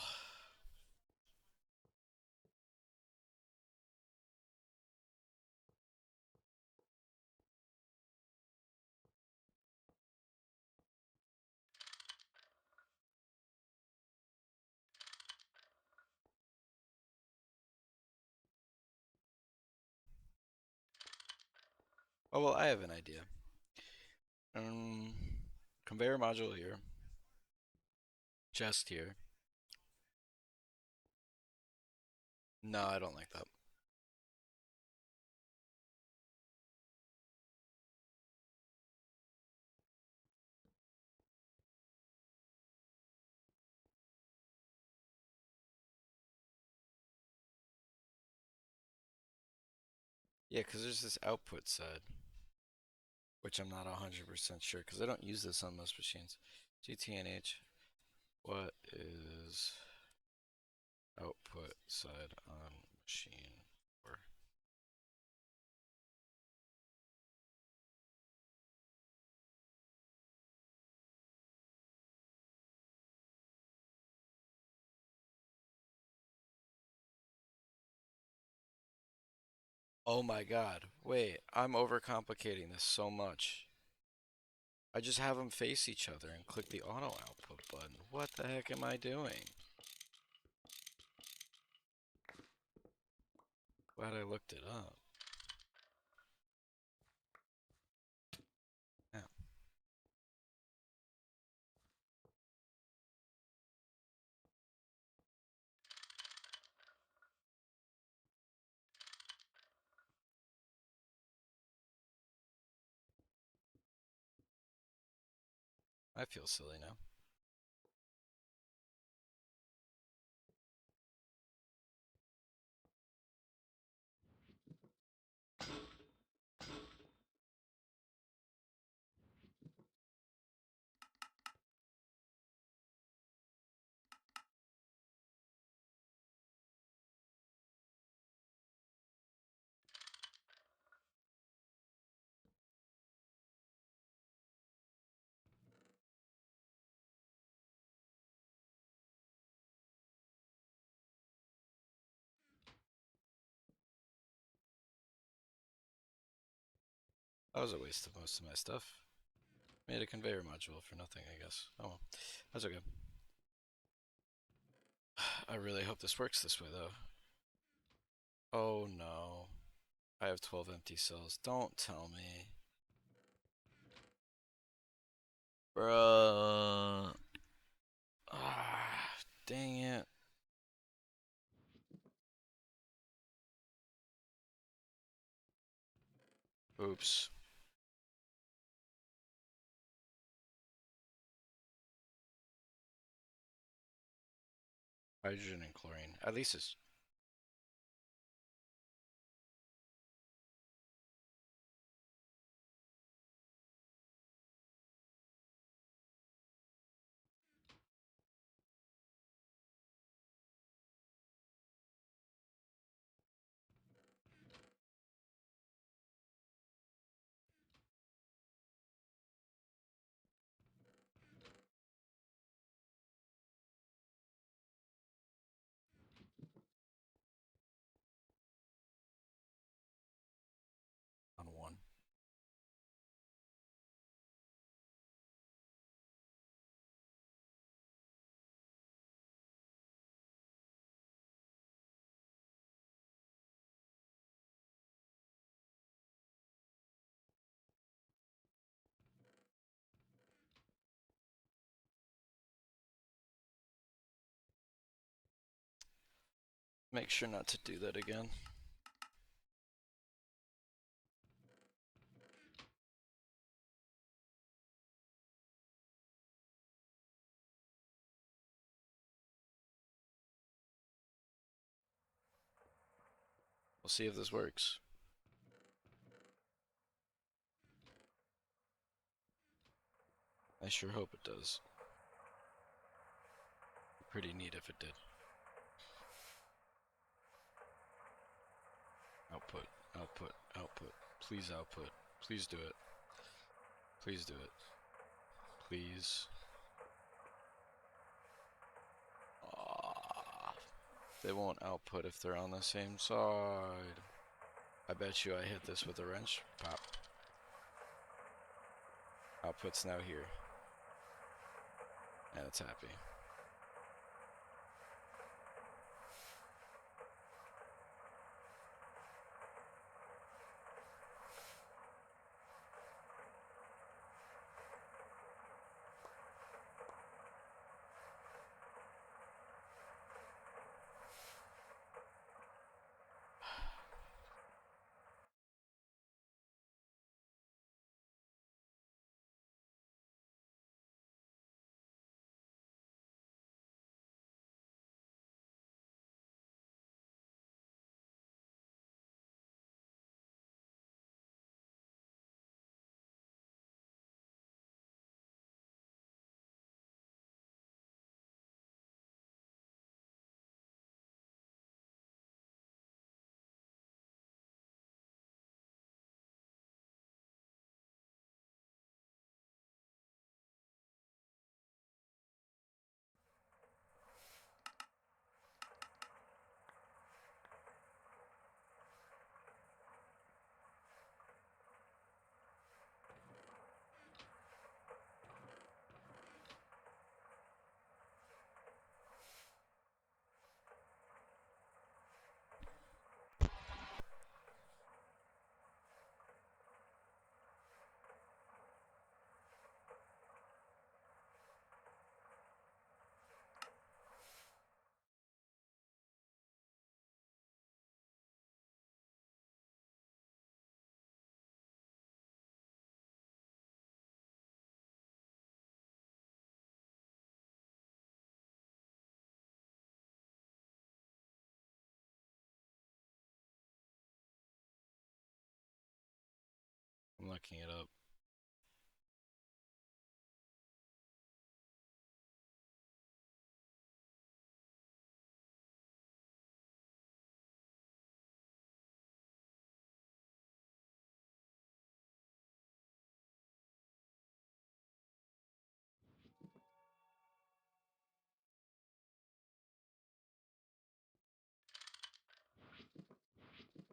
Oh well, I have an idea. Um, Conveyor module here. Chest here. No, I don't like that. Yeah, because there's this output side, which I'm not 100% sure, because I don't use this on most machines. GTNH, what is output side on machine? Or oh my god, wait, I'm overcomplicating this so much. I just have them face each other and click the auto output button. What the heck am I doing? Glad I looked it up. Yeah, I feel silly now. That was a waste of most of my stuff. Made a conveyor module for nothing, I guess. Oh well, that's okay. I really hope this works this way, though. Oh no. I have 12 empty cells. Don't tell me. Bruh. Ah, dang it. Oops. Hydrogen and chlorine. At least it's on one. Make sure not to do that again. We'll see if this works. I sure hope it does. Pretty neat if it did. Output, output, output. Please output. Please do it. Please do it. Please. Ah, they won't output if they're on the same side. I bet you I hit this with a wrench. Pop. Output's now here. And it's happy. I'm looking it up.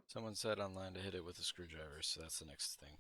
Someone said online to hit it with a screwdriver, so that's the next thing.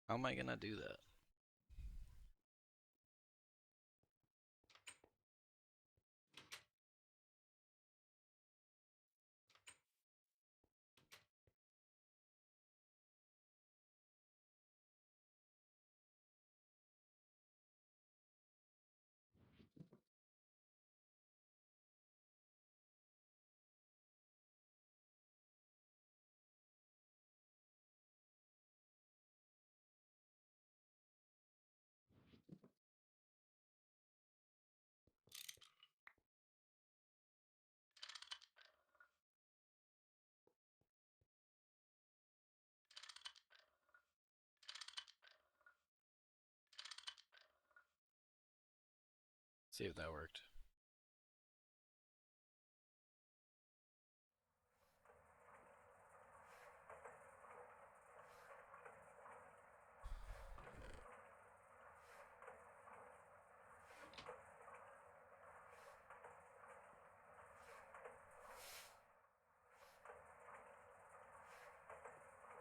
How am I gonna do that? See if that worked.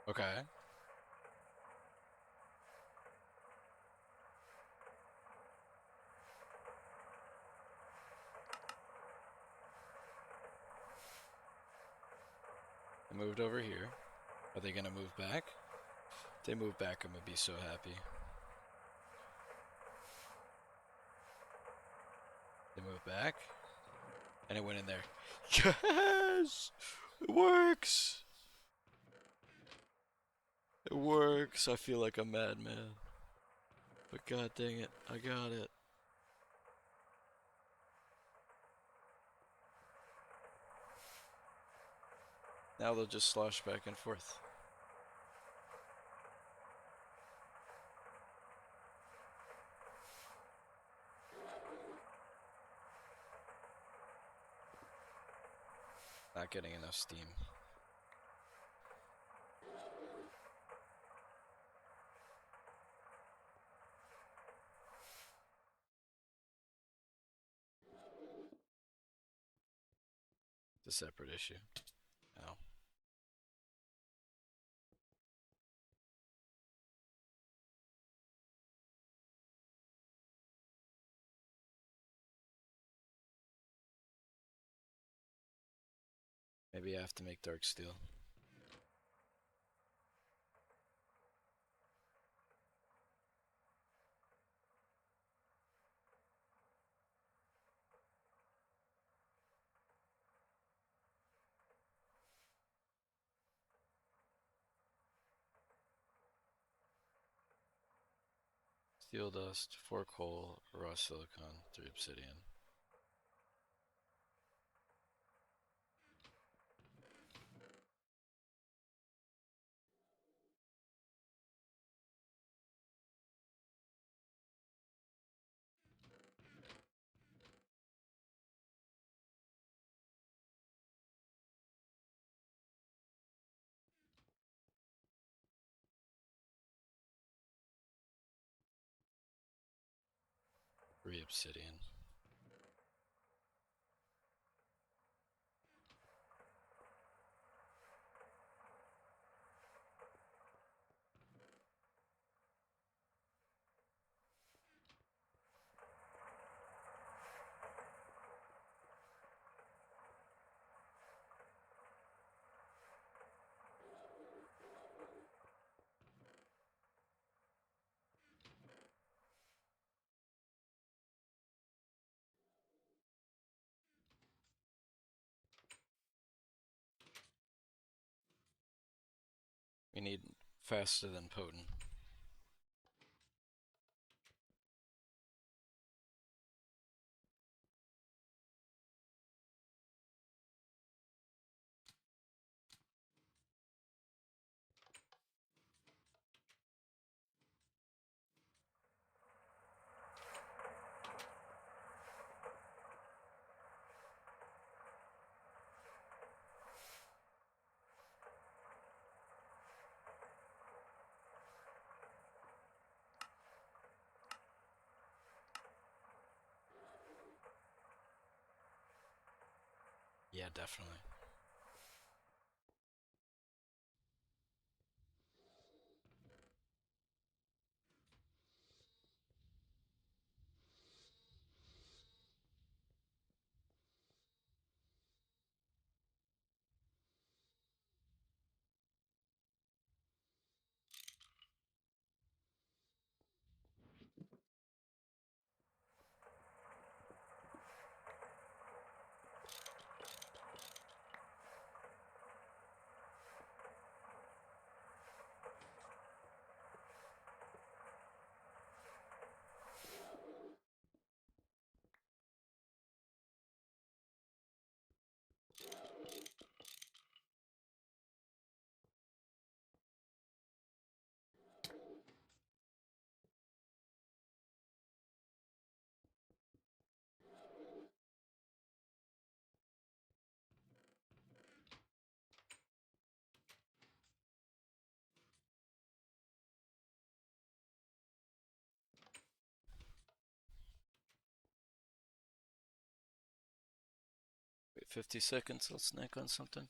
Okay. They moved over here. Are they gonna move back? If they move back, I'm gonna be so happy. They move back. And it went in there. Yes! It works! It works. I feel like a madman. But god dang it, I got it. Now they'll just slosh back and forth. Not getting enough steam. It's a separate issue. Ow. Maybe I have to make dark steel. Steel dust, 4 coal, raw silicon, 3 obsidian. Three obsidian. We need faster than potent. Yeah, definitely. 50 seconds, let's snack on something.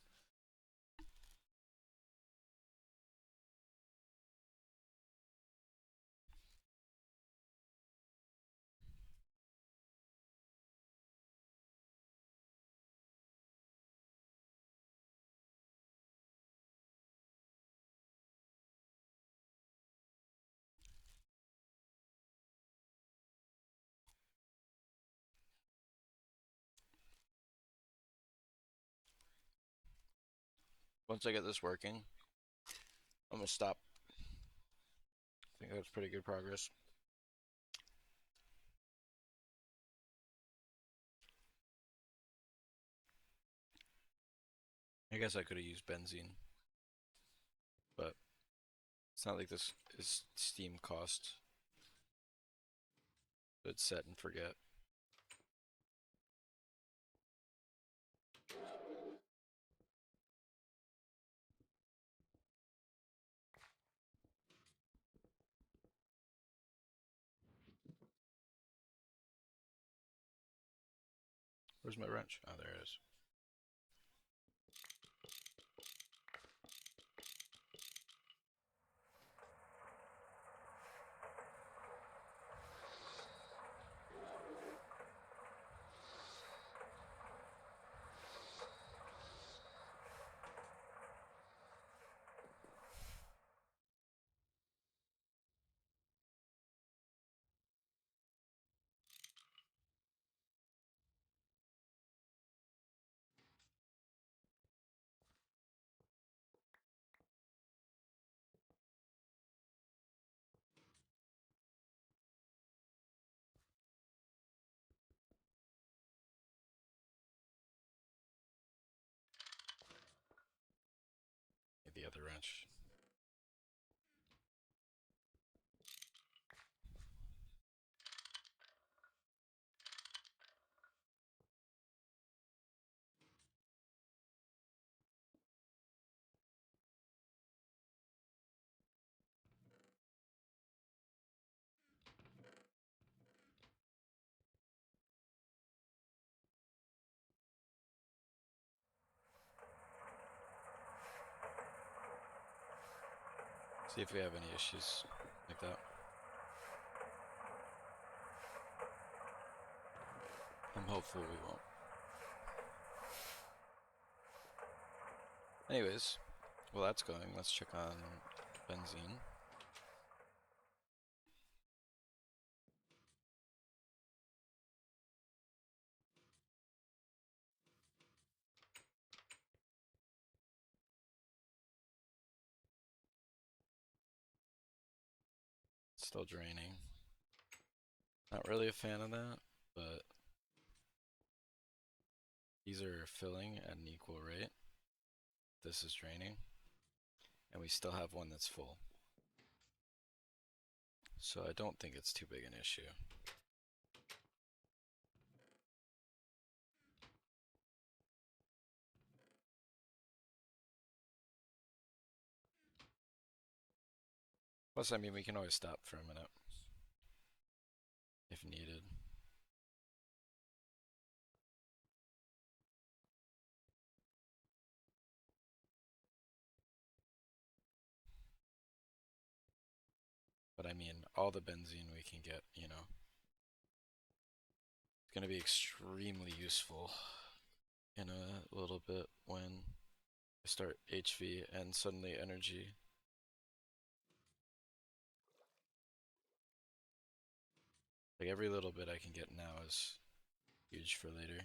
Once I get this working, I'm gonna stop. I think that's pretty good progress. I guess I could have used benzene, but it's not like this is steam cost. It's set and forget. Where's my wrench? Oh, there it is. The other wrench. See if we have any issues like that. I'm hopeful we won't. Anyways, well that's going. Let's check on benzene. Still draining. Not really a fan of that, but these are filling at an equal rate. This is draining. And we still have one that's full. So I don't think it's too big an issue. Plus, I mean, we can always stop for a minute if needed. But I mean, all the benzene we can get, you know. It's going to be extremely useful in a little bit when I start HV and suddenly energy. Like every little bit I can get now is huge for later.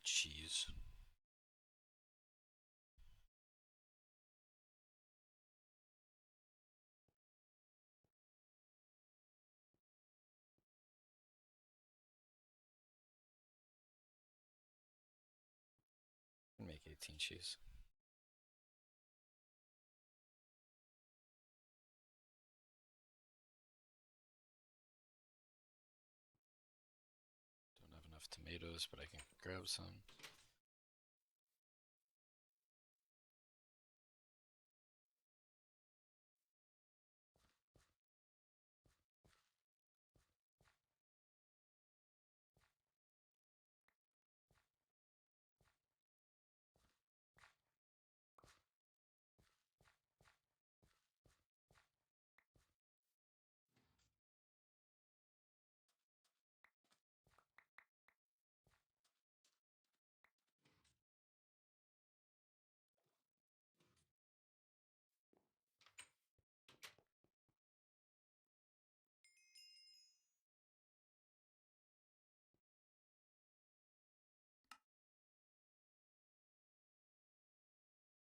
Cheese. Make 18 cheese. enough tomatoes, but I can grab some.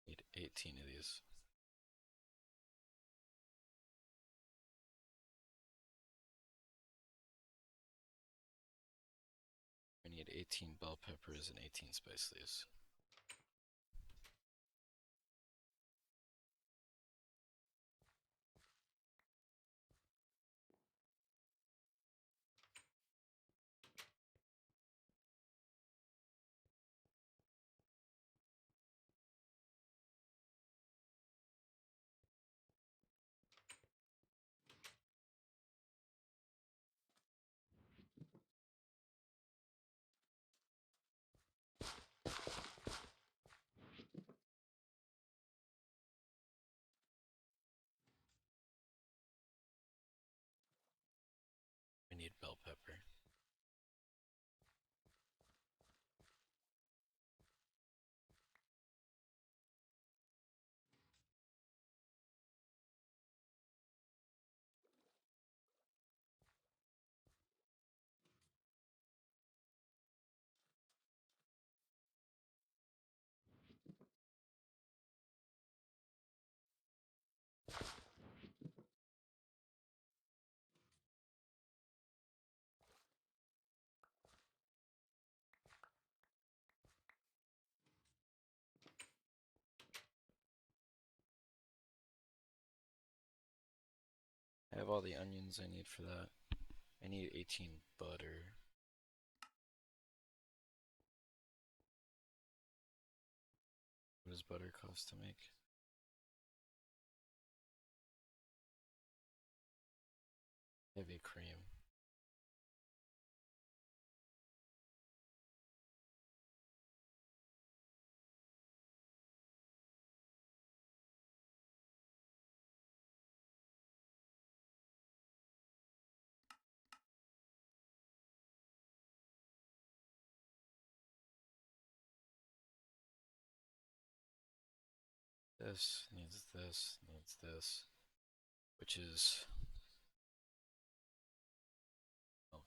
Need 18 of these. We need 18 bell peppers and 18 spice leaves. We need bell pepper. I have all the onions I need for that. I need 18 butter. What does butter cost to make? Heavy cream. This needs this, needs this, which is milk.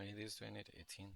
How many of these do I need? 18?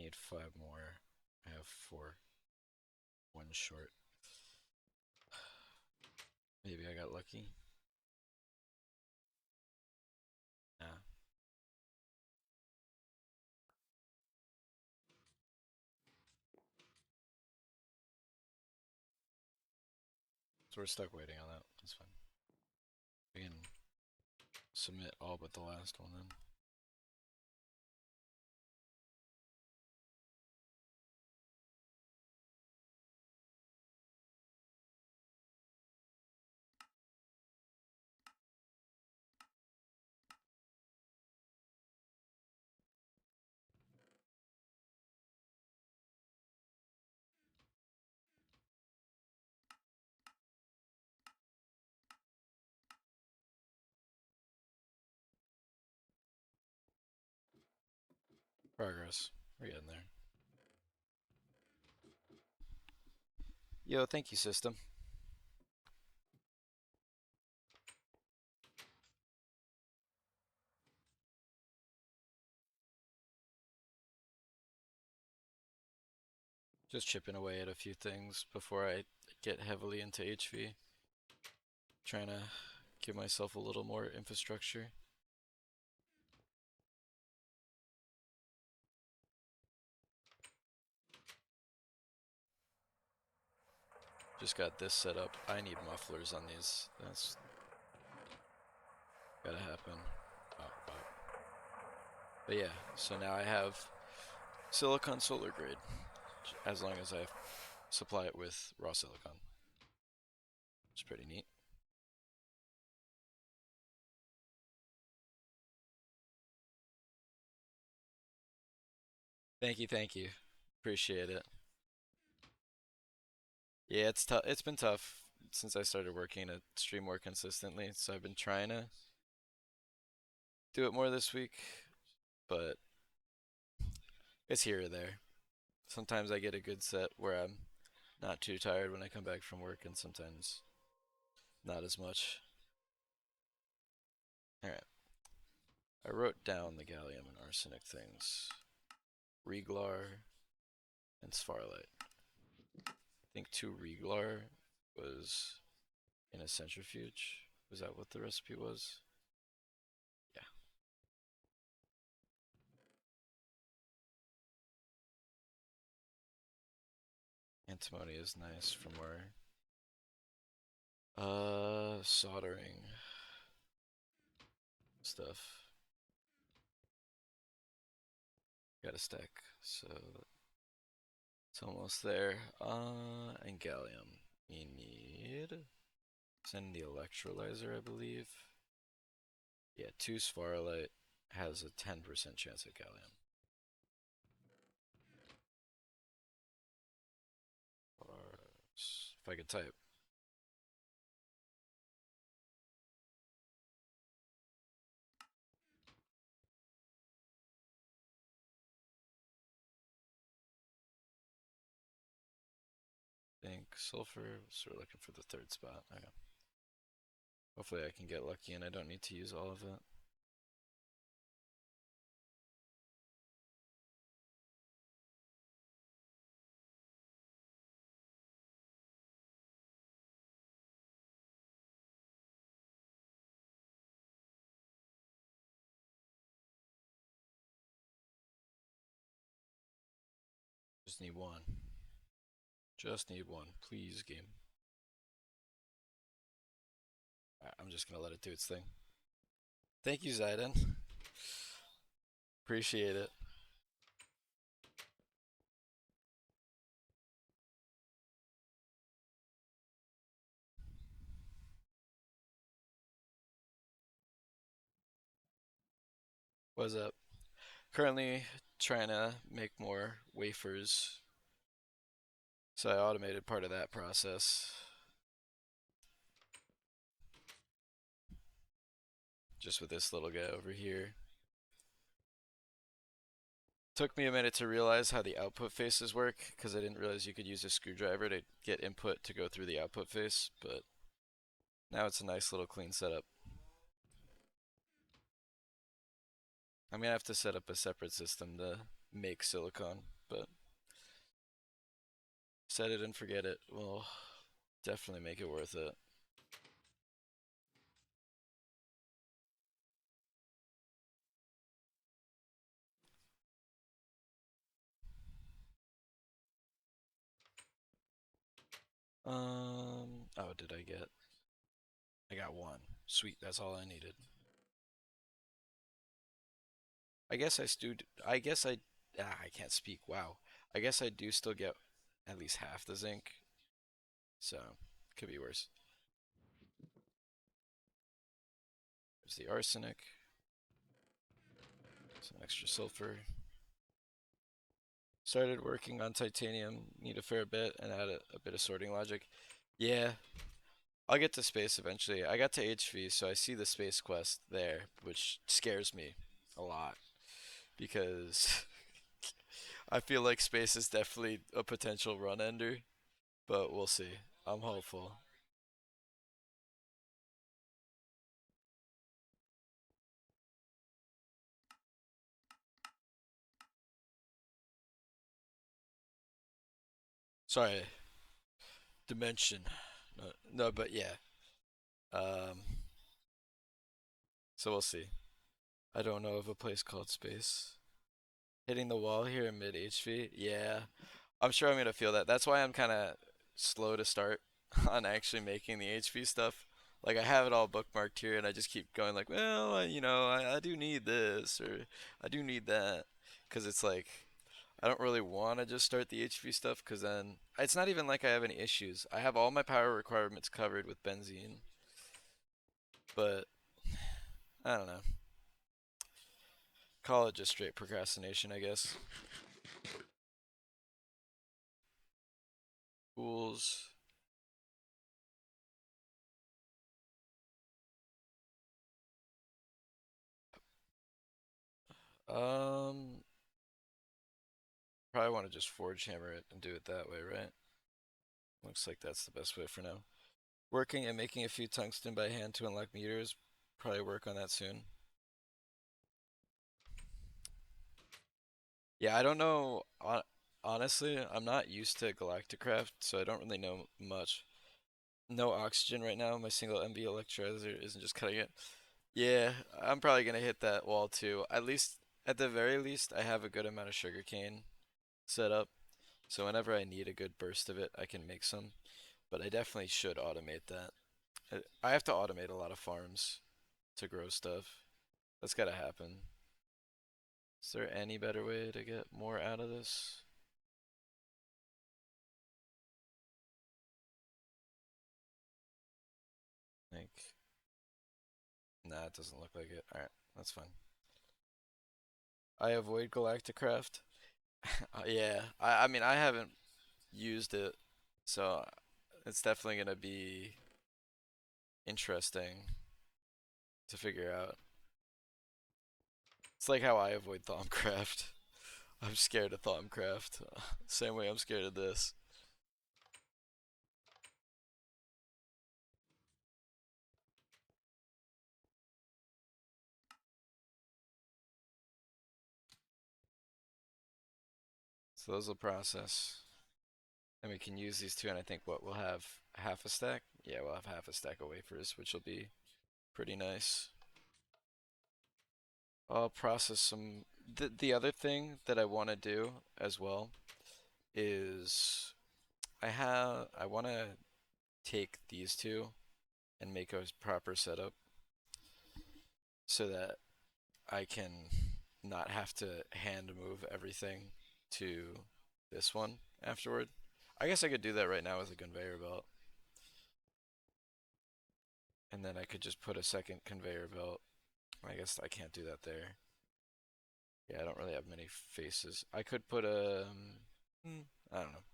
need 5 more. I have 4. 1 short. Maybe I got lucky. Nah. So we're stuck waiting on that. That's fine. We can submit all but the last one then. Progress. We're getting there. Yo, thank you, system. Just chipping away at a few things before I get heavily into HV. Trying to give myself a little more infrastructure. Just got this set up. I need mufflers on these. That's gotta happen. But yeah, so now I have silicon solar grade, as long as I supply it with raw silicon. It's pretty neat. Thank you, thank you. Appreciate it. Yeah, it's tough. It's been tough since I started working to stream more consistently. So I've been trying to do it more this week, but it's here or there. Sometimes I get a good set where I'm not too tired when I come back from work, and sometimes not as much. Alright. I wrote down the gallium and arsenic things. Reglar and Spharlite. I think 2 Reglar was in a centrifuge. Was that what the recipe was? Yeah. Antimony is nice from where? Soldering stuff. Got a stack, so it's almost there. And gallium. You need. Send the electrolyzer, I believe. Yeah, 2 Spharlite has a 10% chance at gallium. If I could type. Think sulfur, so we're looking for the 3rd spot. Okay. Hopefully I can get lucky and I don't need to use all of it. Just need one. Just need one. Please, game. Alright, I'm just gonna let it do its thing. Thank you, Zayden. Appreciate it. What's up? Currently trying to make more wafers. So I automated part of that process. Just with this little guy over here. Took me a minute to realize how the output faces work, because I didn't realize you could use a screwdriver to get input to go through the output face, but now it's a nice little clean setup. I'm gonna have to set up a separate system to make silicon, but set it and forget it will definitely make it worth it. Oh, did I get? I got one. Sweet, that's all I needed. I guess I stood. I guess I. I can't speak. Wow. I guess I do still get at least half the zinc, so could be worse. There's the arsenic. Some extra sulfur. Started working on titanium. Need a fair bit and add a bit of sorting logic. Yeah, I'll get to space eventually. I got to HV, so I see the space quest there, which scares me a lot because I feel like space is definitely a potential run ender, but we'll see. I'm hopeful. Sorry, dimension. No, no, but yeah. Um, so we'll see. I don't know of a place called space. Hitting the wall here in mid HV. Yeah, I'm sure I'm gonna feel that. That's why I'm kind of slow to start on actually making the HV stuff. Like I have it all bookmarked here, and I just keep going like, well, I do need this or I do need that, because it's like I don't really want to just start the HV stuff, because then it's not even like I have any issues. I have all my power requirements covered with benzene, but I don't know. Call it just straight procrastination, I guess. Tools. Um, Probably want to just forge hammer it and do it that way, right? Looks like that's the best way for now. Working and making a few tungsten by hand to unlock meters. Probably work on that soon. Yeah, I don't know. Honestly, I'm not used to Galacticraft, so I don't really know much. No oxygen right now. My single MB electrolyzer isn't just cutting it. Yeah, I'm probably gonna hit that wall too. At least, at the very least, I have a good amount of sugarcane set up, so whenever I need a good burst of it, I can make some. But I definitely should automate that. I have to automate a lot of farms to grow stuff. That's gotta happen. Is there any better way to get more out of this? Like, nah, it doesn't look like it. Alright, that's fine. I avoid Galacticraft. Yeah, I mean, I haven't used it, so it's definitely gonna be interesting to figure out. It's like how I avoid Thaumcraft. I'm scared of Thaumcraft. Same way I'm scared of this. So those will process. And we can use these two, and I think what we'll have half a stack? Yeah, we'll have half a stack of wafers, which will be pretty nice. I'll process some. The other thing that I want to do as well is I want to take these two and make a proper setup so that I can not have to hand move everything to this one afterward. I guess I could do that right now with a conveyor belt. And then I could just put a second conveyor belt. I guess I can't do that there. Yeah, I don't really have many faces. I could put a, I don't know.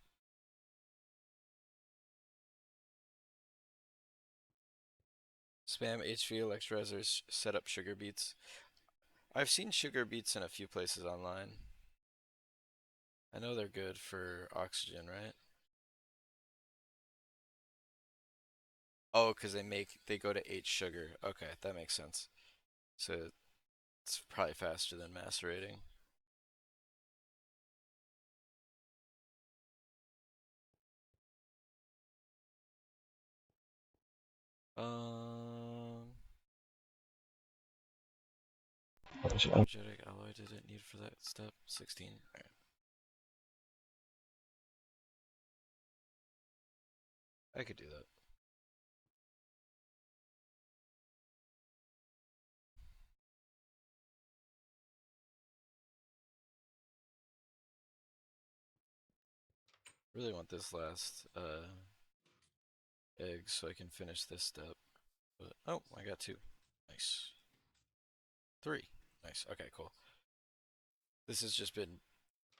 Spam HV electrolyzers, set up sugar beets. I've seen sugar beets in a few places online. I know they're good for oxygen, right? Oh, because they go to H sugar. Okay, that makes sense. So it's probably faster than macerating. Um, Actually, energetic alloy did it need for that step? 16. Alright. I could do that. Really want this last egg so I can finish this step. But oh, I got 2. Nice. 3. Nice. Okay, cool. This has just been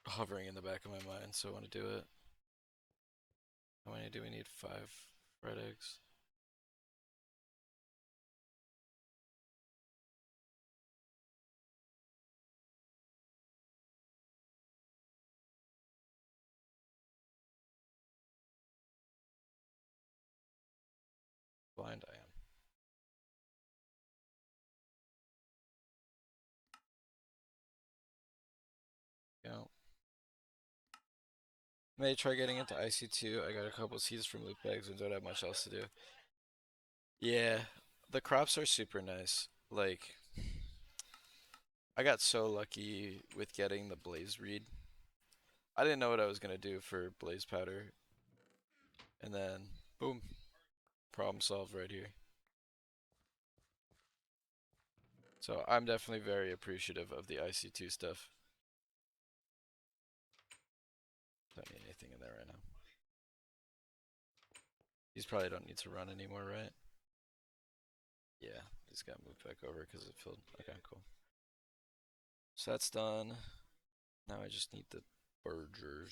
hovering in the back of my mind, so I want to do it. How many do we need? 5 red eggs. Blind I am. Go. May try getting into IC2. I got a couple seeds from loot bags and don't have much else to do. Yeah, the crops are super nice. Like, I got so lucky with getting the blaze reed. I didn't know what I was gonna do for blaze powder, and then boom, problem solved right here. So I'm definitely very appreciative of the IC2 stuff. Don't need anything in there right now. These probably don't need to run anymore, right? Yeah, these got moved back over because it filled. Okay, cool. So that's done. Now I just need the burgers.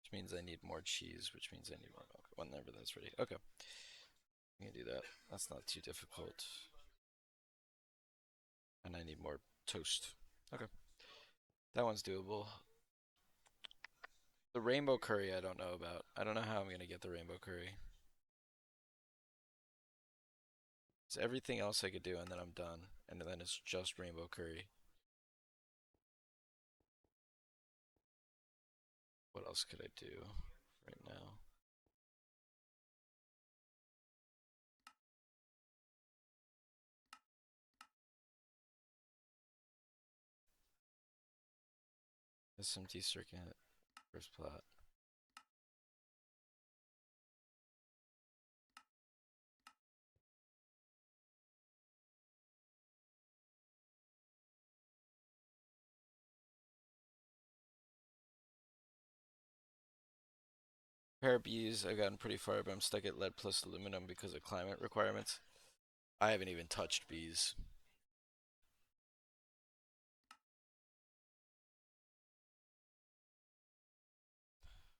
Which means I need more cheese, which means I need more milk. Whenever that's ready. Okay. I'm gonna do that. That's not too difficult. And I need more toast. Okay. That one's doable. The rainbow curry I don't know about. I don't know how I'm gonna get the rainbow curry. It's everything else I could do and then I'm done. And then it's just rainbow curry. What else could I do right now? SMT circuit, first plot. Pair of bees, I've gotten pretty far, but I'm stuck at lead plus aluminum because of climate requirements. I haven't even touched bees.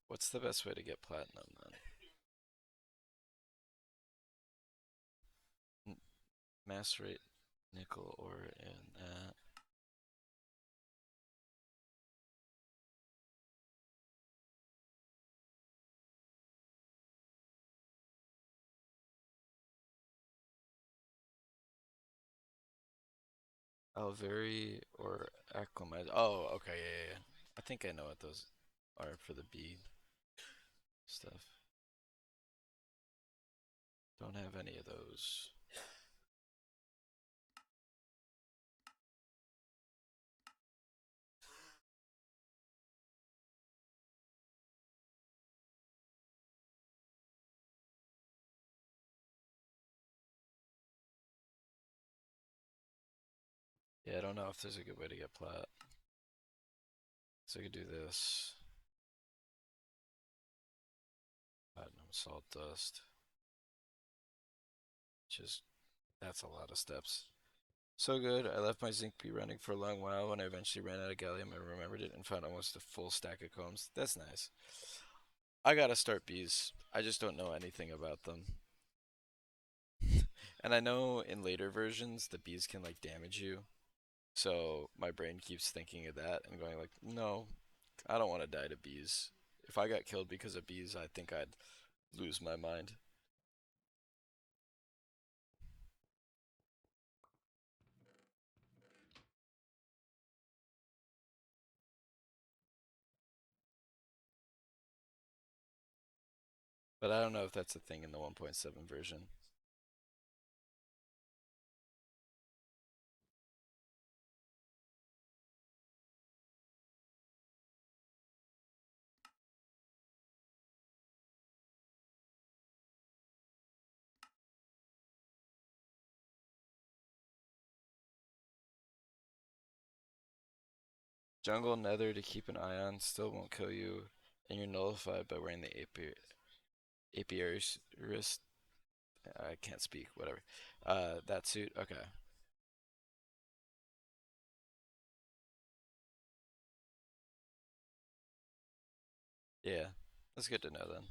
What's the best way to get platinum then? Macerate nickel ore in that. Alveri or acclimate. Oh, okay, yeah. I think I know what those are for the bee stuff. Don't have any of those. Yeah, I don't know if there's a good way to get plat. So I could do this. Platinum salt dust. Just that's a lot of steps. So good. I left my zinc bee running for a long while. When I eventually ran out of gallium, I remembered it and found almost a full stack of combs. That's nice. I gotta start bees. I just don't know anything about them. And I know in later versions the bees can like damage you. So my brain keeps thinking of that and going like, no, I don't want to die to bees. If I got killed because of bees, I think I'd lose my mind. But I don't know if that's a thing in the 1.7 version. Jungle Nether to keep an eye on still won't kill you, and you're nullified by wearing the apiary's wrist. I can't speak, whatever. That suit, okay. Yeah, that's good to know then.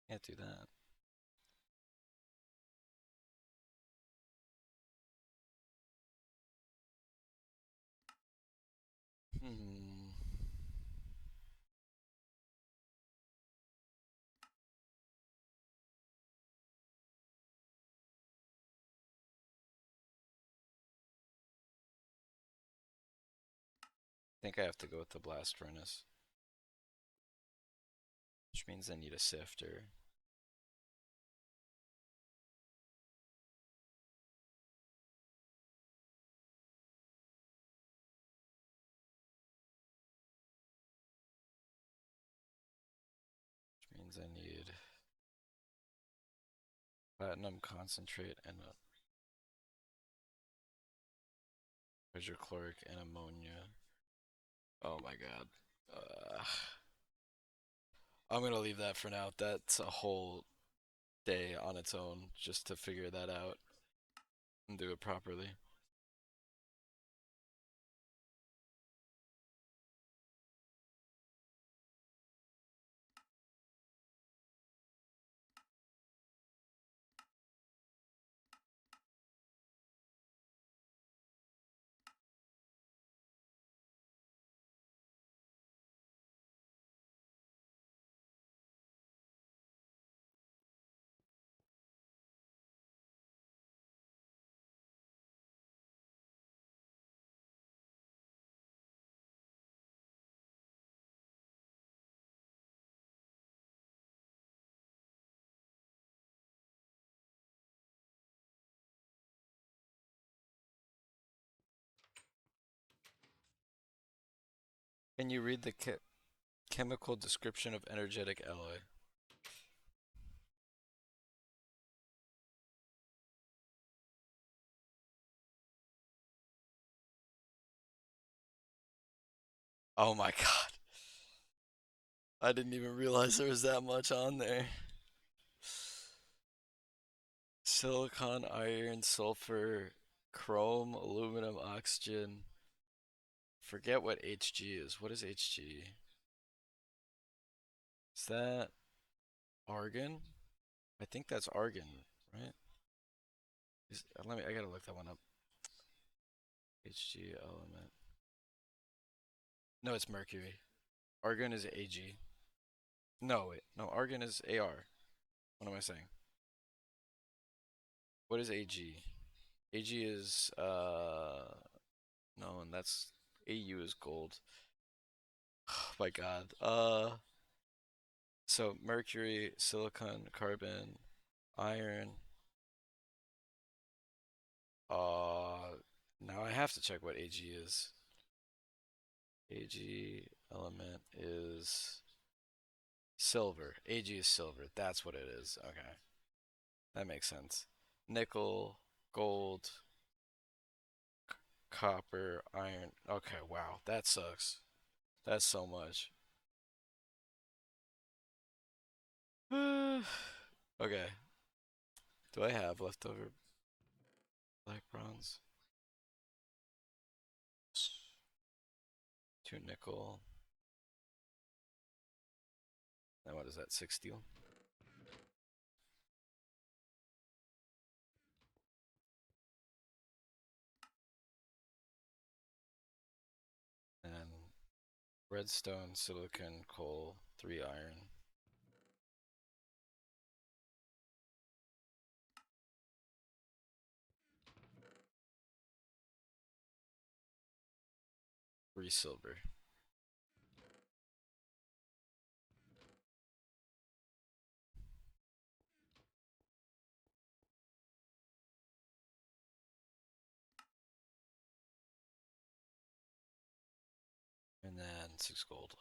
Can't do that. Hmm. I think I have to go with the blast furnace, which means I need a sifter. Which means I need platinum concentrate and a hydrochloric and ammonia. Oh my god. I'm gonna leave that for now. That's a whole day on its own just to figure that out and do it properly. Can you read the chemical description of energetic alloy? Oh my god. I didn't even realize there was that much on there. Silicon, iron, sulfur, chrome, aluminum, oxygen. Forget what Hg is. What is Hg? Is that argon? I think that's argon, right? I gotta look that one up. Hg element. No, it's mercury. Argon is Ag. No, wait. No, argon is Ar. What am I saying? What is Ag? Ag is no, and that's Au is gold. Oh my god. So mercury, silicon, carbon, iron. Now I have to check what Ag is. Ag element is silver. Ag is silver. That's what it is. Okay. That makes sense. Nickel, gold, copper, iron. Okay, wow. That sucks. That's so much. Okay. Do I have leftover black bronze? 2 nickel. And what is that, 6 steel? And redstone, silicon, coal, 3 iron. Three silver. And then 6 gold.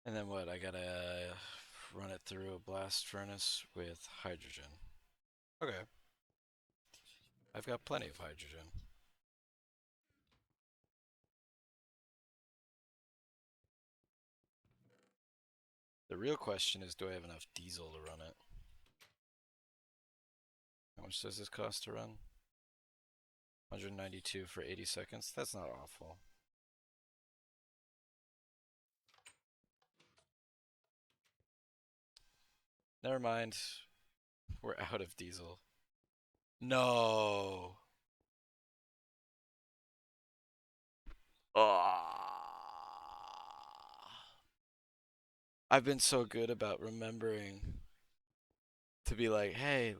And then what? I gotta run it through a blast furnace with hydrogen. Okay. I've got plenty of hydrogen. The real question is, do I have enough diesel to run it? How much does this cost to run? 192 for 80 seconds? That's not awful. Never mind. We're out of diesel. No. I've been so good about remembering to be like, hey,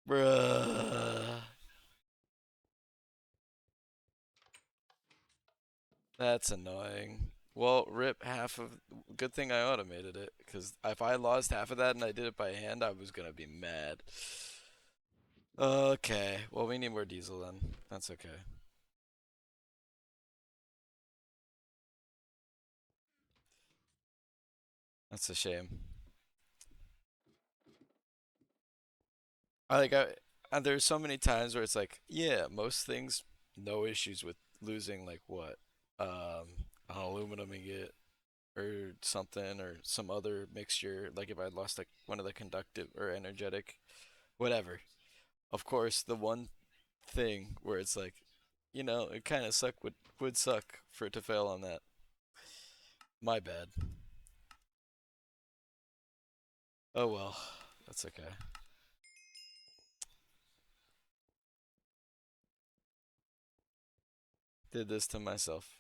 bruh. That's annoying. Well, rip half of. Good thing I automated it, because if I lost half of that and I did it by hand, I was gonna be mad. Okay, well, we need more diesel then. That's okay. That's a shame. I like there's so many times where it's like, yeah, most things, no issues with losing like what, an aluminum ingot or something or some other mixture. Like if I lost like one of the conductive or energetic, whatever. Of course, the one thing where it's like, it kind of would suck for it to fail on that. My bad. Oh well, that's okay. Did this to myself.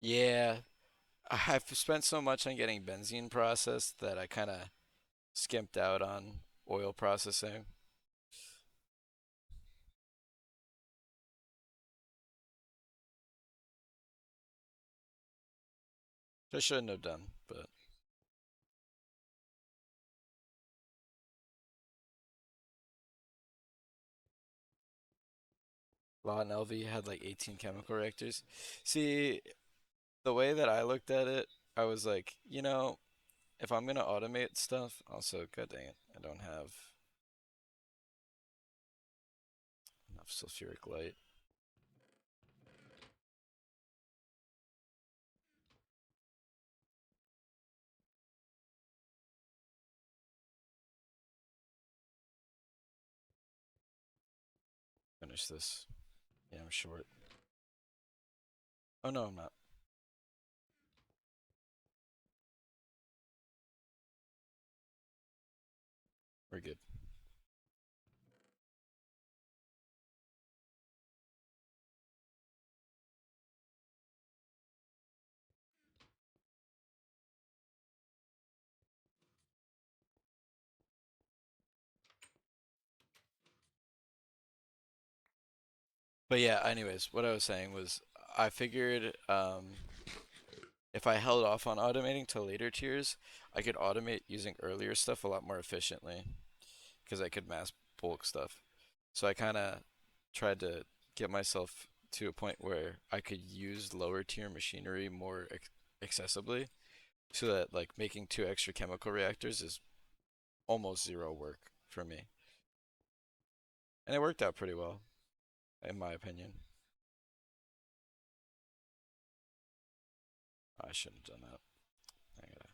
Yeah, I've spent so much on getting benzene processed that I kind of skimped out on oil processing. I shouldn't have done, but Law and LV had like 18 chemical reactors. See, the way that I looked at it, I was like, if I'm gonna automate stuff, also, god dang it, I don't have enough sulfuric light. Finish this. Yeah, I'm short. Oh no, I'm not. We're good. But yeah, anyways, what I was saying was I figured if I held off on automating till later tiers, I could automate using earlier stuff a lot more efficiently because I could mass bulk stuff. So I kind of tried to get myself to a point where I could use lower tier machinery more accessibly so that like making 2 extra chemical reactors is almost zero work for me. And it worked out pretty well, in my opinion. I shouldn't have done that. I gotta.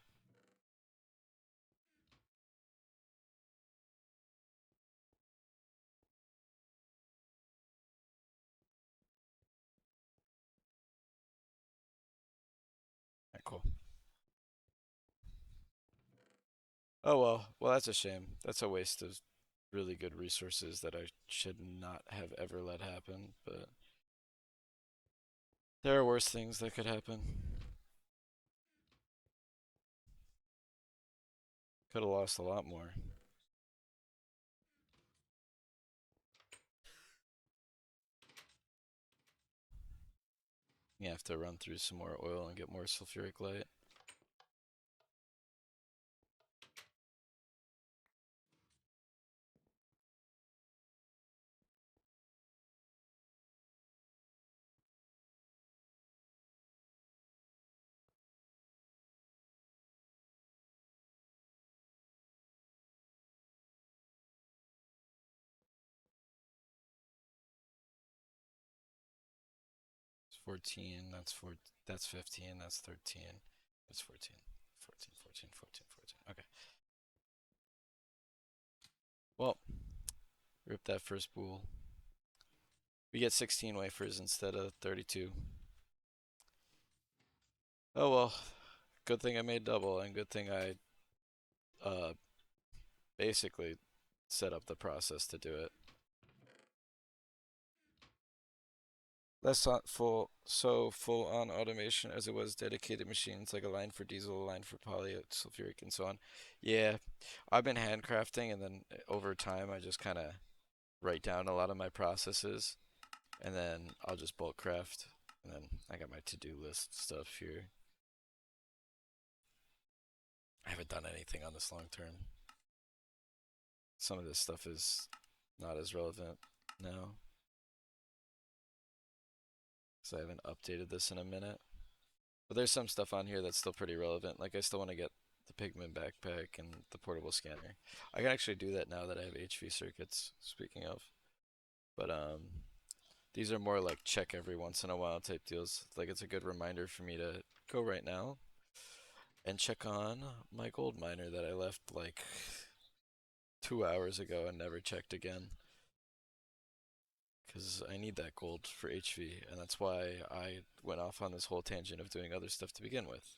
Alright, cool. Oh well, that's a shame. That's a waste of really good resources that I should not have ever let happen. But there are worse things that could happen. Could have lost a lot more. You have to run through some more oil and get more sulfuric light. It's 14, that's 4, that's 15, that's 13, that's 14. 14, 14, 14, 14. Okay. Well, rip that first bool. We get 16 wafers instead of 32. Oh well, good thing I made double, and good thing I uh basically set up the process to do it. Less on full on automation as it was dedicated machines like a line for diesel, a line for polysulfuric, and so on. Yeah, I've been handcrafting, and then over time I just kind of write down a lot of my processes, and then I'll just bulk craft, and then I got my to-do list stuff here. I haven't done anything on this long term. Some of this stuff is not as relevant now, because I haven't updated this in a minute. But there's some stuff on here that's still pretty relevant. Like I still want to get the pigment backpack and the portable scanner. I can actually do that now that I have HV circuits, speaking of. But these are more like check every once in a while type deals. Like it's a good reminder for me to go right now and check on my gold miner that I left like 2 hours ago and never checked again. Because I need that gold for HV, and that's why I went off on this whole tangent of doing other stuff to begin with.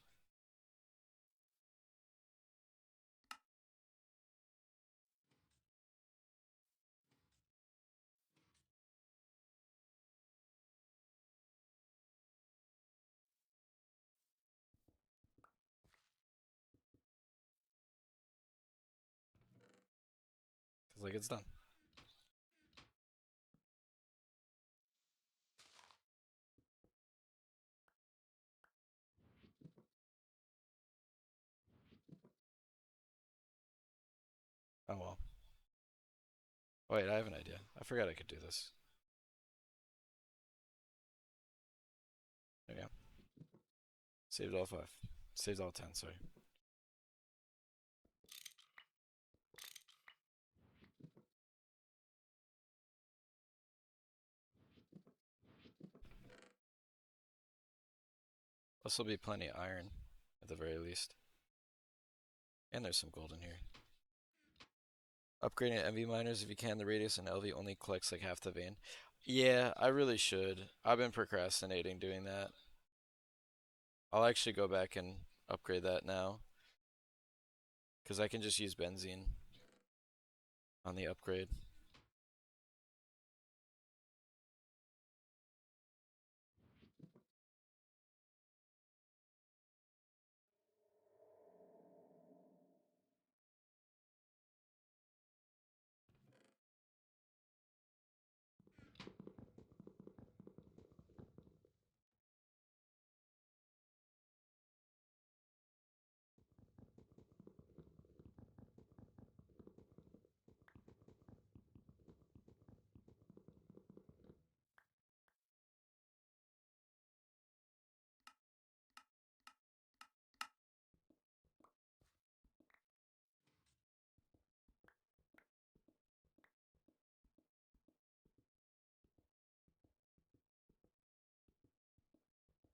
Because like it's done. Oh well. Oh, wait, I have an idea. I forgot I could do this. There we go. Saved all 5. Saved all 10, sorry. This will be plenty of iron, at the very least. And there's some gold in here. Upgrading MV miners if you can. The radius and LV only collects like half the vein. Yeah, I really should. I've been procrastinating doing that. I'll actually go back and upgrade that now. Because I can just use benzene. on the upgrade.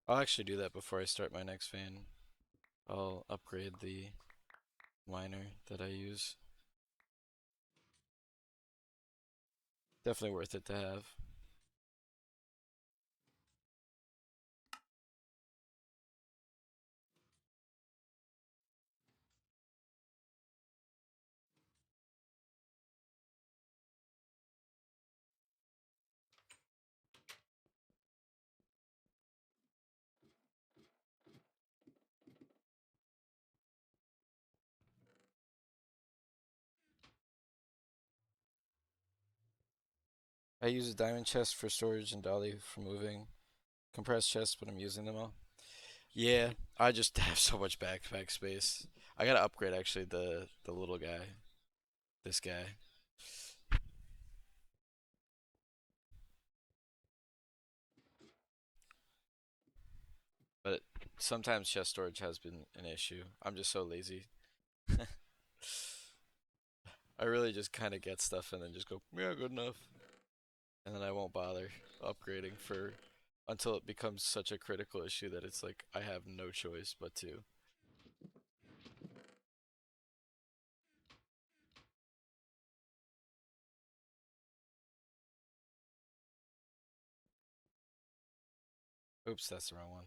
I'll actually do that before I start my next fan. I'll upgrade the miner that I use. Definitely worth it to have. I use a diamond chest for storage and dolly for moving. Compressed chest when I'm using them all. Yeah, I just have so much backpack space. I gotta upgrade actually the little guy. This guy. But sometimes chest storage has been an issue. I'm just so lazy. I really just kind of get stuff and then just go, yeah, good enough. And then I won't bother upgrading for until it becomes such a critical issue that it's like I have no choice but to. Oops, that's the wrong one.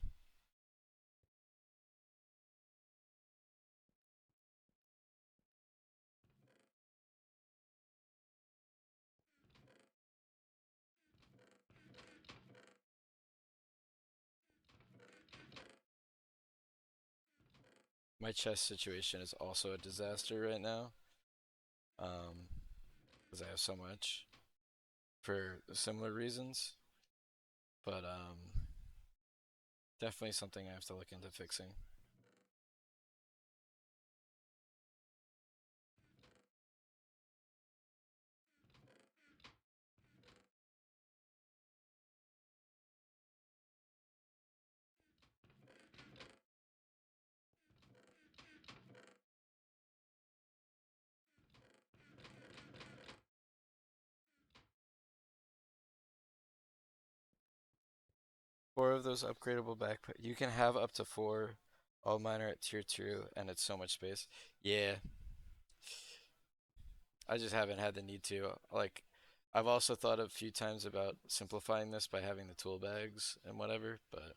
My chest situation is also a disaster right now. Because I have so much for similar reasons. But definitely something I have to look into fixing. Four of those upgradable backpack. You can have up to four all miner at tier 2, and it's so much space. Yeah, I just haven't had the need to. Like, I've also thought a few times about simplifying this by having the tool bags and whatever, but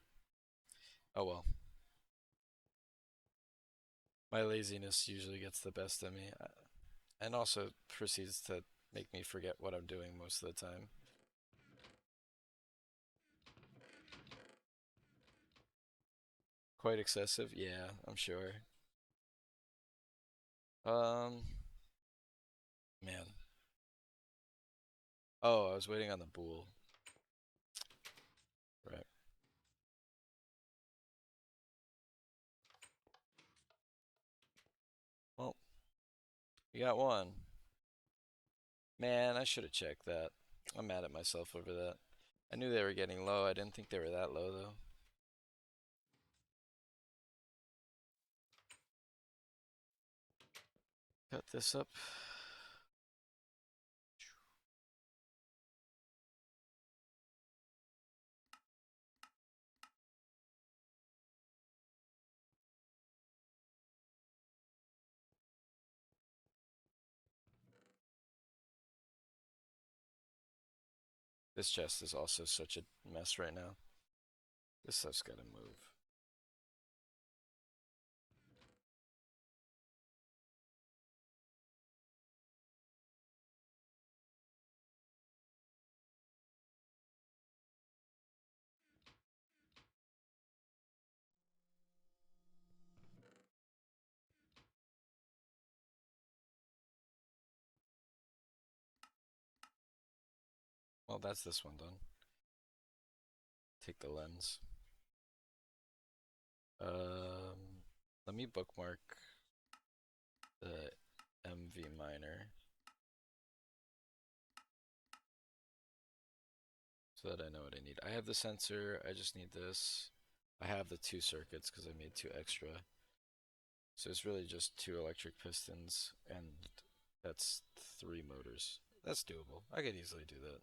oh well. My laziness usually gets the best of me, and also proceeds to make me forget what I'm doing most of the time. Quite excessive? Yeah, I'm sure. Um, man. Oh, I was waiting on the bool. Right. Well, we got one. Man, I should have checked that. I'm mad at myself over that. I knew they were getting low. I didn't think they were that low, though. Cut this up. This chest is also such a mess right now. This stuff's gotta move. Well, that's this one done. Take the lens. Let me bookmark the MV miner so that I know what I need. I have the sensor, I just need this. I have the 2 circuits because I made 2 extra. So it's really just 2 electric pistons, and that's 3 motors. That's doable. I could easily do that.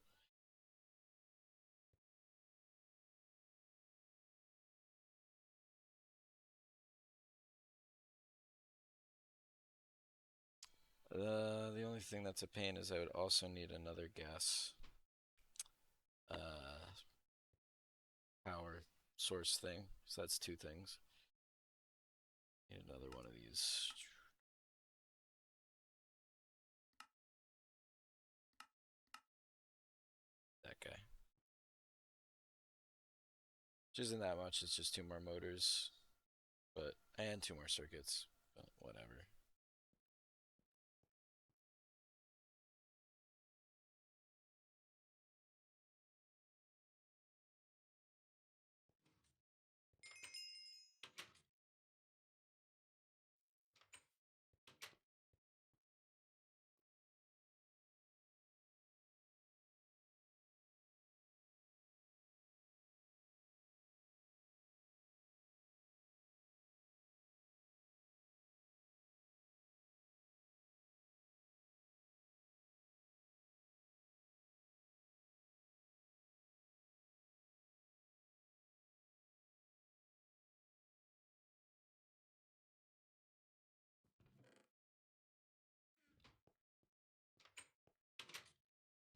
The only thing that's a pain is I would also need another gas uh, power source thing. So that's 2 things. Need another one of these. That guy. Which isn't that much, it's just 2 more motors. And 2 more circuits. But whatever.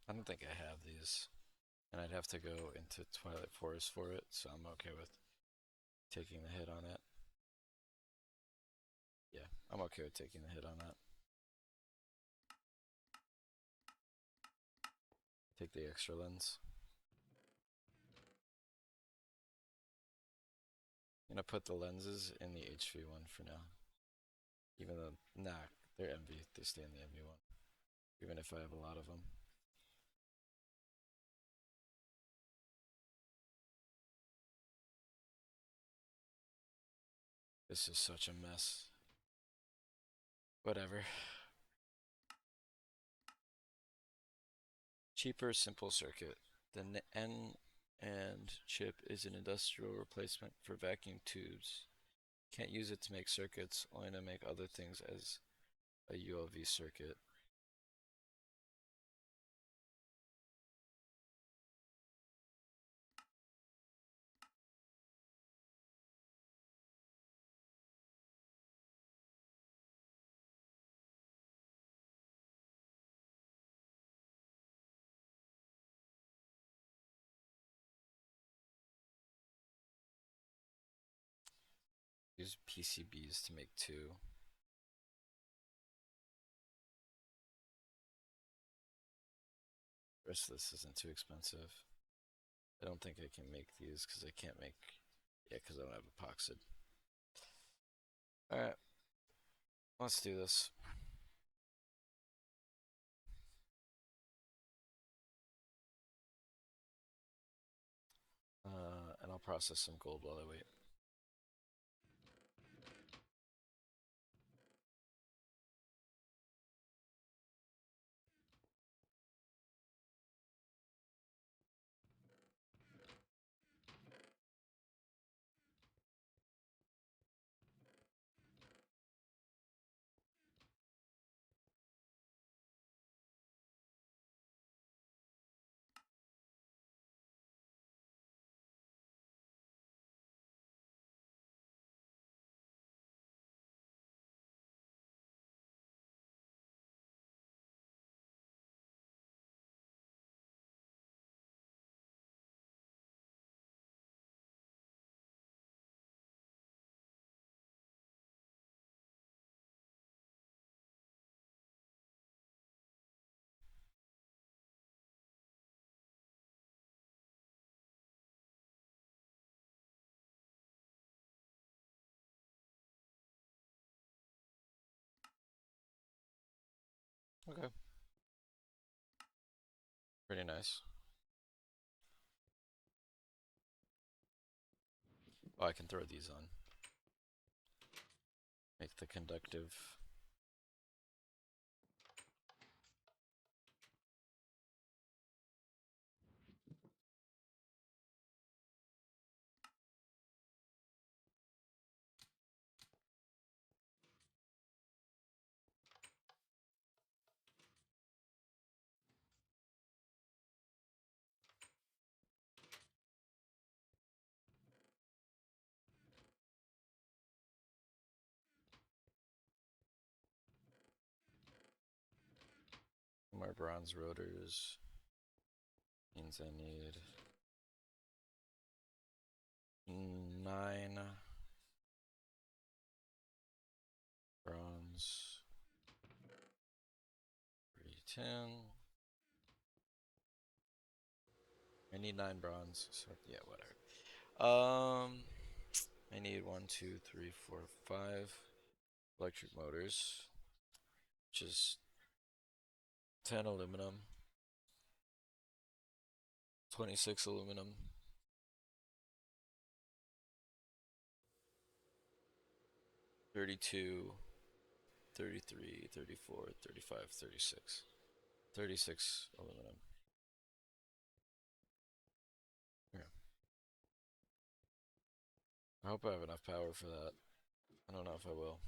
I don't think I have these. And I'd have to go into Twilight Forest for it, so I'm okay with taking the hit on it. Yeah, I'm okay with taking the hit on that. Take the extra lens. I'm gonna put the lenses in the HV one for now. Even though, nah, they're MV. They stay in the MV one. Even if I have a lot of them. This is such a mess. Whatever. Cheaper, simple circuit. The N and chip is an industrial replacement for vacuum tubes. Can't use it to make circuits, only to make other things as a ULV circuit. Use PCBs to make 2. The rest of this isn't too expensive. I don't think I can make these because I can't make. Yeah, because I don't have epoxid. Alright, let's do this. And I'll process some gold while I wait. Okay. Pretty nice. Oh, I can throw these on. Make the conductive. More bronze rotors. Means I need 9 bronze. 310. I need 9 bronze, so yeah, whatever. I need 1, 2, 3, 4, 5 electric motors, which is 10 aluminum, 26 aluminum, 32, 33, 34, 35, 36. 36 aluminum. Yeah. I hope I have enough power for that. I don't know if I will.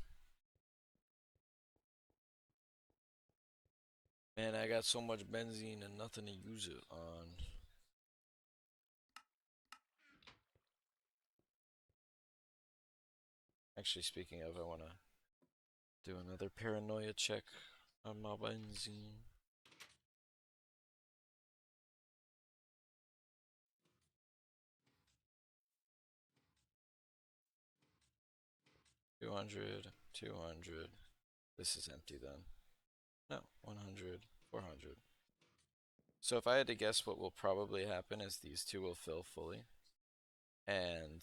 Man, I got so much benzene and nothing to use it on. Actually, speaking of, I want to do another paranoia check on my benzene. 200, 200. This is empty then. No, 100, 400. So if I had to guess, what will probably happen is these two will fill fully, and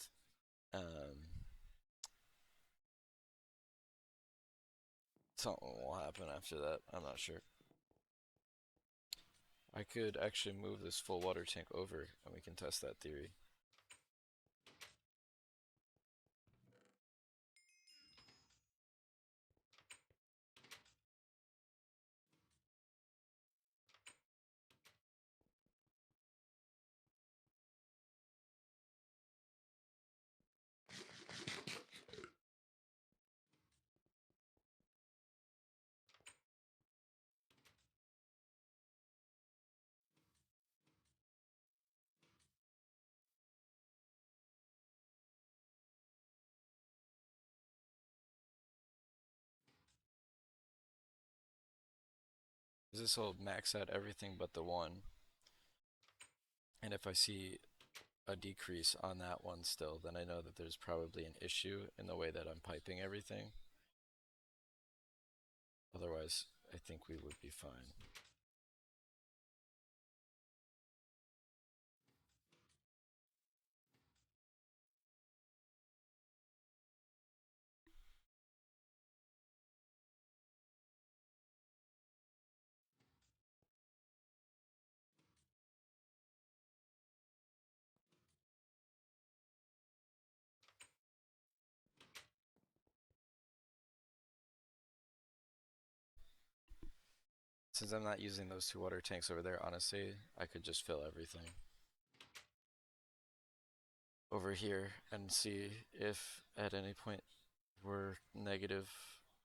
something will happen after that. I'm not sure. I could actually move this full water tank over, and we can test that theory. This will max out everything but the one. And if I see a decrease on that one still, then I know that there's probably an issue in the way that I'm piping everything. Otherwise, I think we would be fine. Since I'm not using those two water tanks over there, honestly, I could just fill everything over here and see if at any point we're negative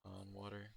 on water.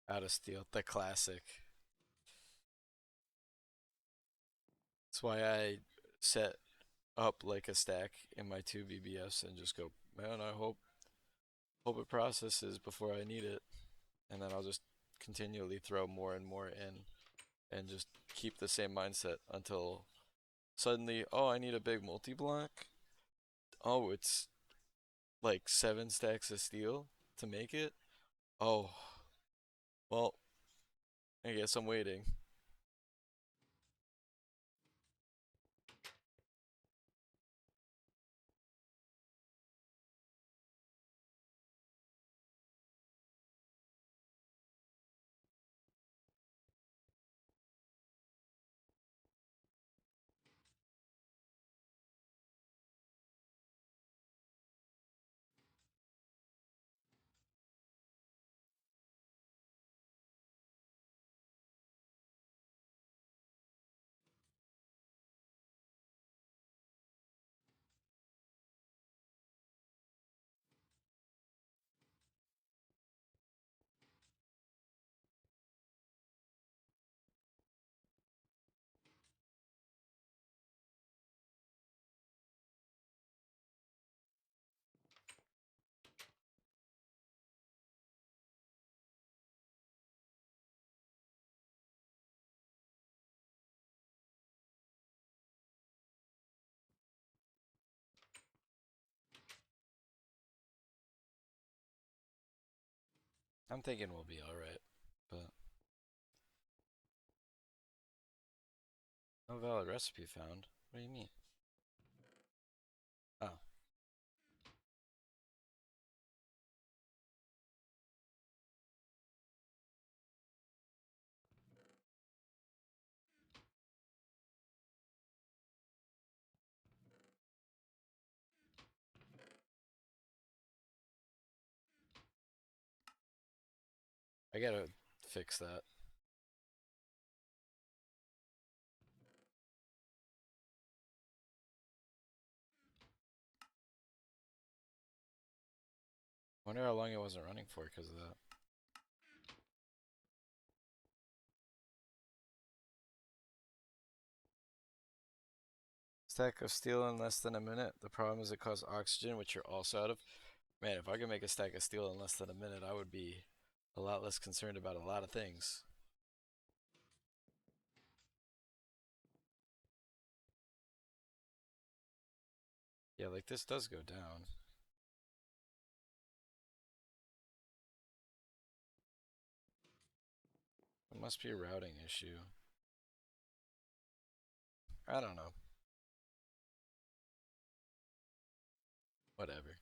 Out of steel, the classic. That's why I set up like a stack in my two BBS and just go, man, I hope it processes before I need it, and then I'll just continually throw more and more in, and just keep the same mindset until suddenly, oh, I need a big multi-block. Oh, it's like 7 stacks of steel to make it. Oh, well, I guess I'm waiting. I'm thinking we'll be alright, but no valid recipe found. What do you mean? Oh, I gotta fix that. Wonder how long it wasn't running for because of that. Stack of steel in less than a minute. The problem is it costs oxygen, which you're also out of. Man, if I could make a stack of steel in less than a minute, I would be a lot less concerned about a lot of things. Yeah, like this does go down. It must be a routing issue. I don't know. Whatever.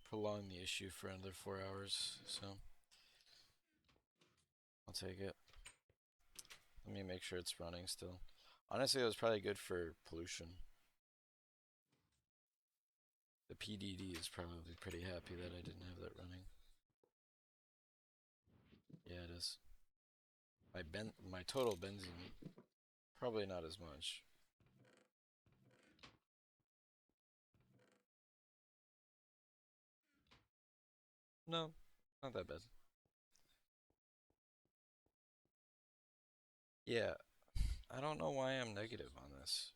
Prolong the issue for another 4 hours, so I'll take it. Let me make sure it's running still. Honestly, it was probably good for pollution. The PDD is probably pretty happy that I didn't have that running. Yeah, it is. My total benzene, probably not as much. No, not that bad. Yeah, I don't know why I'm negative on this.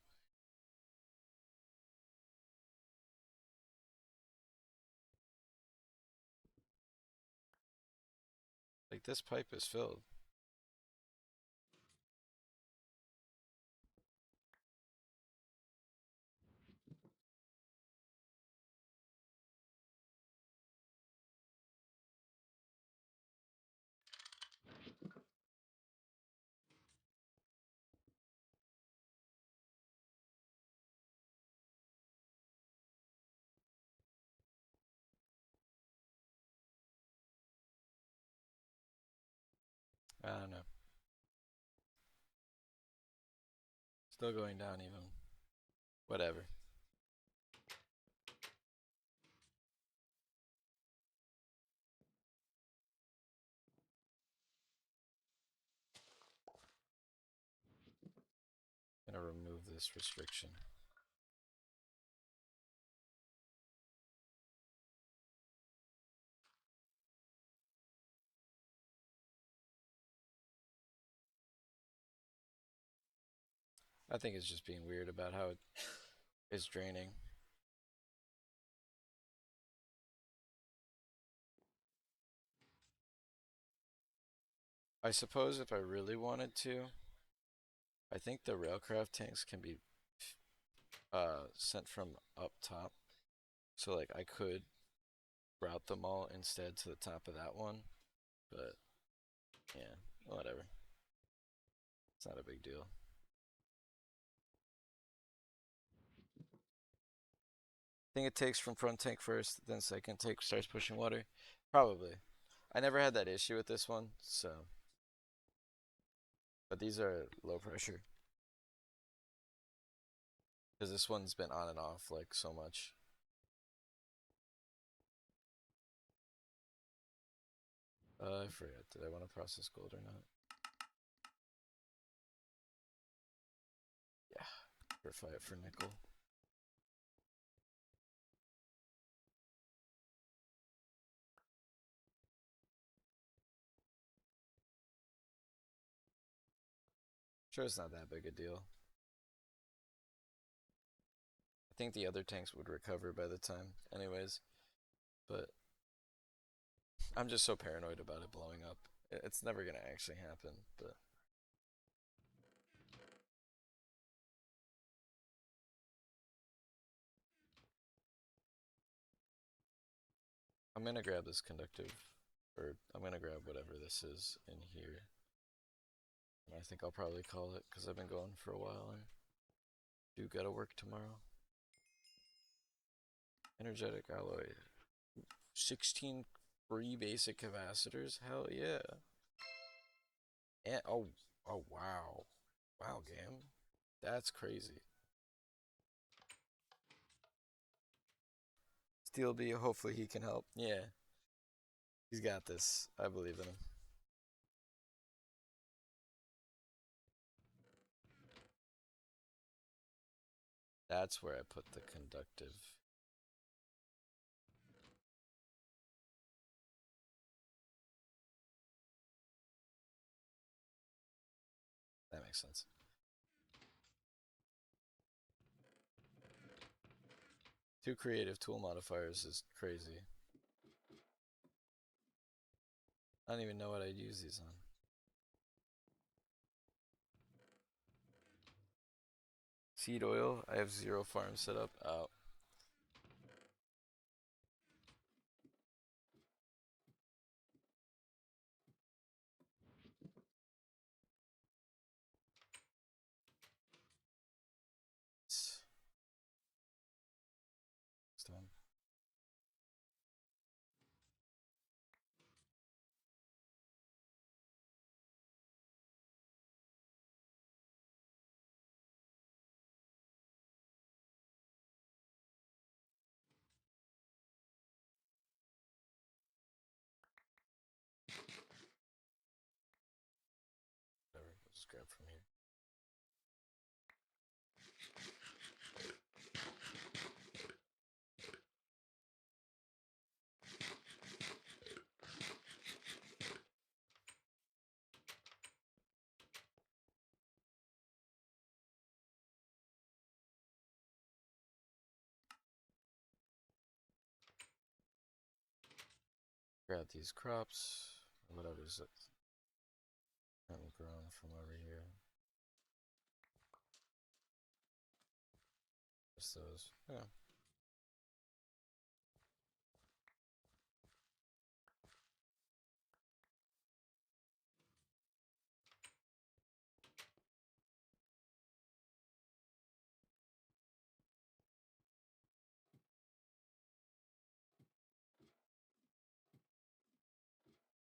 Like, this pipe is filled. I don't know. Still going down even. Whatever. Gonna remove remove this restriction. I think it's just being weird about how it is draining. I suppose if I really wanted to, I think the railcraft tanks can be sent from up top. So like I could route them all instead to the top of that one, but yeah, whatever. It's not a big deal. Think it takes from front tank first, then second tank starts pushing water? Probably. I never had that issue with this one, so. But these are low pressure. Because this one's been on and off like so much. I forget. Did I want to process gold or not? Yeah. Purify it for nickel. Sure, it's not that big a deal. I think the other tanks would recover by the time, anyways. But I'm just so paranoid about it blowing up. It's never gonna actually happen, but. I'm gonna grab this conductive, or I'm gonna grab whatever this is in here. And I think I'll probably call it, because I've been going for a while and do gotta work tomorrow. Energetic alloy. 16 free basic capacitors? Hell yeah. And, oh wow. Wow, game. That's crazy. Steel B, hopefully he can help. Yeah. He's got this. I believe in him. That's where I put the conductive. That makes sense. Two creative tool modifiers is crazy. I don't even know what I'd use these on. Seed oil, I have 0 farms set up. Oh. Stone. Whatever, we'll just grab from here. Grab these crops. Whatever's it. Haven't grown from over here. Just those. Yeah.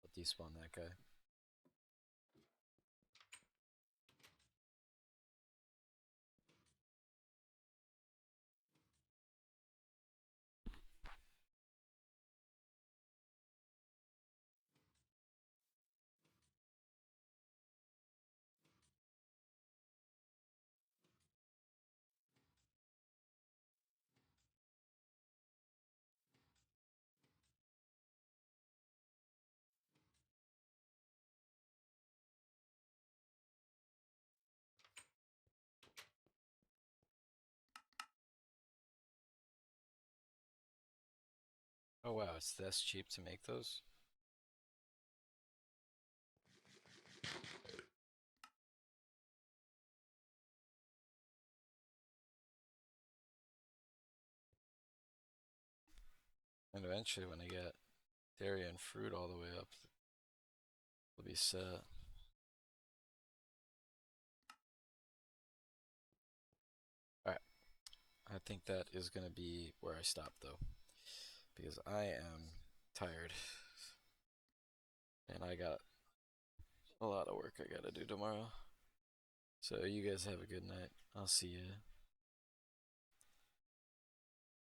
I'll despawn that guy. Oh wow, it's this cheap to make those? And eventually when I get dairy and fruit all the way up, it'll be set. Alright, I think that is gonna be where I stop though. Because I am tired. And I got a lot of work I gotta do tomorrow. So you guys have a good night. I'll see you.